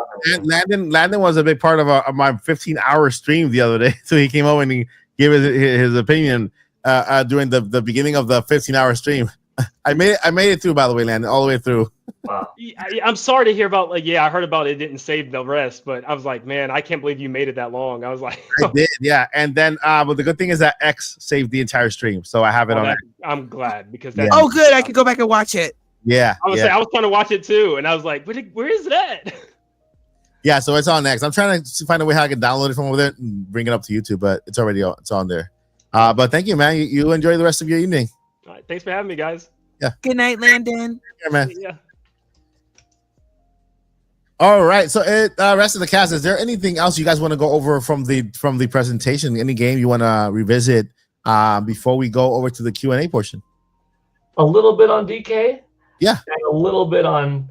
Landon was a big part of my 15-hour stream the other day. So he came over and he gave his opinion during the beginning of the 15-hour stream. I made it through, by the way, Landon, all the way through. Wow. I'm sorry to hear about I heard about it didn't save the rest, but I was like, man, I can't believe you made it that long. I was like, I did, yeah. And then, but the good thing is that X saved the entire stream, so I have it on. I'm glad because Yeah. Oh, good. I could go back and watch it. Yeah, I was trying to watch it too, and I was like, where is that? yeah. So it's on X. I'm trying to find a way how I can download it from over there and bring it up to YouTube, but it's already on there. But thank you, man. You enjoy the rest of your evening. All right, thanks for having me, guys. Good night, Landon. Yeah, man. Yeah. All right. So, rest of the cast, is there anything else you guys want to go over from the presentation? Any game you want to revisit before we go over to the Q&A portion? A little bit on DK. Yeah. And a little bit on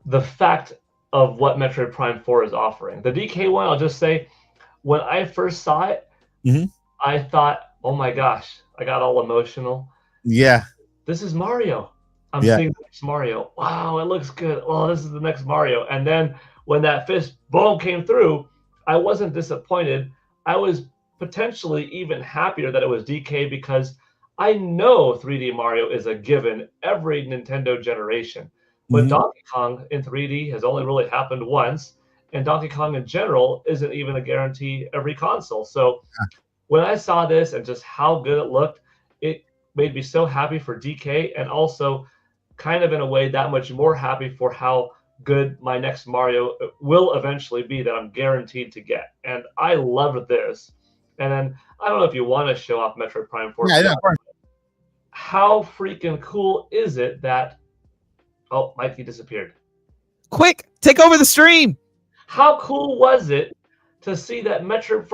the fact of what Metroid Prime 4 is offering. The DK one, I'll just say, when I first saw it, I thought, oh my gosh, I got all emotional. Yeah. This is Mario. I'm Yeah. seeing the next Mario. Wow, it looks good. Oh, this is the next Mario. And then when that fist boom came through, I wasn't disappointed. I was potentially even happier that it was DK because I know 3D Mario is a given every Nintendo generation. But Donkey Kong in 3D has only really happened once, and Donkey Kong in general isn't even a guarantee every console. So when I saw this and just how good it looked, it made me so happy for DK, and also kind of in a way that much more happy for how good my next Mario will eventually be that I'm guaranteed to get. And I loved this. And then I don't know if you want to show off Metroid Prime 4. Yeah, How freaking cool is it that Mikey disappeared. Quick, take over the stream. How cool was it to see that Metroid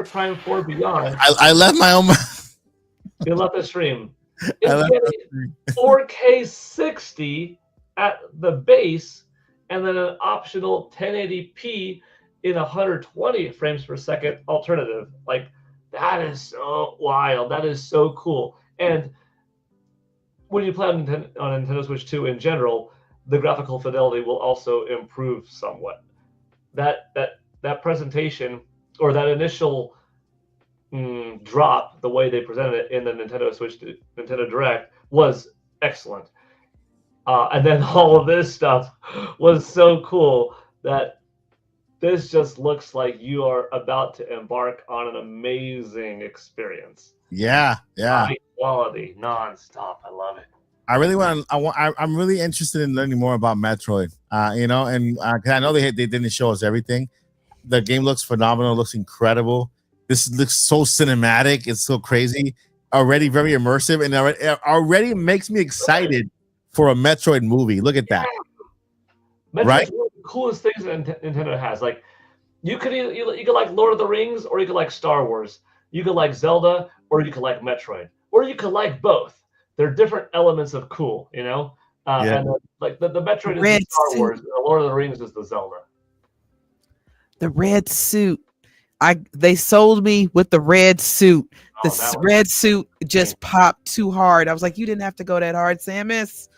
Prime 4 Beyond? I left my own. You left the stream. I It's left getting 4K 60 at the base, and then an optional 1080p in 120 frames per second alternative. Like, that is so wild. That is so cool. And when you play on Nintendo Switch 2 in general, the graphical fidelity will also improve somewhat. That presentation, or that initial drop, the way they presented it in the Nintendo Direct, was excellent. And then all of this stuff was so cool that this just looks like you are about to embark on an amazing experience. Yeah. High quality, nonstop. I love it. I'm really interested in learning more about Metroid. And 'cause I know they didn't show us everything. The game looks phenomenal. Looks incredible. This looks so cinematic. It's so crazy. Already very immersive, and already makes me excited for a Metroid movie. Look at that. Metroid's Right? one of the coolest things that Nintendo has. Like, you could like Lord of the Rings, or you could like Star Wars. You could like Zelda, or you could like Metroid, or you could like both. They're different elements of cool, you know. And like the Metroid is Red the Star suit. Wars, the Lord of the Rings is the Zelda. The red suit. They sold me with the red suit. Oh, The that was red suit just popped too hard. I was like, you didn't have to go that hard, Samus.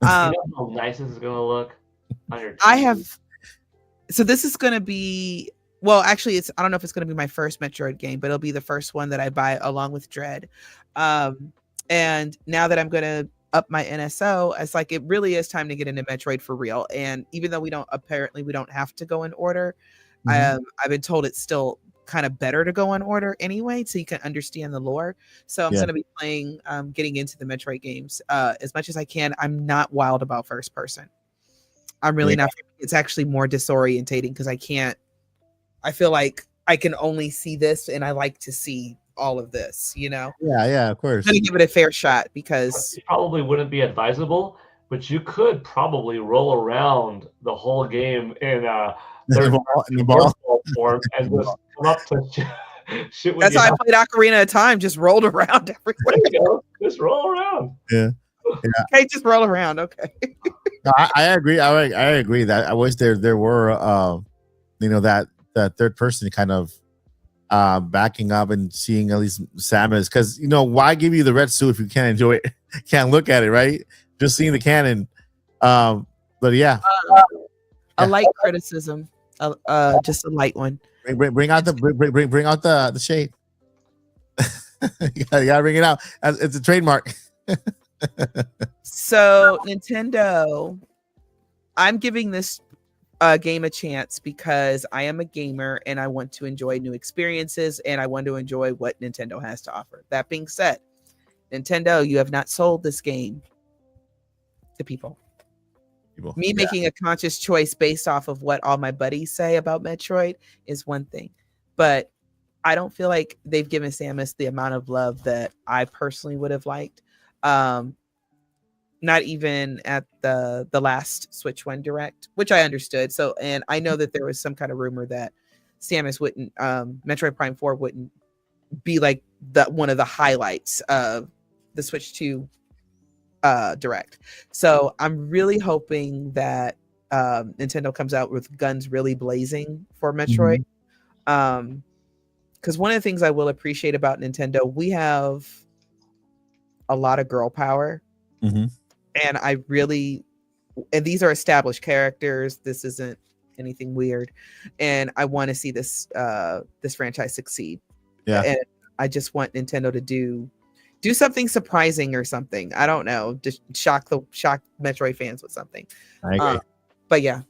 You know how nice this is gonna look on your I TV? have. So this is going to be. Well, actually, I don't know if it's going to be my first Metroid game, but it'll be the first one that I buy along with Dread. And now that I'm going to up my NSO, it's like it really is time to get into Metroid for real. And even though we don't have to go in order, I've been told it's still kind of better to go in order anyway, so you can understand the lore. So I'm going to be playing, getting into the Metroid games as much as I can. I'm not wild about first person. I'm really not. It's actually more disorientating because I feel like I can only see this, and I like to see all of this. Yeah, of course. I'm gonna give it a fair shot because It probably wouldn't be advisable, but you could probably roll around the whole game in The ball. form and just come up to shit when that's you how I have played Ocarina of Time. Just rolled around everywhere. to go. Just roll around. Yeah. Okay, just roll around. Okay. No, I agree. I agree that I wish there were that third person kind of backing up and seeing at least Samus, because why give you the red suit if you can't enjoy it, can't look at it, right? Just seeing the cannon. But yeah, A light criticism. Just a light one. bring out the shade. you gotta bring it out. It's a trademark. So Nintendo, I'm giving this game a chance because I am a gamer and I want to enjoy new experiences and I want to enjoy what Nintendo has to offer. That being said, Nintendo, you have not sold this game to people. Me making a conscious choice based off of what all my buddies say about Metroid is one thing, but I don't feel like they've given Samus the amount of love that I personally would have liked. Not even at the last Switch 1 Direct, which I understood. So, and I know that there was some kind of rumor that Samus wouldn't, Metroid Prime 4 wouldn't be like one of the highlights of the Switch 2 Direct. So I'm really hoping that Nintendo comes out with guns really blazing for Metroid. Because one of the things I will appreciate about Nintendo, we have a lot of girl power. And and these are established characters. This isn't anything weird. And I want to see this franchise succeed. Yeah. And I just want Nintendo to do something surprising or something. I don't know. Just shock Metroid fans with something. I agree. But yeah.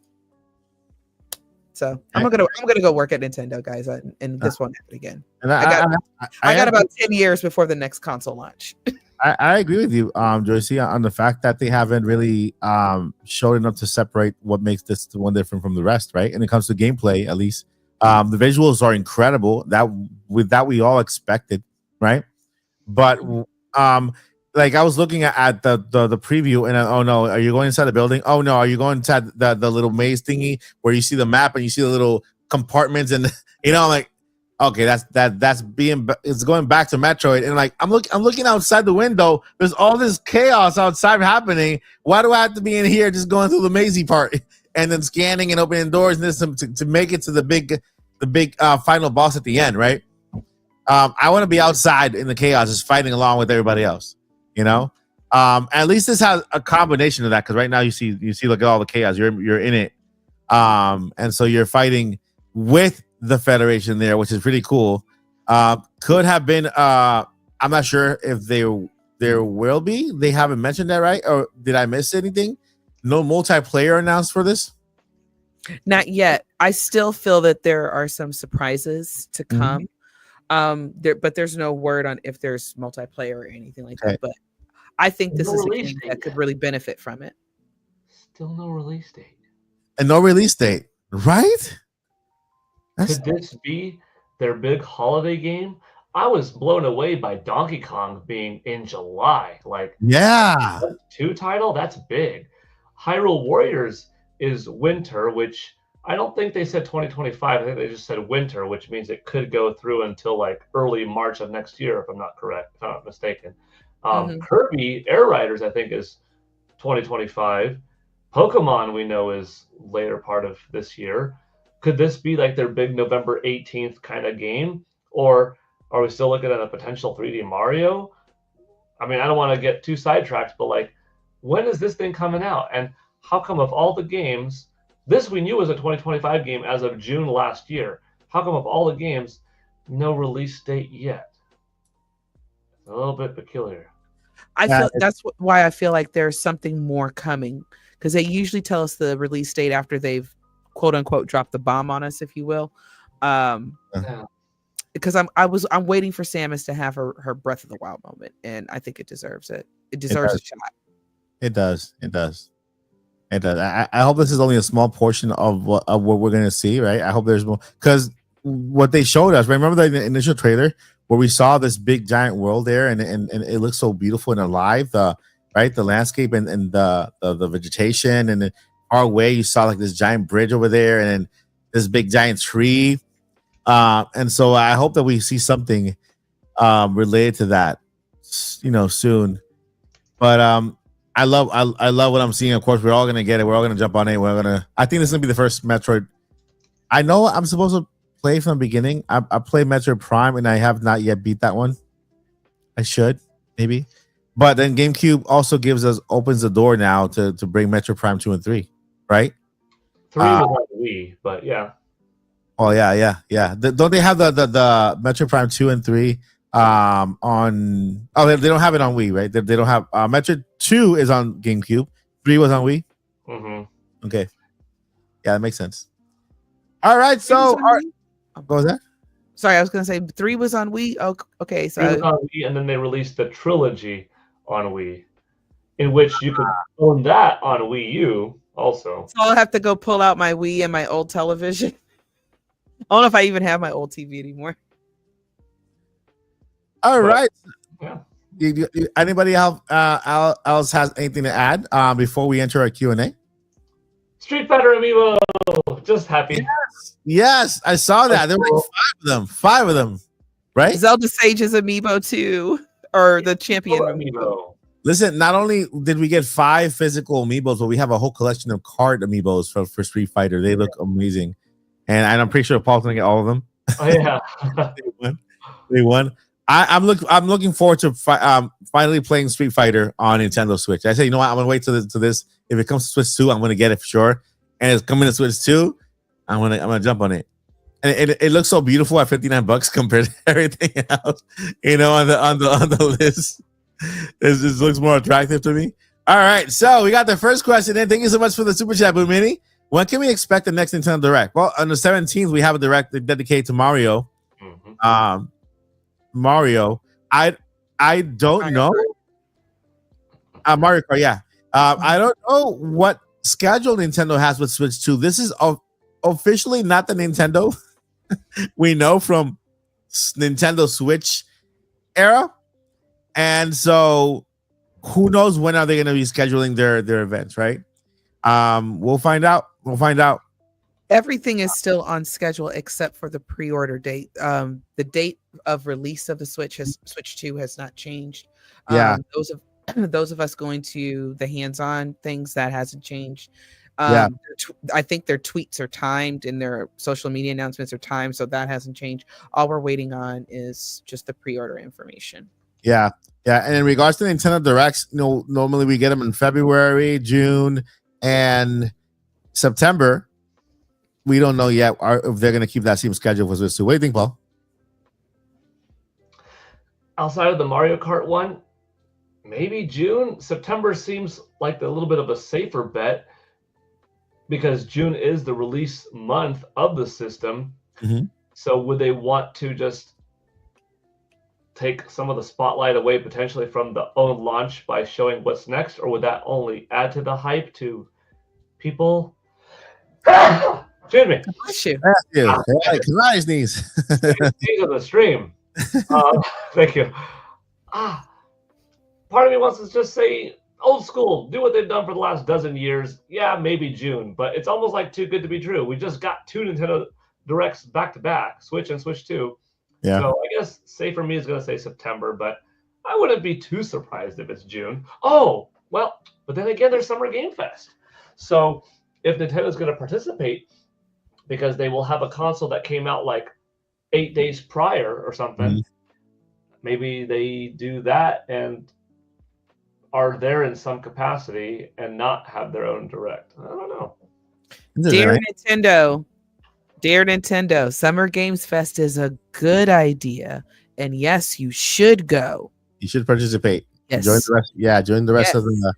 So I'm gonna go work at Nintendo, guys, and this won't happen again. And I got about 10 years before the next console launch. I agree with you, Joycey, on the fact that they haven't really showed enough to separate what makes this one different from the rest, right? And it comes to gameplay, at least. The visuals are incredible. That we all expected, right? But like I was looking at the preview, and oh no, are you going inside the building? Oh no, are you going inside the little maze thingy where you see the map and you see the little compartments, and I'm like, okay, it's going back to Metroid. And like I'm looking outside the window, there's all this chaos outside happening. Why do I have to be in here just going through the mazy part and then scanning and opening doors and this to make it to the big final boss at the end, right? I want to be outside in the chaos, just fighting along with everybody else, at least this has a combination of that, because right now you see look at all the chaos, you're in it, and so you're fighting with the Federation there, which is pretty cool. Could have been I'm not sure if there will be. They haven't mentioned that, right? Or did I miss anything? No multiplayer announced for this? Not yet. I still feel that there are some surprises to come. But there's no word on if there's multiplayer or anything like that. But I think this is a game that could really benefit from it. Still no release date. And no release date, right? Could this be their big holiday game? I was blown away by Donkey Kong being in July. Like, yeah, 2 title, that's big. Hyrule Warriors is winter, which I don't think they said 2025. I think they just said winter, which means it could go through until like early March of next year, if I'm not mistaken. Kirby Air Riders, I think, is 2025. Pokemon, we know, is later part of this year. Could this be like their big November 18th kind of game? Or are we still looking at a potential 3D Mario? I mean, I don't want to get too sidetracked, but like, when is this thing coming out? And how come of all the games, this we knew was a 2025 game as of June last year. How come of all the games, no release date yet? It's a little bit peculiar. That's why I feel like there's something more coming, because they usually tell us the release date after they've quote unquote dropped the bomb on us, if you will. Because I'm waiting for Samus to have her Breath of the Wild moment, and I think it deserves it. It deserves a shot. It does. I hope this is only a small portion of what we're gonna see, right? I hope there's more, because what they showed us, remember the initial trailer where we saw this big giant world there, and it looks so beautiful and alive. The landscape and the vegetation, and then far away you saw like this giant bridge over there, and then this big giant tree. And so I hope that we see something related to that, soon. But I love what I'm seeing. Of course, we're all gonna get it. We're all gonna jump on it. I think this is gonna be the first Metroid. I know I'm supposed to play from the beginning. I played Metroid Prime and I have not yet beat that one. I should maybe, but then GameCube also opens the door now to bring Metroid Prime 2 and 3, right? 3 was on Wii, but yeah. Oh yeah. Don't they have the Metroid Prime 2 and 3 on? Oh, they don't have it on Wii, right? They don't have Metroid 2 is on GameCube. 3 was on Wii. Mm-hmm. Okay, yeah, that makes sense. All right, so what was that? Sorry, I was going to say 3 was on Wii. Oh, okay, so 3 was on Wii, and then they released the trilogy on Wii, in which you could own that on Wii U also. So I'll have to go pull out my Wii and my old television. I don't know if I even have my old TV anymore. All right. Yeah. Anybody else has anything to add before we enter our Q&A? Street Fighter amiibo. Just happy. Yes, I saw that. There were like 5 of them, right? Zelda Sage's amiibo too, or the champion amiibo. Listen, not only did we get 5 physical amiibos, but we have a whole collection of card amiibos for Street Fighter. They look amazing. And I'm pretty sure Paul's gonna get all of them. Oh yeah, they won. I'm looking forward to finally playing Street Fighter on Nintendo Switch. I say, you know what? I'm gonna wait to this. If it comes to Switch 2, I'm gonna get it for sure. And it's coming to Switch 2. I'm gonna jump on it. And it looks so beautiful at $59 compared to everything else. On the list, it just looks more attractive to me. All right, so we got the first question in. Thank you so much for the super chat, Boo Mini. When can we expect the next Nintendo Direct? Well, on the 17th, we have a Direct dedicated to Mario. Mm-hmm. Mario, I don't know. Mario Kart, yeah. I don't know what schedule Nintendo has with Switch 2. This is officially not the Nintendo we know from Nintendo Switch era, and so who knows when are they going to be scheduling their events, right? We'll find out. Everything is still on schedule except for the pre-order date. The date of release of the Switch 2 has not changed. Yeah. Those of us going to the hands-on things, that hasn't changed. Yeah. I think their tweets are timed and their social media announcements are timed, so that hasn't changed. All we're waiting on is just the pre-order information. Yeah. And in regards to Nintendo Directs, normally we get them in February, June, and September. We don't know yet if they're going to keep that same schedule for Switch 2. What do you think, Paul? Outside of the Mario Kart one, maybe June. September seems like a little bit of a safer bet because June is the release month of the system. Mm-hmm. So would they want to just take some of the spotlight away potentially from the own launch by showing what's next, or would that only add to the hype to people? Excuse me. Bless you. Nice knees. Knees on the stream. Thank you. Part of me wants to just say old school, do what they've done for the last dozen years. Yeah, maybe June, but it's almost like too good to be true. We just got 2 Nintendo Directs back to back, Switch and Switch 2. Yeah. So I guess safe for me is going to say September, but I wouldn't be too surprised if it's June. Oh, well, but then again, there's Summer Game Fest. So if Nintendo's going to participate, because they will have a console that came out like 8 days prior or something, maybe they do that and are there in some capacity and not have their own Direct. I don't know. Dear Nintendo, Summer Games Fest is a good idea. And yes, you should go. You should participate. Yes. Join the rest of the...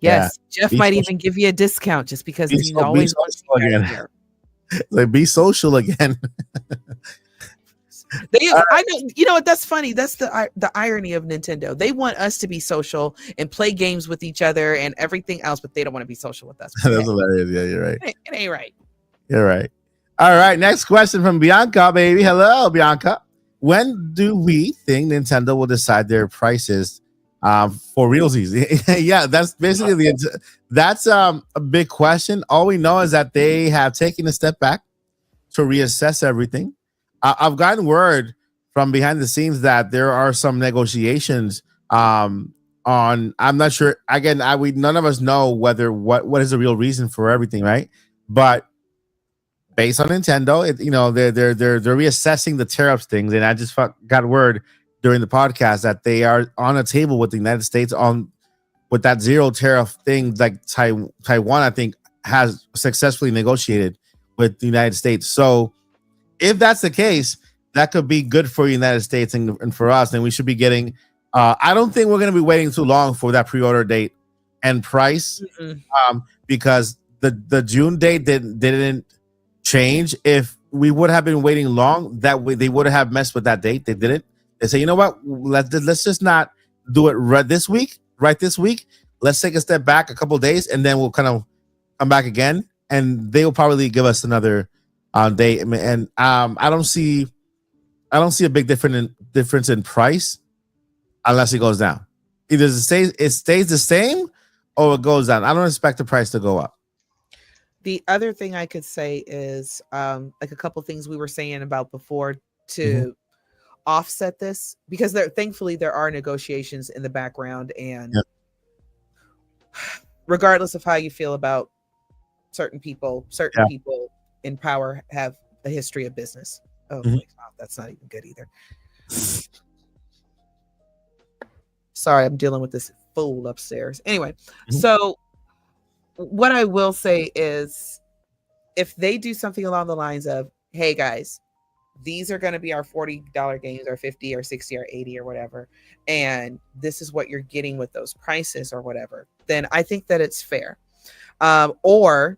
Yes. Yeah. Jeff might even give you a discount just because he always wants to be there. Like, be social again. I know, you know what? That's funny. That's the irony of Nintendo. They want us to be social and play games with each other and everything else, but they don't want to be social with us. That's hilarious. Yeah, you're right. It ain't right. You're right. All right. Next question from Bianca, baby. Hello, Bianca. when do we think Nintendo will decide their prices for realsies? Yeah, that's basically that's a big question. All we know is that they have taken a step back to reassess everything. I've gotten word from behind the scenes that there are some negotiations on. I'm not sure. Again, none of us know what is the real reason for everything, right? But based on Nintendo, they're reassessing the tariffs things, and I just got word during the podcast that they are on a table with the United States with that zero tariff thing. Like Taiwan, I think, has successfully negotiated with the United States. So if that's the case, that could be good for the United States and for us. And we should be getting. I don't think we're going to be waiting too long for that pre-order date and price, because the June date didn't change. If we would have been waiting long, they would have messed with that date. They didn't. They say, you know what? Let's just not do it right this week. Let's take a step back a couple of days, and then we'll kind of come back again. And they will probably give us another date. And I don't see a big difference in price unless it goes down. Either it stays the same or it goes down. I don't expect the price to go up. The other thing I could say is like a couple things we were saying about before to offset this, because thankfully there are negotiations in the background, and regardless of how you feel about certain people in power have a history of business. That's not even good either. Sorry, I'm dealing with this fool upstairs. Anyway, so what I will say is, if they do something along the lines of, hey guys, these are going to be our $40 games, or 50 or 60 or 80 or whatever, and this is what you're getting with those prices or whatever, then I think that it's fair. Or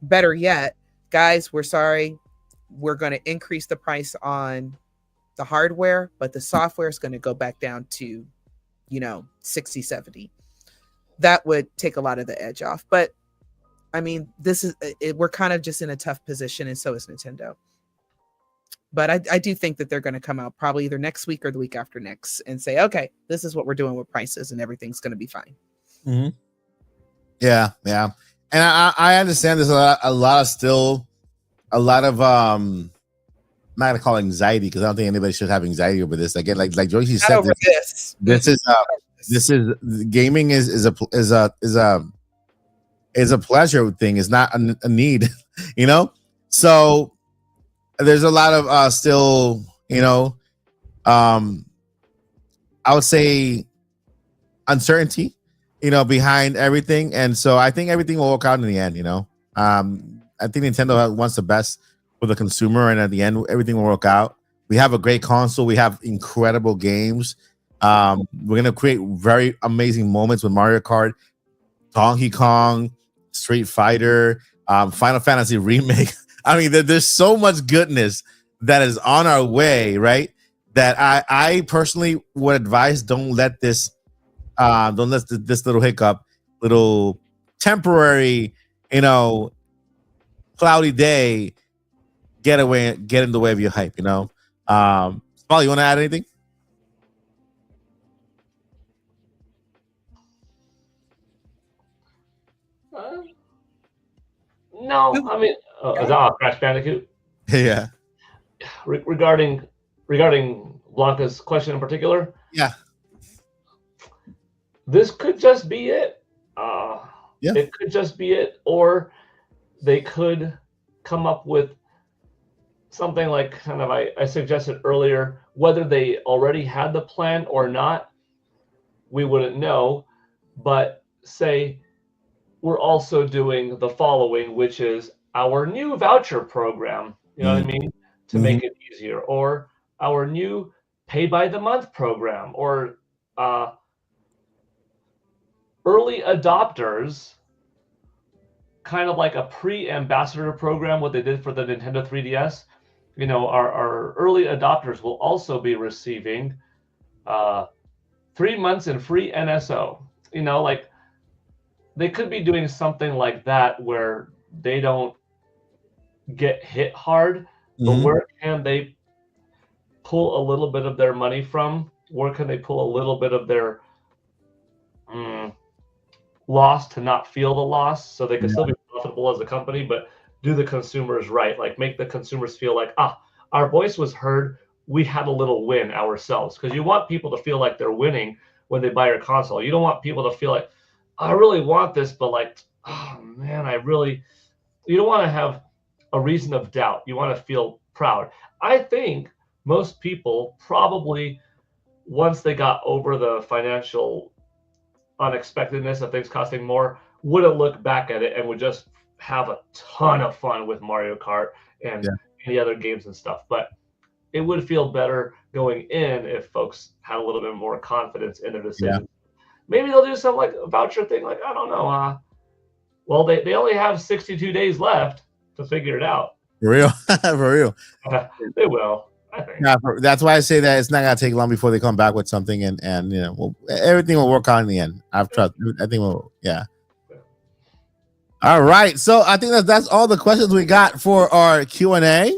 better yet, guys, we're sorry, we're going to increase the price on the hardware, but the software is going to go back down to 60, 70. That would take a lot of the edge off. But I mean, we're kind of just in a tough position, and so is Nintendo. But I do think that they're going to come out probably either next week or the week after next and say, okay, this is what we're doing with prices, and everything's going to be fine. Yeah. And I understand there's a lot of I'm not gonna call it anxiety, because I don't think anybody should have anxiety over this. Again, like Joyce said, this is gaming is a pleasure thing. It's not a need, So there's a lot of still, I would say uncertainty, behind everything, and so I think everything will work out in the end. I think Nintendo wants the best for the consumer, and at the end, everything will work out. We have a great console. We have incredible games. We're gonna create very amazing moments with Mario Kart, Donkey Kong, Street Fighter, Final Fantasy remake. I mean, there's so much goodness that is on our way, right? That I personally would advise, don't let this little hiccup, little temporary, cloudy day get in the way of your hype. Paul, you want to add anything? No, I mean, is that Crash Bandicoot? Yeah. Regarding Blanca's question in particular, this could just be it. It could just be it, or they could come up with something like kind of I suggested earlier. Whether they already had the plan or not, we wouldn't know. But say we're also doing the following, which is our new voucher program. You know what I mean? To make it easier, or our new pay by the month program, or early adopters, kind of like a pre-ambassador program, what they did for the Nintendo 3DS. Our early adopters will also be receiving 3 months in free NSO. Like they could be doing something like that where they don't get hit hard, but where can they pull a little bit of their money from? Where can they pull a little bit of their loss to not feel the loss, so they can still be profitable as a company, but do the consumers right? Like make the consumers feel like, our voice was heard. We had a little win ourselves, because you want people to feel like they're winning when they buy your console. You don't want people to feel like, I really want this, but like, oh man, you don't want to have a reason of doubt. You want to feel proud. I think most people probably, once they got over the financial unexpectedness of things costing more, wouldn't look back at it and would just have a ton of fun with Mario Kart and any other games and stuff. But it would feel better going in if folks had a little bit more confidence in their decision. Maybe they'll do some like a voucher thing, like, I don't know. Well, they only have 62 days left to figure it out. For real. For real. They will. I think. Yeah, that's why I say that it's not gonna take long before they come back with something, and you know, everything will work out in the end. I think we'll, All right, so I think that's all the questions we got for our Q&A.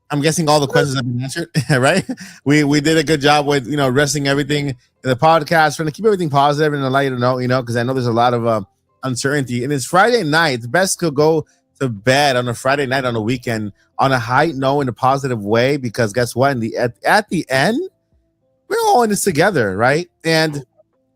I'm guessing all the questions have been answered, right? We did a good job with addressing everything in the podcast, trying to keep everything positive and allow you to know, because I know there's a lot of uncertainty, and it's Friday night. It's best to go to bed on a Friday night on a weekend on a high note in a positive way, because guess what? At the end, we're all in this together, right? And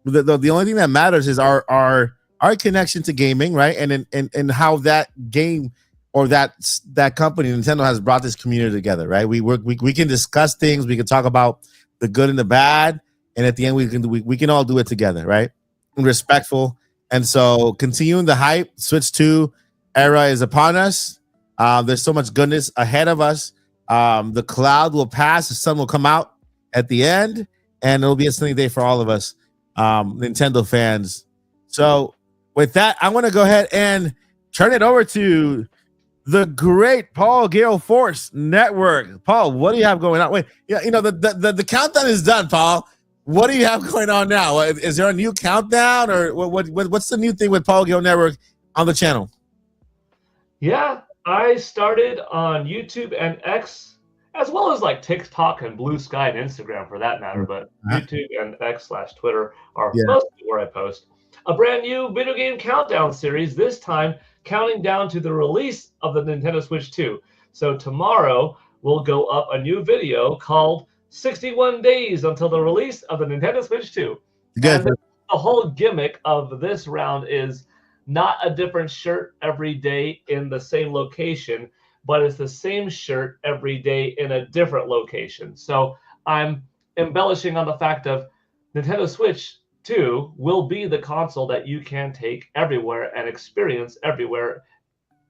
the only thing that matters is our connection to gaming, right? And how that game or that company, Nintendo, has brought this community together, right? We can discuss things, we can talk about the good and the bad, and at the end we can all do it together, right? And respectful. And so continuing the hype, Switch 2 era is upon us. There's so much goodness ahead of us. The cloud will pass, the sun will come out at the end, and it'll be a sunny day for all of us, Nintendo fans. So with that, I want to go ahead and turn it over to the great Paul Gale Force Network. Paul, what do you have going on? Wait, the countdown is done, Paul. What do you have going on now? Is there a new countdown, or what's the new thing with Paul Gale Network on the channel? Yeah, I started on YouTube and X, as well as like TikTok and Blue Sky and Instagram for that matter, but YouTube and X/Twitter are mostly where I post. A brand new video game countdown series, this time counting down to the release of the Nintendo Switch 2. So tomorrow will go up a new video called 61 Days Until the Release of the Nintendo Switch 2. Good. And the whole gimmick of this round is not a different shirt every day in the same location, but it's the same shirt every day in a different location. So I'm embellishing on the fact of Nintendo Switch 2 will be the console that you can take everywhere and experience everywhere.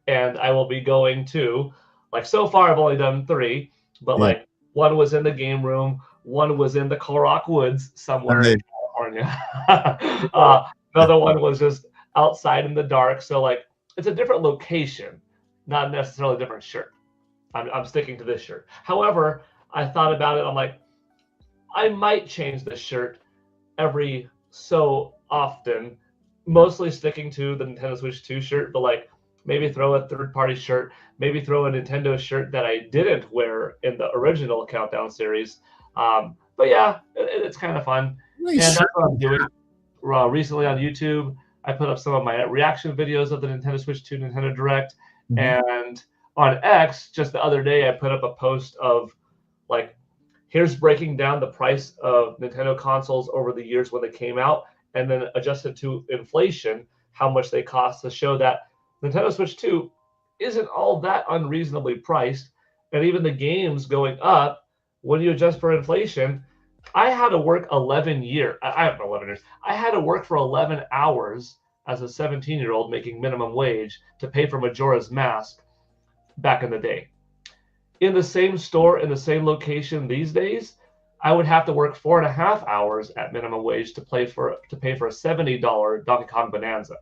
And I will be going to, like, so far I've only done 3, but like one was in the game room, one was in the Colrock Woods somewhere in California. Another one was just outside in the dark. So like it's a different location, not necessarily a different shirt. I'm sticking to this shirt. However, I thought about it. I'm like, I might change this shirt every so often, mostly sticking to the Nintendo Switch 2 shirt, but like maybe throw a third-party shirt, maybe throw a Nintendo shirt that I didn't wear in the original Countdown series. But yeah, it's kind of fun. And that's what I'm doing. Recently on YouTube, I put up some of my reaction videos of the Nintendo Switch 2 Nintendo Direct. And on X, just the other day, I put up a post of like, here's breaking down the price of Nintendo consoles over the years when they came out, and then adjusted to inflation, how much they cost, to show that Nintendo Switch 2 isn't all that unreasonably priced. And even the games going up, when you adjust for inflation, I had to work 11 years. I have 11 years. I had to work for 11 hours as a 17-year-old making minimum wage to pay for Majora's Mask back in the day. In the same store, in the same location these days, I would have to work 4.5 hours at minimum wage to pay for a $70 Donkey Kong Bonanza.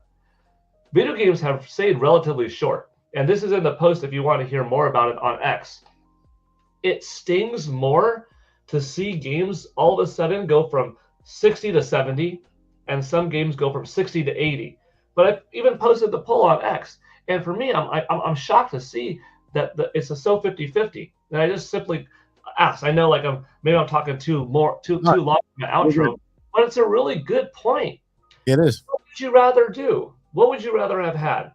Video games have stayed relatively short, and this is in the post if you want to hear more about it on X. It stings more to see games all of a sudden go from 60 to 70, and some games go from 60 to 80. But I even posted the poll on X, and for me, I'm shocked to see that it's a so 50-50. And I just simply ask. I know, like maybe I'm talking too long in my outro, but it's a really good point. It is. What would you rather do? What would you rather have had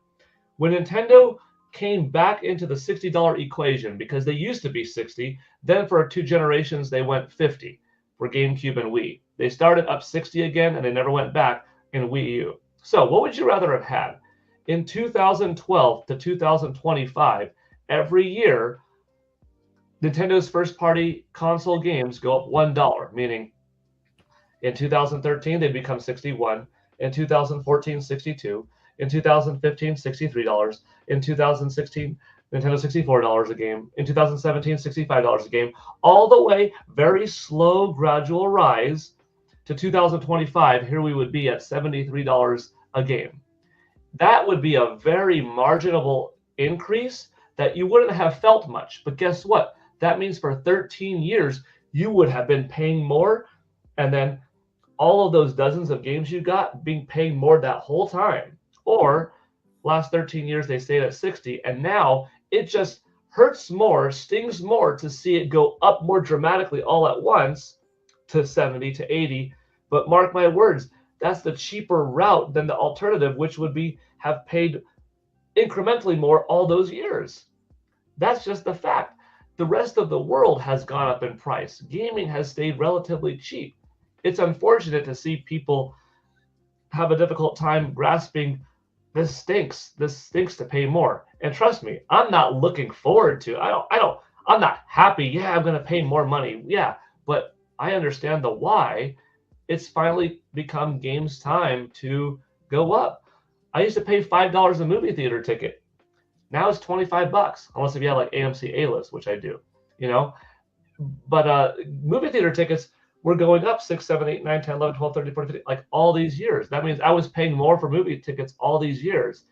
when Nintendo came back into the $60 equation, because they used to be 60, then for 2 generations they went 50 for GameCube and Wii. They started up 60 again and they never went back in Wii U. So what would you rather have had? In 2012 to 2025, every year, Nintendo's first-party console games go up $1, meaning in 2013 they become 61, in 2014 62, in 2015 $63, in 2016 Nintendo $64 a game, in 2017 $65 a game, all the way, very slow gradual rise to 2025. Here we would be at $73 a game. That would be a very marginal increase that you wouldn't have felt much. But guess what? That means for 13 years, you would have been paying more. And then all of those dozens of games you got being paying more that whole time. Or last 13 years, they stayed at 60. And now it just hurts more, stings more to see it go up more dramatically all at once to 70 to 80. But mark my words, that's the cheaper route than the alternative, which would be have paid incrementally more all those years. That's just the fact. The rest of the world has gone up in price. Gaming has stayed relatively cheap. It's unfortunate to see people have a difficult time grasping this stinks to pay more. And trust me, I'm not looking forward to, I'm not happy. Yeah, I'm going to pay more money. Yeah, but I understand the why. It's finally become games time to go up. I used to pay $5 a movie theater ticket. Now it's $25, unless if you have like AMC A-list, which I do, you know. But movie theater tickets were going up 6, 7, 8, 9, 10, 11, 12, 13, 14, 15, like all these years. That means I was paying more for movie tickets all these years.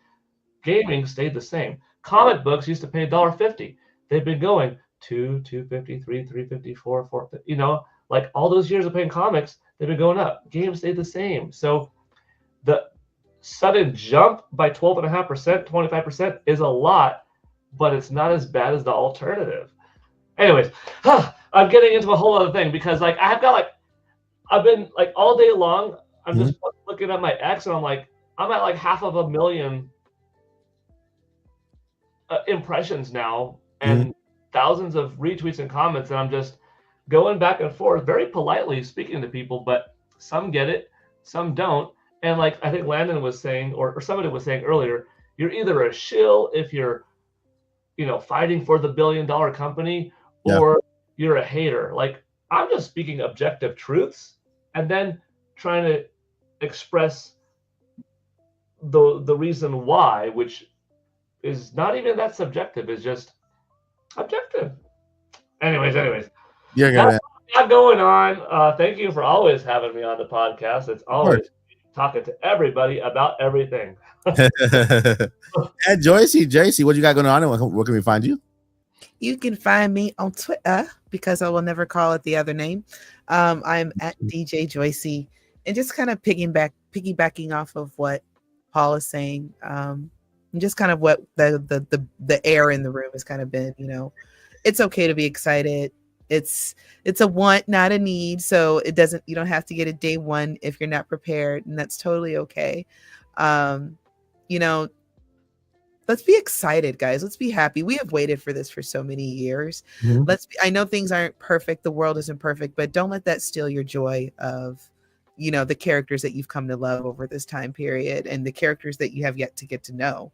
Gaming stayed the same. Comic books used to pay $1.50. They've been going $2, $2.50, $3, $3.50, $4, $4, you know, like all those years of paying comics, they've been going up. Games stayed the same. So the sudden jump by 12.5%, 25% is a lot, but it's not as bad as the alternative. Anyways, I'm getting into a whole other thing because like I've been like all day long, I'm just looking at my X and I'm at like 500,000 impressions now and thousands of retweets and comments, and I'm just going back and forth very politely speaking to people, but some get it, some don't. And like I think Landon was saying, or somebody was saying earlier, you're either a shill if you're, you know, fighting for the $1 billion company, or you're a hater. Like I'm just speaking objective truths and then trying to express the reason why, which is not even that subjective, is just objective. Anyways. You're That's what we got going on. Thank you for always having me on the podcast. It's always talking to everybody about everything. And JC, what you got going on and where can we find you? You can find me on Twitter because I will never call it the other name. I'm at DJ Joycey, and just kind of piggybacking off of what Paul is saying, and just kind of what the air in the room has kind of been. You know, it's okay to be excited. It's a want, not a need. So you don't have to get it day one if you're not prepared, and that's totally okay. You know, let's be excited, guys. Let's be happy. We have waited for this for so many years. I know things aren't perfect. The world isn't perfect, but don't let that steal your joy of, you know, the characters that you've come to love over this time period and the characters that you have yet to get to know.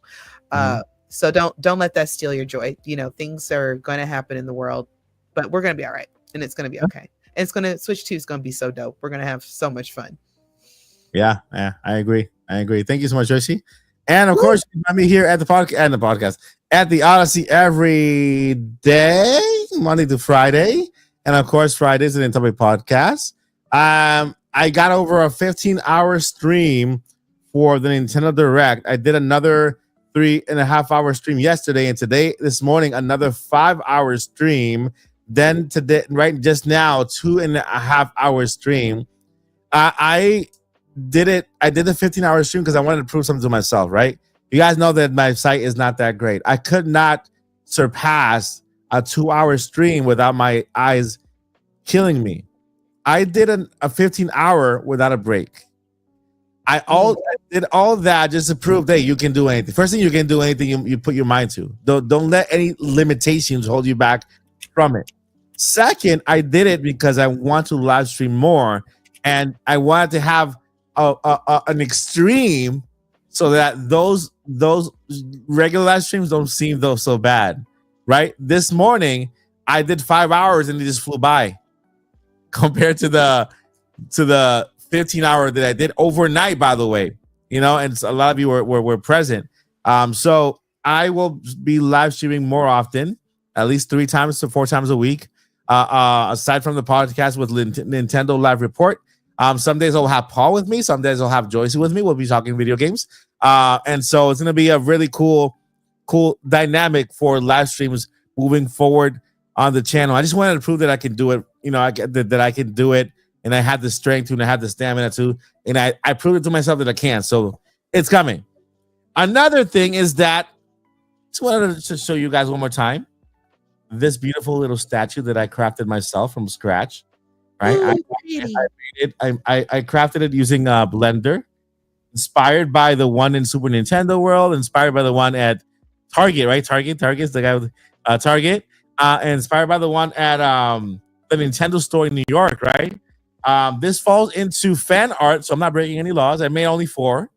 So don't let that steal your joy. You know, things are going to happen in the world, but we're going to be all right. And it's going to be okay. And Switch 2 is going to be so dope. We're going to have so much fun. Yeah, I agree. Thank you so much, Joycey. And of course, you can find me here at the podcast, at the Odyssey every day, Monday to Friday. And of course, Fridays the Nintopics Podcast. I got over a 15-hour stream for the Nintendo Direct. I did another 3.5-hour stream yesterday, and this morning, another 5-hour stream. Then today, right just now, 2.5-hour stream. I did the 15-hour stream because I wanted to prove something to myself, right? You guys know that my site is not that great. I could not surpass a 2-hour stream without my eyes killing me. I did a 15-hour without a break. I did all that just to prove that you can do anything. First thing, you can do anything you put your mind to. Don't let any limitations hold you back from it. Second, I did it because I want to live stream more, and I wanted to have an extreme so that those regular live streams don't seem so bad, right? This morning I did 5 hours and it just flew by compared to the 15-hour that I did overnight, by the way, and a lot of you were present. So I will be live streaming more often, at least 3 times to 4 times a week. Aside from the podcast with Nintendo Live Report, some days I'll have Paul with me, some days I'll have Joyce with me. We'll be talking video games, and so it's going to be a really cool dynamic for live streams moving forward on the channel. I just wanted to prove that I can do it. That I can do it, and I had the strength to, and I had the stamina to, and I proved it to myself that I can. So it's coming. Another thing is that just wanted to show you guys one more time this beautiful little statue that I crafted myself from scratch. Right, I crafted it using Blender, inspired by the one in Super Nintendo World, inspired by the one at Target. Right, Target's the guy with Target, and inspired by the one at the Nintendo store in New York. Right, this falls into fan art, so I'm not breaking any laws. I made only 4,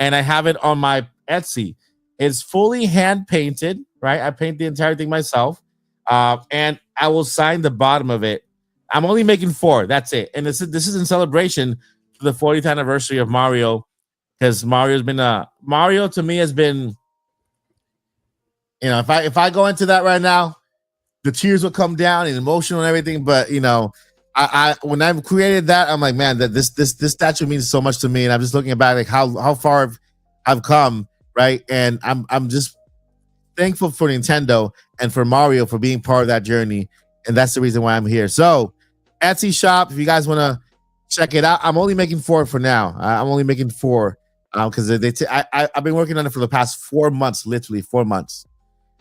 and I have it on my Etsy. It's fully hand painted. Right, I paint the entire thing myself. And I will sign the bottom of it. I'm only making 4. That's it. And this is in celebration to the 40th anniversary of Mario, because Mario to me has been, if I go into that right now, the tears will come down and emotional and everything. But I when I've created that, I'm like, man, that this statue means so much to me. And I'm just looking back like how far I've come, right? And I'm just thankful for Nintendo and for Mario for being part of that journey, and that's the reason why I'm here. So Etsy shop, if you guys want to check it out, I'm only making 4 for now. I'm only making 4 because I've been working on it for the past 4 months, literally 4 months.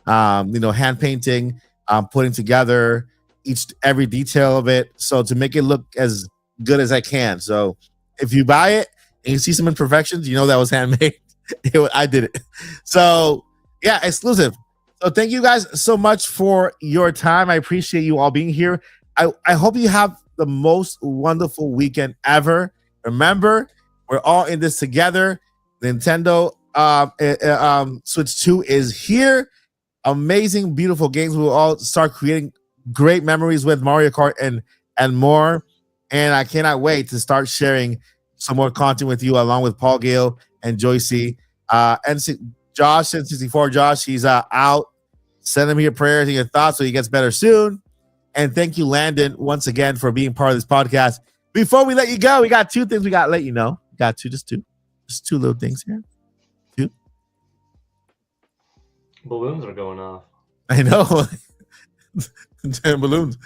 Hand painting, putting together every detail of it, so to make it look as good as I can. So if you buy it and you see some imperfections, that was handmade. I did it. So yeah, exclusive. So thank you guys so much for your time. I appreciate you all being here. I hope you have the most wonderful weekend ever. Remember, we're all in this together. Nintendo Switch 2 is here. Amazing, beautiful games. We'll all start creating great memories with Mario Kart and more. And I cannot wait to start sharing some more content with you, along with Paul Gale and Joycey. And Josh, 64 Josh, he's out. Send him your prayers and your thoughts so he gets better soon. And thank you, Landon, once again for being part of this podcast. Before we let you go, we got 2 things we got to let you know. We got just two little things here. 2. Balloons are going off. I know. Balloons.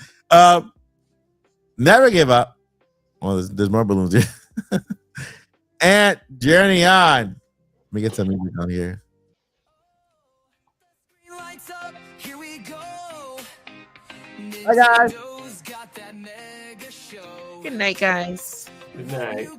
Never give up. Well, there's more balloons here. And Journey On. Let me get some music on here. Hi, guys. Good night, guys. Good night.